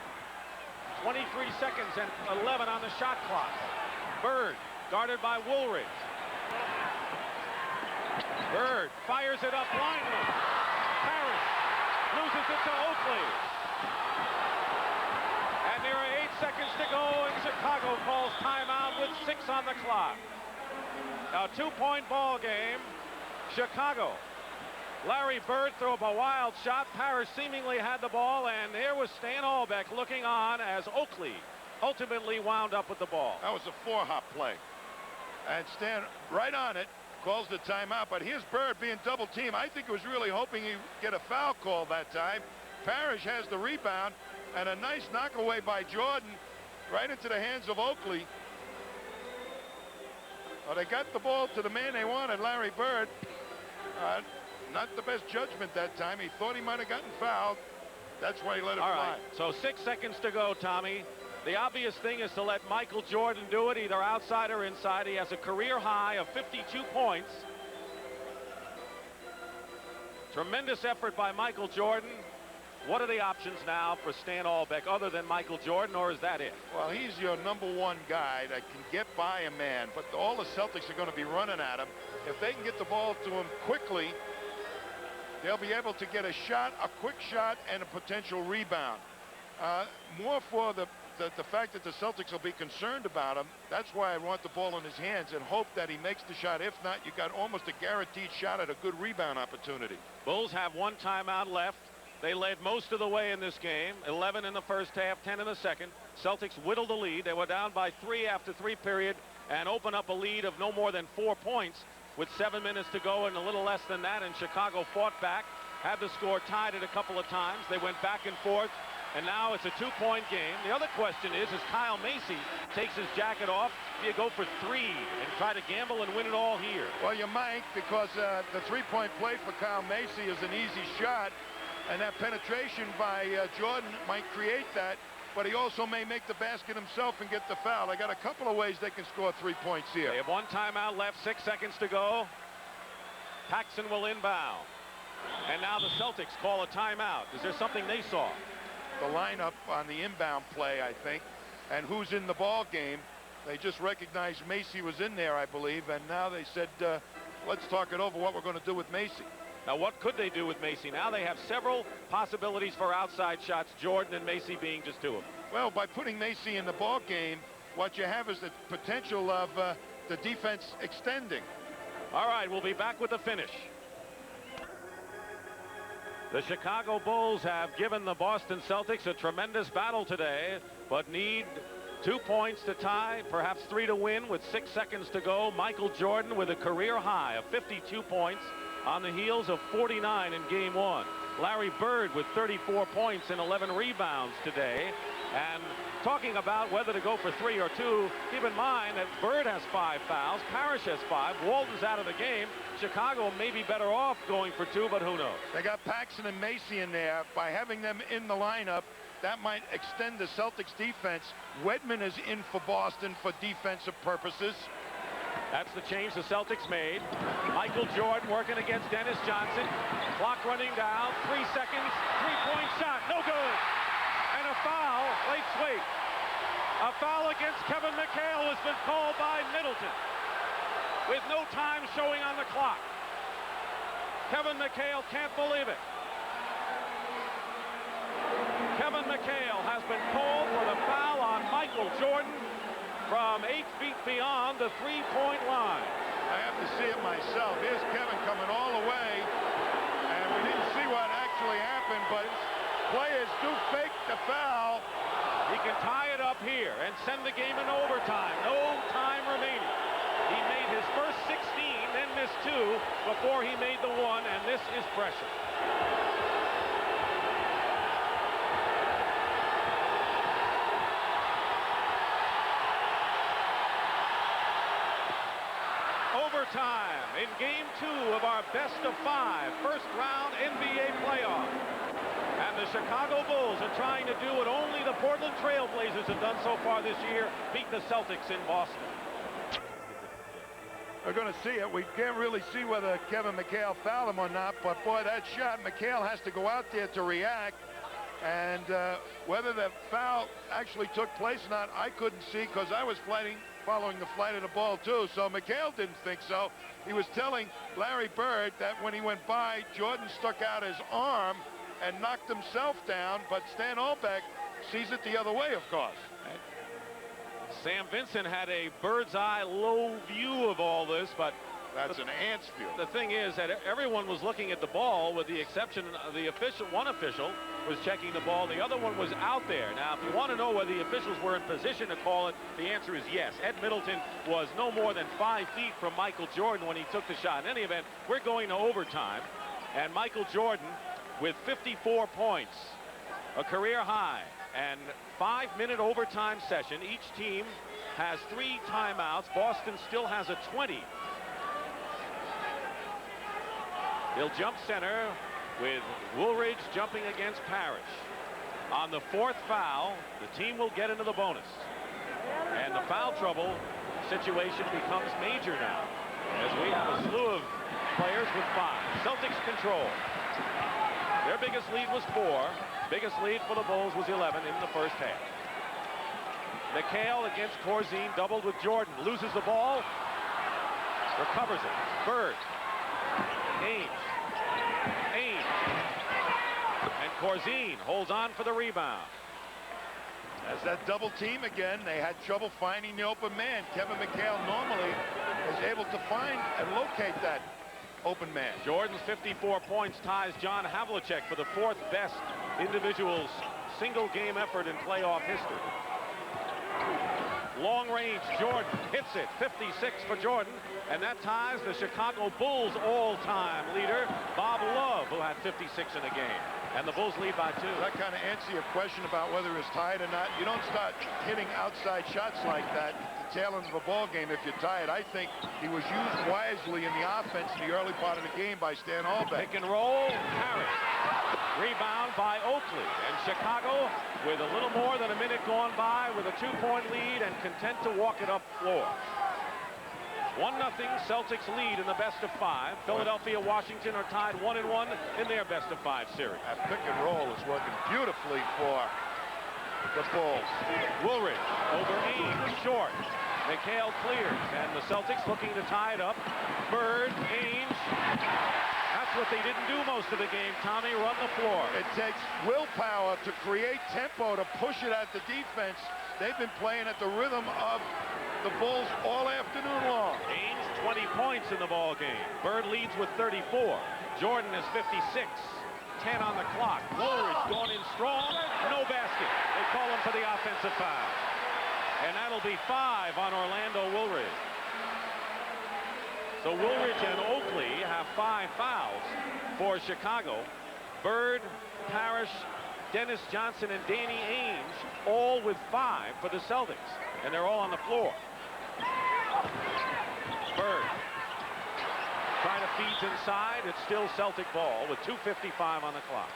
23 seconds and 11 on the shot clock. Bird guarded by Woolridge. Bird fires it up blindly. Parrish loses it to Oakley. And there are 8 seconds to go, and Chicago calls timeout with 6 on the clock. A 2-point ball game. Chicago. Larry Bird threw up a wild shot. Parrish seemingly had the ball, and there was Stan Albeck looking on as Oakley ultimately wound up with the ball. That was a 4-hop play. And Stan, right on it, calls the timeout. But here's Bird being double-teamed. I think he was really hoping he'd get a foul call that time. Parrish has the rebound, and a nice knockaway by Jordan right into the hands of Oakley. Well, they got the ball to the man they wanted, Larry Bird. Not the best judgment that time. He thought he might have gotten fouled. That's why he let it fly. All right, so 6 seconds to go, Tommy. The obvious thing is to let Michael Jordan do it, either outside or inside. He has a career high of 52 points. Tremendous effort by Michael Jordan. What are the options now for Stan Albeck other than Michael Jordan, or is that it? Well, he's your #1 guy that can get by a man, but all the Celtics are going to be running at him. If they can get the ball to him quickly, they'll be able to get a shot, a quick shot, and a potential rebound. More for the fact that the Celtics will be concerned about him. That's why I want the ball in his hands and hope that he makes the shot. If not, you got almost a guaranteed shot at a good rebound opportunity. Bulls have 1 timeout left. They led most of the way in this game. 11 in the first half, 10 in the second. Celtics whittled the lead. They were down by 3 after 3 period and open up a lead of no more than 4 points with 7 minutes to go and a little less than that. And Chicago fought back, had the score tied it a couple of times. They went back and forth, and now it's a 2-point game. The other question is Kyle Macy takes his jacket off, do you go for 3 and try to gamble and win it all here? Well, you might, because the 3-point play for Kyle Macy is an easy shot. And that penetration by Jordan might create that, but he also may make the basket himself and get the foul. They got a couple of ways they can score 3 points here. They have 1 timeout left, 6 seconds to go. Paxson will inbound. And now the Celtics call a timeout. Is there something they saw? The lineup on the inbound play, I think, and who's in the ball game. They just recognized Macy was in there, I believe, and now they said, let's talk it over what we're going to do with Macy. Now, what could they do with Macy? Now they have several possibilities for outside shots, Jordan and Macy being just 2 of them. Well, by putting Macy in the ball game, what you have is the potential of the defense extending. All right, we'll be back with the finish. The Chicago Bulls have given the Boston Celtics a tremendous battle today, but need 2 points to tie, perhaps 3 to win with 6 seconds to go. Michael Jordan with a career high of 52 points. On the heels of 49 in game 1. Larry Bird with 34 points and 11 rebounds today. And talking about whether to go for 3 or 2. Keep in mind that Bird has 5 fouls. Parrish has 5. Walton's out of the game. Chicago may be better off going for 2, but who knows? They got Paxson and Macy in there. By having them in the lineup, that might extend the Celtics defense. Wedman is in for Boston for defensive purposes. That's the change the Celtics made. Michael Jordan working against Dennis Johnson. Clock running down. 3 seconds. 3-point shot. No good. And a foul. Wait. A foul against Kevin McHale has been called by Middleton with no time showing on the clock. Kevin McHale can't believe it. Kevin McHale has been called for the foul on Michael Jordan from 8 feet beyond the 3-point line. I have to see it myself. Here's Kevin coming all the way, and we didn't see what actually happened, but players do fake the foul. He can tie it up here and send the game in overtime. No time remaining. He made his first 16, then missed 2 before he made the 1, and this is pressure. Overtime in Game 2 of our best-of-5 first-round NBA playoff. And the Chicago Bulls are trying to do what only the Portland Trail Blazers have done so far this year, beat the Celtics in Boston. We're going to see it. We can't really see whether Kevin McHale fouled him or not, but boy, that shot, McHale has to go out there to react. And whether the foul actually took place or not, I couldn't see because I was following the flight of the ball too. So McHale didn't think so. He was telling Larry Bird that when he went by, Jordan stuck out his arm and knocked himself down, but Stan Albeck sees it the other way, of course. Sam Vincent had a bird's-eye low view of all this, but that's an ant's view. The thing is that everyone was looking at the ball with the exception of the official. One official was checking the ball. The other one was out there. Now, if you want to know whether the officials were in position to call it, the answer is yes. Ed Middleton was no more than 5 feet from Michael Jordan when he took the shot. In any event, we're going to overtime, and Michael Jordan with 54 points, a career high, and 5-minute overtime session. Each team has 3 timeouts. Boston still has a 20. He'll jump center with Woolridge jumping against Parrish. On the 4th foul, the team will get into the bonus. And the foul trouble situation becomes major now, as we have a slew of players with 5. Celtics control. Their biggest lead was 4. Biggest lead for the Bulls was 11 in the first half. McHale against Corzine, doubled with Jordan. Loses the ball. Recovers it. Bird. Ames. And Corzine holds on for the rebound. As that double team again, they had trouble finding the open man. Kevin McHale normally is able to find and locate that open man. Jordan's 54 points ties John Havlicek for the 4th best individual single game effort in playoff history. Long range, Jordan hits it. 56 for Jordan, and that ties the Chicago Bulls all-time leader, Bob Love, who had 56 in a game. And the Bulls lead by 2. That kind of answers your question about whether it's tied or not. You don't start hitting outside shots like that at the tail end of a ball game if you're tied. I think he was used wisely in the offense in the early part of the game by Stan Albeck. Pick and roll, Harris. Rebound by Oakley. And Chicago, with a little more than a minute gone by, with a 2-point lead and content to walk it up floor. 1-0 Celtics lead in the best-of-5. Philadelphia, Washington are tied 1-1 in their best-of-5 series. That pick and roll is working beautifully for the Bulls. Woolridge over Ames, short. McHale clears, and the Celtics looking to tie it up. Bird, Ames. That's what they didn't do most of the game, Tommy. Run the floor. It takes willpower to create tempo, to push it at the defense. They've been playing at the rhythm of the Bulls all afternoon long. Ames 20 points in the ball game. Bird leads with 34. Jordan is 56. 10 on the clock. Woolridge going in strong. No basket. They call him for the offensive foul. And that'll be 5 on Orlando Woolridge. So Woolridge and Oakley have 5 fouls for Chicago. Bird, Parrish, Dennis Johnson, and Danny Ainge, all with 5 for the Celtics, and they're all on the floor. Bird trying to feed inside. It's still Celtic ball with 2:55 on the clock.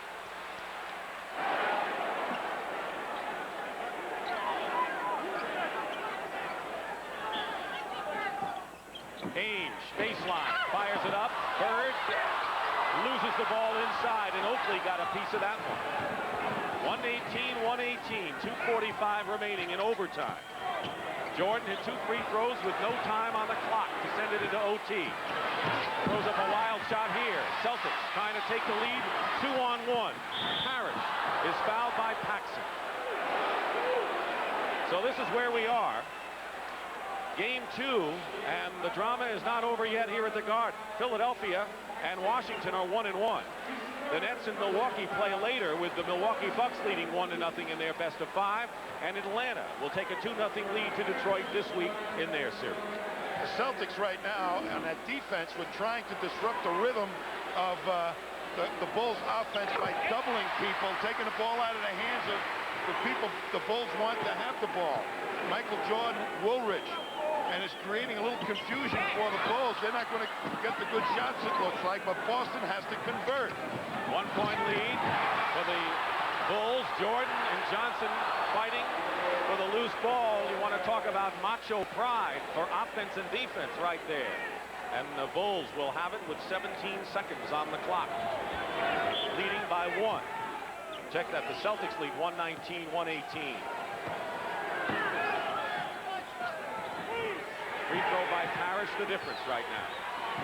Ainge, baseline, fires it up. Bird loses the ball inside, and Oakley got a piece of that one. 118, 2:45 remaining in overtime. Jordan hit 2 free throws with no time on the clock to send it into OT. Throws up a wild shot here. Celtics trying to take the lead, 2-on-1. Parrish is fouled by Paxson. So this is where we are. Game 2, and the drama is not over yet here at the Garden. Philadelphia and Washington are 1-1. The Nets and Milwaukee play later, with the Milwaukee Bucks leading 1-0 in their best of 5, and Atlanta will take a 2-0 lead to Detroit this week in their series. The Celtics right now on that defense were trying to disrupt the rhythm of the Bulls offense by doubling people, taking the ball out of the hands of the people the Bulls want to have the ball. Michael Jordan, Woolridge, and it's creating a little confusion for the Bulls. They're not going to get the good shots, it looks like, but Boston has to convert. 1-point lead for the Bulls. Jordan and Johnson fighting for the loose ball. You want to talk about macho pride for offense and defense right there. And the Bulls will have it with 17 seconds on the clock, leading by 1. Check that. The Celtics lead 119-118. Free throw by Parrish, the difference right now.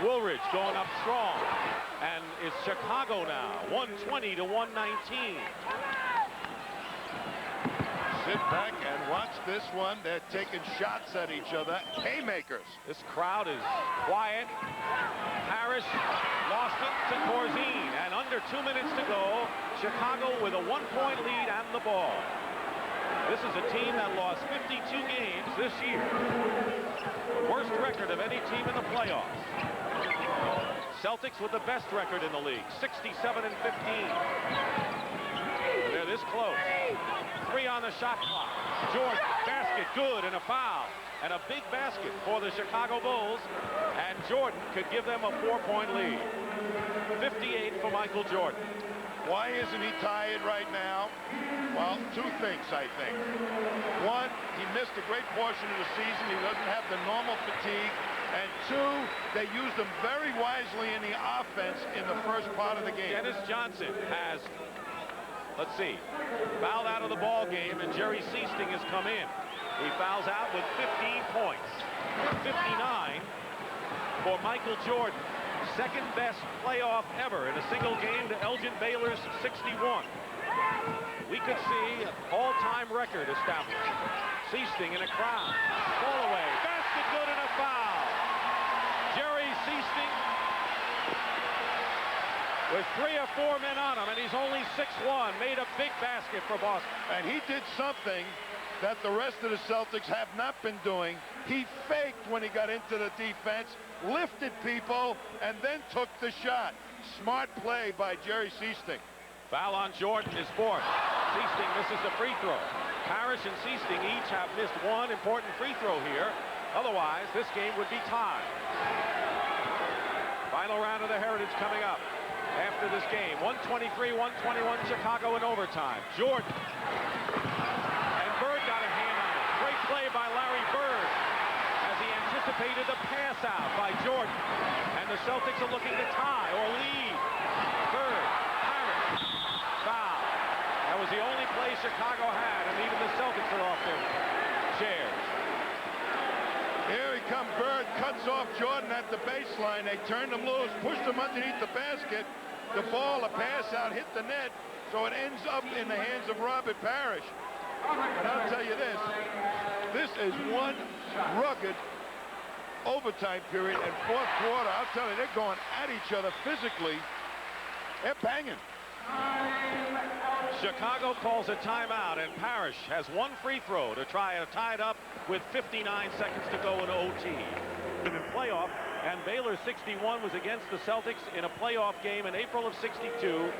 Woolridge going up strong, and it's Chicago now, 120-119. Sit back and watch this one. They're taking shots at each other. Haymakers. This crowd is quiet. Parrish lost it to Corzine, and under 2 minutes to go, Chicago with a 1-point lead and the ball. This is a team that lost 52 games this year. The worst record of any team in the playoffs. Celtics with the best record in the league, 67-15. They're this close. 3 on the shot clock. Jordan, basket, good, and a foul. And a big basket for the Chicago Bulls. And Jordan could give them a 4-point lead. 58 for Michael Jordan. Why isn't he tired right now? Well, 2 things, I think. 1, he missed a great portion of the season. He doesn't have the normal fatigue. And 2, they used him very wisely in the offense in the first part of the game. Dennis Johnson has, let's see, fouled out of the ball game, and Jerry Seasting has come in. He fouls out with 15 points. 59 for Michael Jordan. Second best playoff ever in a single game to Elgin Baylor's 61. We could see an all-time record established. Seasting in a crowd. Ball away. Basket good and a foul. Jerry Seasting with 3 or 4 men on him, and he's only 6'1", made a big basket for Boston. And he did something that the rest of the Celtics have not been doing. He faked when he got into the defense, lifted people, and then took the shot. Smart play by Jerry Seasting. Foul on Jordan is 4th. Seasting misses the free throw. Parrish and Seasting each have missed 1 important free throw here. Otherwise, this game would be tied. Final round of the Heritage coming up after this game. 123-121 Chicago in overtime. Jordan. And Bird got a hand on it. Great play by Larry Bird as he anticipated the pass out by Jordan. And the Celtics are looking to tie or lead. Bird. Parrish. Foul. That was the only play Chicago had, and even the Celtics are off their chairs. Here he comes. Bird cuts off Jordan at the baseline. They turned him loose, pushed him underneath the basket. The ball, a pass out, hit the net, so it ends up in the hands of Robert Parrish. And I'll tell you this is one rugged overtime period, and 4th quarter, I'll tell you, they're going at each other physically. They're banging. Chicago calls a timeout, and Parrish has 1 free throw to try to tie it up with 59 seconds to go in OT. In playoff, and Baylor 61 was against the Celtics in a playoff game in April of '62.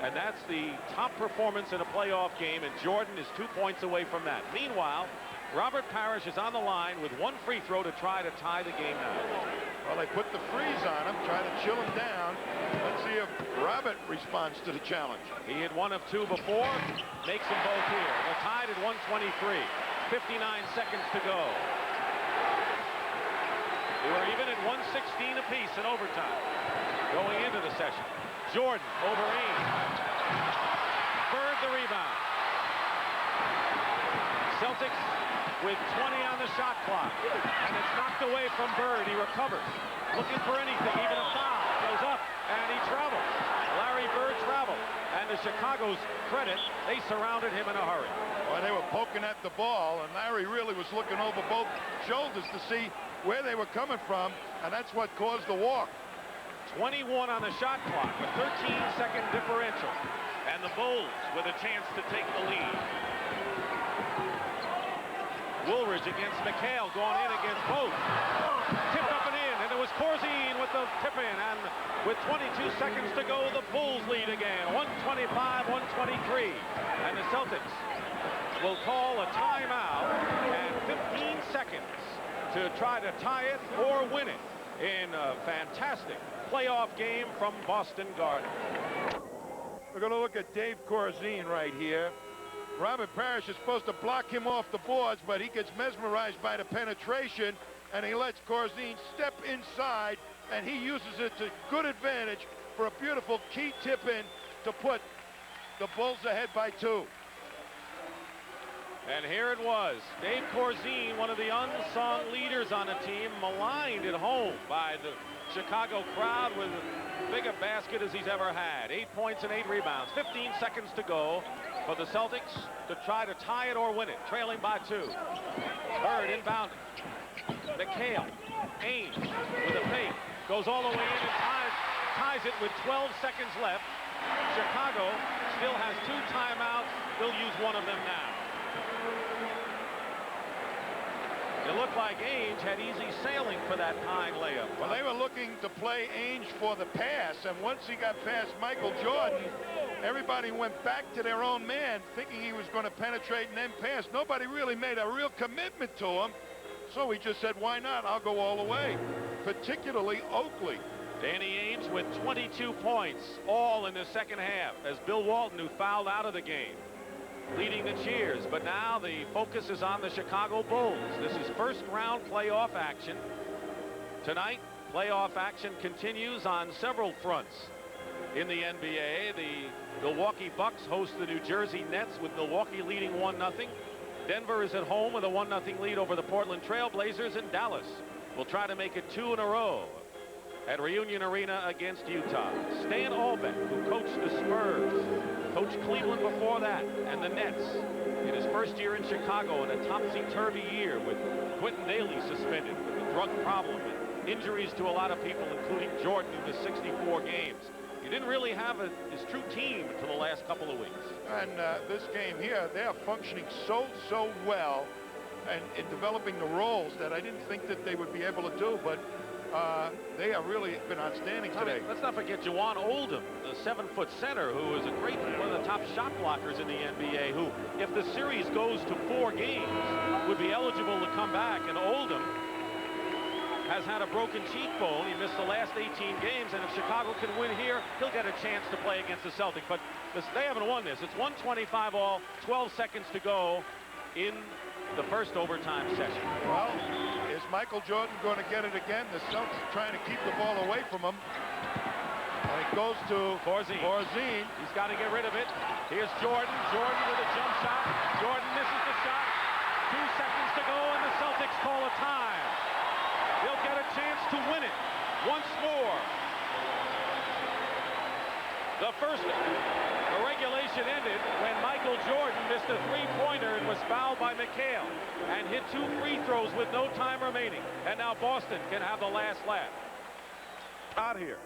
And that's the top performance in a playoff game, and Jordan is 2 points away from that. Meanwhile, Robert Parrish is on the line with one free throw to try to tie the game now. Well, they put the freeze on him, trying to chill him down. Let's see if Robert responds to the challenge. He had 1 of 2 before, makes them both here. They're tied at 123. 59 seconds to go. They were even at 116 apiece in overtime going into the session. Jordan over Ames. Bird the rebound. Celtics with 20 on the shot clock. And it's knocked away from Bird. He recovers. Looking for anything, even a foul. Goes up, and he travels. Larry Bird traveled. And to Chicago's credit, they surrounded him in a hurry. Well, they were poking at the ball, and Larry really was looking over both shoulders to see where they were coming from, and that's what caused the walk. 21 on the shot clock, a 13-second differential. And the Bulls with a chance to take the lead. Woolridge against McHale, going in against both. Tipped up and in, and it was Corzine with the tip-in, and with 22 seconds to go, the Bulls lead again, 125-123. And the Celtics will call a timeout and 15 seconds to try to tie it or win it in a fantastic playoff game from Boston Garden. We're going to look at Dave Corzine right here. Robert Parrish is supposed to block him off the boards, but he gets mesmerized by the penetration, and he lets Corzine step inside, and he uses it to good advantage for a beautiful key tip-in to put the Bulls ahead by 2. And here it was. Dave Corzine, one of the unsung leaders on the team, maligned at home by the Chicago crowd with as big a basket as he's ever had. 8 points and 8 rebounds. 15 seconds to go for the Celtics to try to tie it or win it, trailing by 2. Bird inbounding. McHale, Ames with a fake, goes all the way in and ties it with 12 seconds left. Chicago still has 2 timeouts. They'll use one of them now. It looked like Ainge had easy sailing for that Pine layup. Well, they were looking to play Ainge for the pass, and once he got past Michael Jordan, everybody went back to their own man, thinking he was going to penetrate and then pass. Nobody really made a real commitment to him, so he just said, why not? I'll go all the way, particularly Oakley. Danny Ainge with 22 points, all in the second half, as Bill Walton, who fouled out of the game, leading the cheers. But now the focus is on the Chicago Bulls. This is first round playoff action. Tonight, playoff action continues on several fronts. In the NBA, the Milwaukee Bucks host the New Jersey Nets, with Milwaukee leading 1-0. Denver is at home with a 1-0 lead over the Portland Trail Blazers, and Dallas will try to make it 2 in a row at Reunion Arena against Utah. Stan Albeck, who coached the Spurs, coached Cleveland before that, and the Nets in his first year in Chicago in a topsy-turvy year with Quentin Daly suspended with a drug problem and injuries to a lot of people, including Jordan, who missed 64 games. He didn't really have his true team for the last couple of weeks. And this game here, they are functioning so well and in developing the roles that I didn't think that they would be able to do, but they have really been outstanding today. Let's not forget Jawan Oldham, the 7-foot center, who is one of the top shot blockers in the NBA, who, if the series goes to 4 games, would be eligible to come back. And Oldham has had a broken cheekbone. He missed the last 18 games, and if Chicago can win here, he'll get a chance to play against the Celtics. But they haven't won this. It's 125 all, 12 seconds to go in the first overtime session. Well, is Michael Jordan going to get it again? The Celtics are trying to keep the ball away from him. And it goes to Corzine. He's got to get rid of it. Here's Jordan. Jordan with a jump shot. Jordan misses the shot. 2 seconds to go, and the Celtics call a time. They'll get a chance to win it once more. The regulation ended when Michael Jordan missed a 3-pointer and was fouled by McHale and hit 2 free throws with no time remaining. And now Boston can have the last laugh. Out here.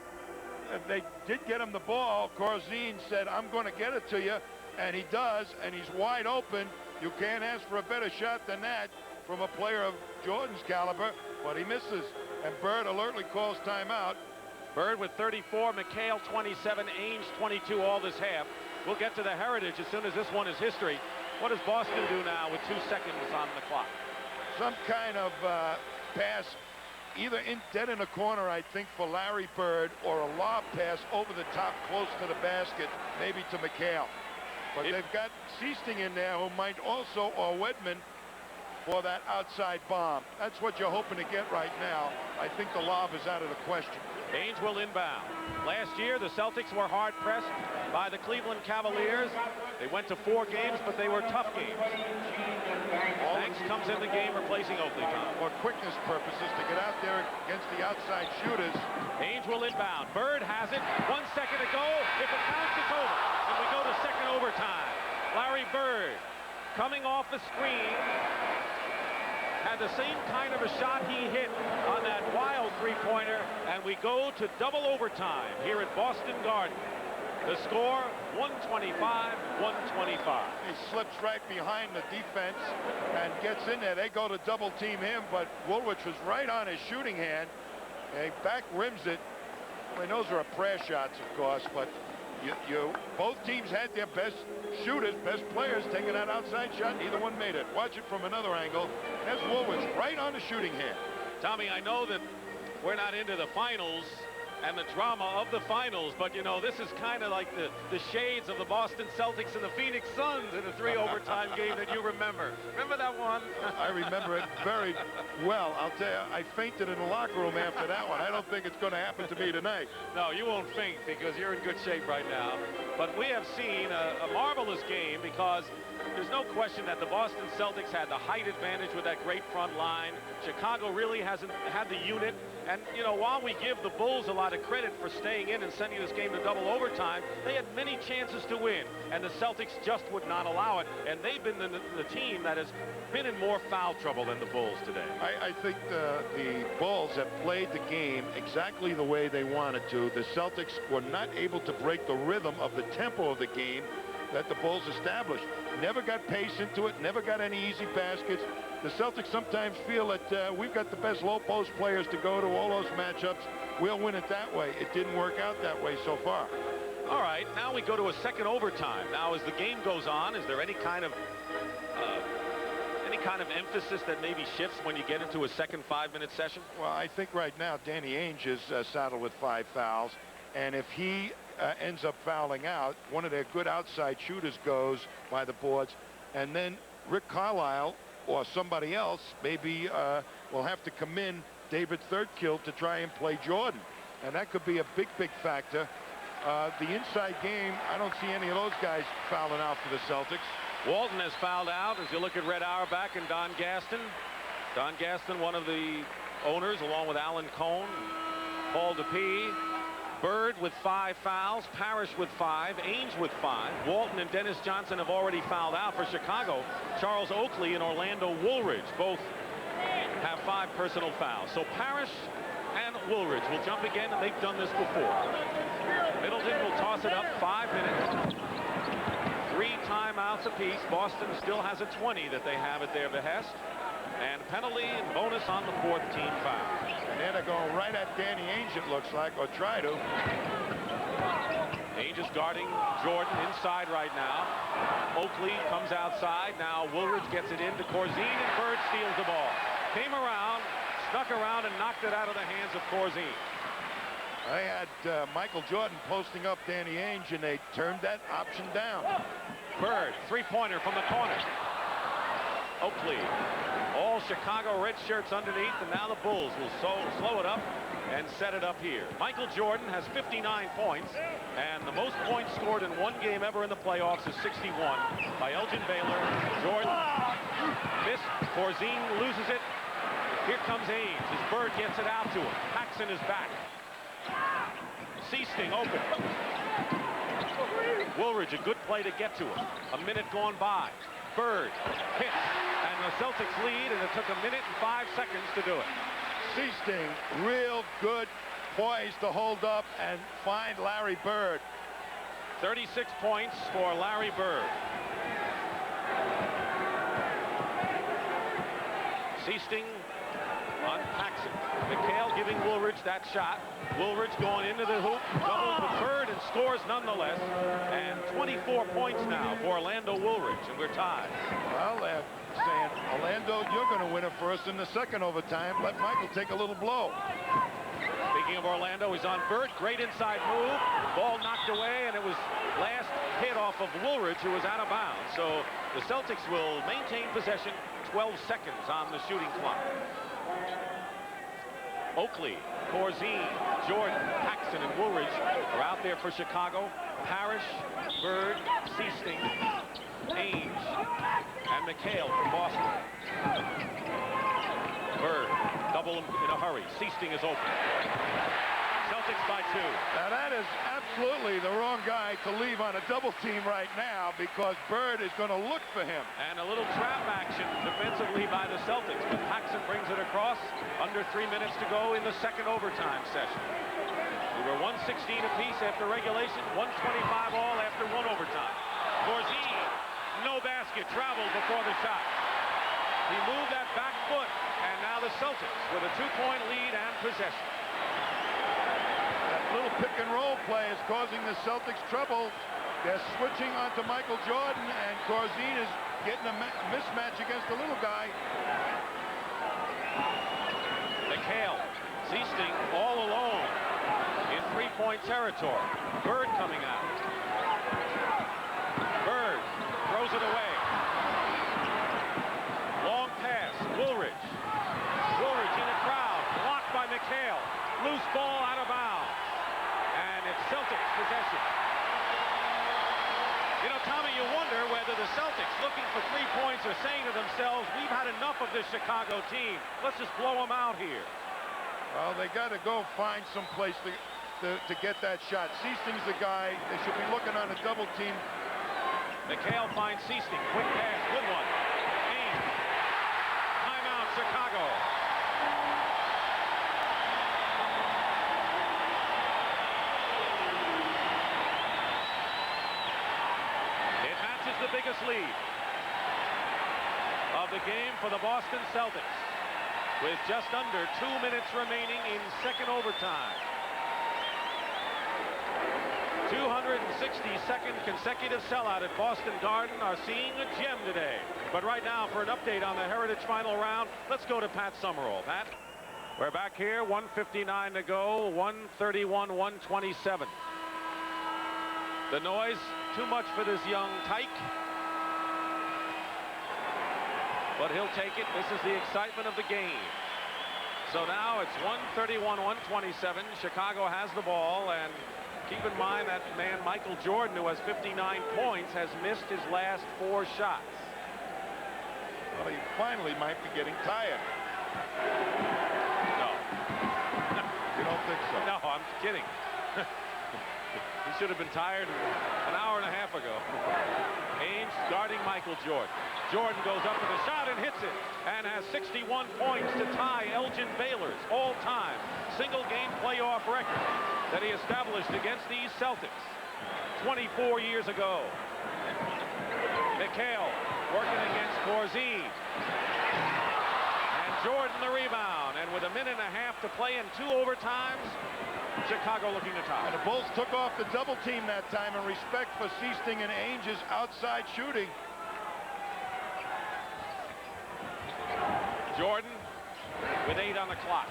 And they did get him the ball. Corzine said, I'm going to get it to you. And he does, and he's wide open. You can't ask for a better shot than that from a player of Jordan's caliber, but he misses. And Bird alertly calls timeout. Bird with 34, McHale 27, Ainge 22 all this half. We'll get to the heritage as soon as this one is history. What does Boston do now with 2 seconds on the clock? Some kind of pass, either dead in a corner, I think, for Larry Bird, or a lob pass over the top close to the basket, maybe to McHale. But they've got Seasting in there who might also, or Wedman, for that outside bomb. That's what you're hoping to get right now. I think the lob is out of the question. Ainge will inbound. Last year, the Celtics were hard-pressed by the Cleveland Cavaliers. They went to 4 games, but they were tough games. Banks comes in the game replacing Oakley. For quickness purposes, to get out there against the outside shooters. Ainge will inbound. Bird has it. 1 second to go. If it counts, it's over. And we go to second overtime. Larry Bird coming off the screen. Had the same kind of a shot he hit on that wild three-pointer, and we go to double overtime here at Boston Garden. The score, 125-125. He slips right behind the defense and gets in there. They go to double team him, but Woolwich was right on his shooting hand. He back rims it. I mean, those are prayer shots, of course, but both teams had their best shooters, best players taking that outside shot. Neither one made it. Watch it from another angle. There's Woolwich right on the shooting hand. Tommy, I know that we're not into the finals and the drama of the finals, but you know, this is kind of like the shades of the Boston Celtics and the Phoenix Suns in a 3 overtime game that you remember. Remember that one? I remember it very well. I'll tell you, I fainted in the locker room after that one. I don't think it's going to happen to me tonight. No, you won't faint because you're in good shape right now. But we have seen a marvelous game because there's no question that the Boston Celtics had the height advantage with that great front line. Chicago really hasn't had the unit. And, you know, while we give the Bulls a lot of credit for staying in and sending this game to double overtime, they had many chances to win, and the Celtics just would not allow it. And they've been the team that has been in more foul trouble than the Bulls today. I think the Bulls have played the game exactly the way they wanted to. The Celtics were not able to break the rhythm of the tempo of the game that the Bulls established. Never got pace into it, never got any easy baskets. The Celtics sometimes feel that we've got the best low post players to go to all those matchups. We'll win it that way. It didn't work out that way so far. All right, now we go to a second overtime. Now, as the game goes on, is there any kind of emphasis that maybe shifts when you get into a second 5-minute session? Well, I think right now Danny Ainge is saddled with 5 fouls, and if he ends up fouling out, one of their good outside shooters goes by the boards, and then Rick Carlisle or somebody else maybe will have to come in, David Thirdkill, to try and play Jordan, and that could be a big factor. The inside game, I don't see any of those guys fouling out for the Celtics. Walton has fouled out as you look at Red Auerbach and Don Gaston. Don Gaston, one of the owners, along with Alan Cohn, Paul DePee. Bird with 5 fouls, Parrish with 5, Ainge with 5. Walton and Dennis Johnson have already fouled out for Chicago. Charles Oakley and Orlando Woolridge both have 5 personal fouls. So Parrish and Woolridge will jump again, and they've done this before. Middleton will toss it up, 5 minutes. 3 timeouts apiece. Boston still has a 20 that they have at their behest. And penalty and bonus on the 4th team foul. And they're going right at Danny Ainge, it looks like, or try to. Ainge is guarding Jordan inside right now. Oakley comes outside. Now Woolridge gets it into Corzine, and Bird steals the ball. Came around, snuck around, and knocked it out of the hands of Corzine. They had Michael Jordan posting up Danny Ainge, and they turned that option down. Bird, 3-pointer from the corner. Oakley, all Chicago red shirts underneath, and now the Bulls will slow it up and set it up here. Michael Jordan has 59 points, and the most points scored in one game ever in the playoffs is 61 by Elgin Baylor. Jordan missed. Corzine loses it. Here comes Ainge as Bird gets it out to him. Paxson is back. Seasting open. Woolridge, a good play to get to him. A minute gone by. Bird hits, and the Celtics lead, and it took 1 minute and 5 seconds to do it. Seasting, real good poise to hold up and find Larry Bird. 36 points for Larry Bird. Seasting on Paxson. McHale giving Woolridge that shot. Woolridge going into the hoop, doubles with Bird and scores nonetheless. And 24 points now for Orlando Woolridge, and we're tied. Well, they're saying, Orlando, you're going to win it first in the second overtime. Let Michael take a little blow. Speaking of Orlando, he's on Bird. Great inside move. Ball knocked away, and it was last hit off of Woolridge, who was out of bounds. So the Celtics will maintain possession. 12 seconds on the shooting clock. Oakley, Corzine, Jordan, Paxson, and Woolridge are out there for Chicago. Parrish, Bird, Seasting, Ainge, and McHale from Boston. Bird, double in a hurry. Seasting is open. Celtics by 2. Now that is absolutely the wrong guy to leave on a double team right now, because Bird is going to look for him. And a little trap action defensively by the Celtics, but Paxson brings it across. Under 3 minutes to go in the second overtime session. We were 116 apiece after regulation, 125 all after one overtime. Corzine, no basket, traveled before the shot. He moved that back foot, and now the Celtics with a 2-point lead and possession. Little pick and roll play is causing the Celtics trouble. They're switching onto Michael Jordan, and Corzine is getting a mismatch against the little guy. McHale, Seasting all alone in 3-point territory. Bird coming out. Bird throws it away. Long pass, Woolridge. Woolridge in a crowd, blocked by McHale. Loose ball out of bounds. And it's Celtics possession. You know, Tommy, you wonder whether the Celtics, looking for 3 points, are saying to themselves, we've had enough of this Chicago team. Let's just blow them out here. Well, they got to go find some place to get that shot. Seasting's the guy. They should be looking on a double team. McHale finds Seasting. Quick pass. Good one. Ainge. Timeout, Chicago. The biggest lead of the game for the Boston Celtics, with just under 2 minutes remaining in second overtime. 262nd consecutive sellout at Boston Garden are seeing a gem today. But right now, for an update on the Heritage Final Round, let's go to Pat Summerall. Pat, we're back here, 1:59 to go, 131-127. The noise, too much for this young tyke. But he'll take it. This is the excitement of the game. So now it's 131-127. Chicago has the ball, and keep in mind that man Michael Jordan, who has 59 points, has missed his last 4 shots. Well, he finally might be getting tired. No. You don't think so? No, I'm kidding. He should have been tired an hour and a half ago. Ainge guarding Michael Jordan. Jordan goes up with a shot and hits it, and has 61 points to tie Elgin Baylor's all-time single-game playoff record that he established against these Celtics 24 years ago. McHale working against Corzine. And Jordan the rebound, and with a minute and a half to play in 2 overtimes, Chicago looking to tie. And the Bulls took off the double team that time in respect for Seasting and Ainge's outside shooting. Jordan with 8 on the clock.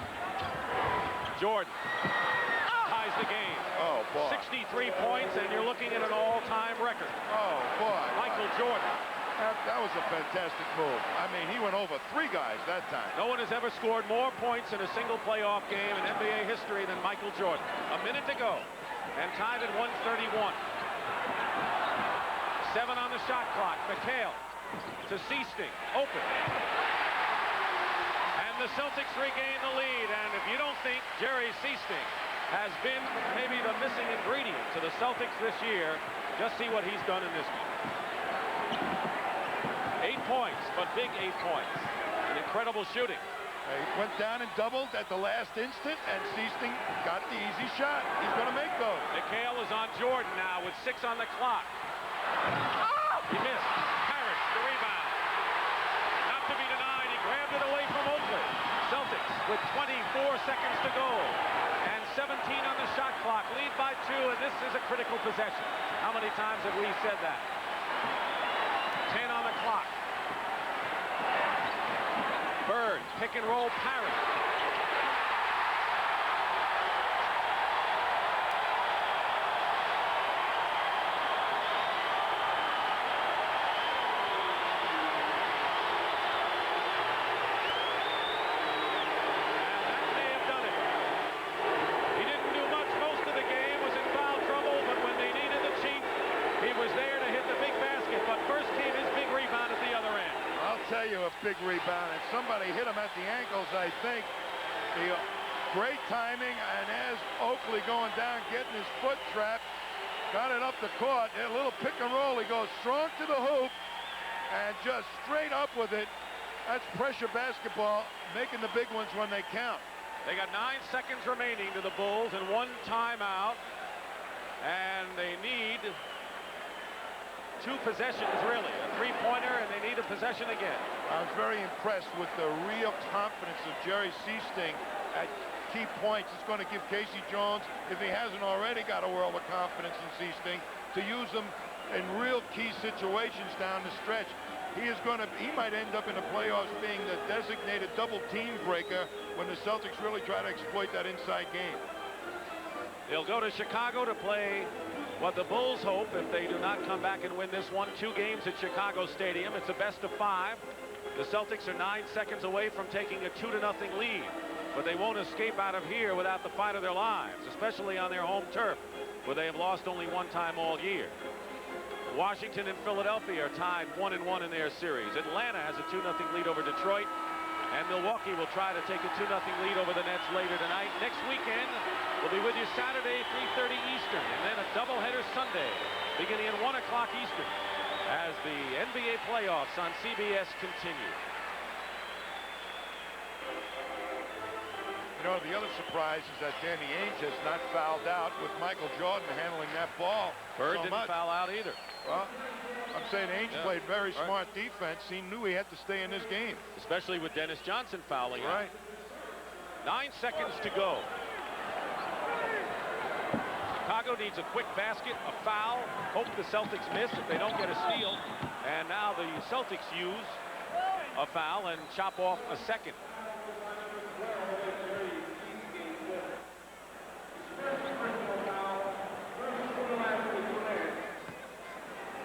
Jordan ties the game. Oh, boy. 63 points, and you're looking at an all-time record. Oh, boy. Michael Jordan. That was a fantastic move. I mean, he went over 3 guys that time. No one has ever scored more points in a single playoff game in NBA history than Michael Jordan. A minute to go, and tied at 131. 7 on the shot clock. McHale to Seasting. Open. And the Celtics regain the lead. And if you don't think Jerry Seasting has been maybe the missing ingredient to the Celtics this year, just see what he's done in this game. 8 points, but big 8 points. An incredible shooting. He went down and doubled at the last instant, and Seasting got the easy shot. He's going to make those. McHale is on Jordan now with 6 on the clock. He missed. Parrish, the rebound. Not to be denied. He grabbed it away from Oakley. Celtics with 24 seconds to go. And 17 on the shot clock. Lead by 2, and this is a critical possession. How many times have we said that? 10 on the clock. Bird, pick and roll, parry. A big rebound, and somebody hit him at the ankles, I think. The great timing, and as Oakley going down, getting his foot trapped, got it up the court. A little pick and roll. He goes strong to the hoop and just straight up with it. That's pressure basketball, making the big ones when they count. They got 9 seconds remaining to the Bulls and 1 timeout, and they need 2 possessions, really. A 3-pointer, and they need a possession again. I was very impressed with the real confidence of Jerry Seasting at key points. It's going to give Casey Jones, if he hasn't already got a world of confidence in Seasting, to use them in real key situations down the stretch. He might end up in the playoffs being the designated double team breaker when the Celtics really try to exploit that inside game. They'll go to Chicago to play what the Bulls hope, if they do not come back and win this one, 2 games at Chicago Stadium. It's a best of 5. The Celtics are 9 seconds away from taking a 2-0 lead, but they won't escape out of here without the fight of their lives, especially on their home turf, where they have lost only 1 time all year. Washington and Philadelphia are tied 1-1 in their series. Atlanta has a 2-0 lead over Detroit, and Milwaukee will try to take a 2-0 lead over the Nets later tonight. Next weekend, we'll be with you Saturday, 3:30 Eastern, and then a doubleheader Sunday, beginning at 1 o'clock Eastern, as the NBA playoffs on CBS continue. You know, the other surprise is that Danny Ainge has not fouled out with Michael Jordan handling that ball. Bird didn't foul out either. Well, I'm saying Ainge played very smart defense. He knew he had to stay in this game. Especially with Dennis Johnson fouling out. Right. 9 seconds to go. Chicago needs a quick basket, a foul. Hope the Celtics miss if they don't get a steal. And now the Celtics use a foul and chop off a second.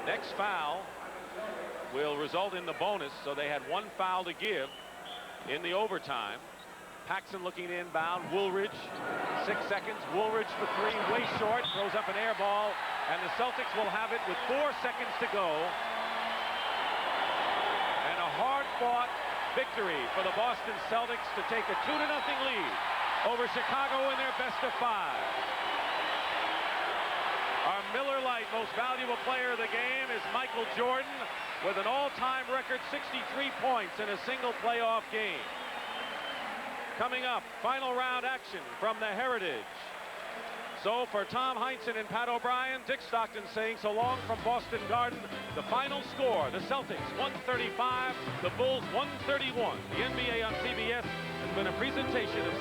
Next foul will result in the bonus, so they had 1 foul to give in the overtime. Paxson looking to inbound. Woolridge, 6 seconds. Woolridge for 3, way short. Throws up an air ball, and the Celtics will have it with 4 seconds to go. And a hard-fought victory for the Boston Celtics to take a 2-0 lead over Chicago in their best of 5. Our Miller Lite most valuable player of the game is Michael Jordan, with an all-time record 63 points in a single playoff game. Coming up, final round action from the Heritage. So for Tom Heinsohn and Pat O'Brien, Dick Stockton saying so long from Boston Garden. The final score, the Celtics 135, the Bulls 131. The NBA on CBS has been a presentation of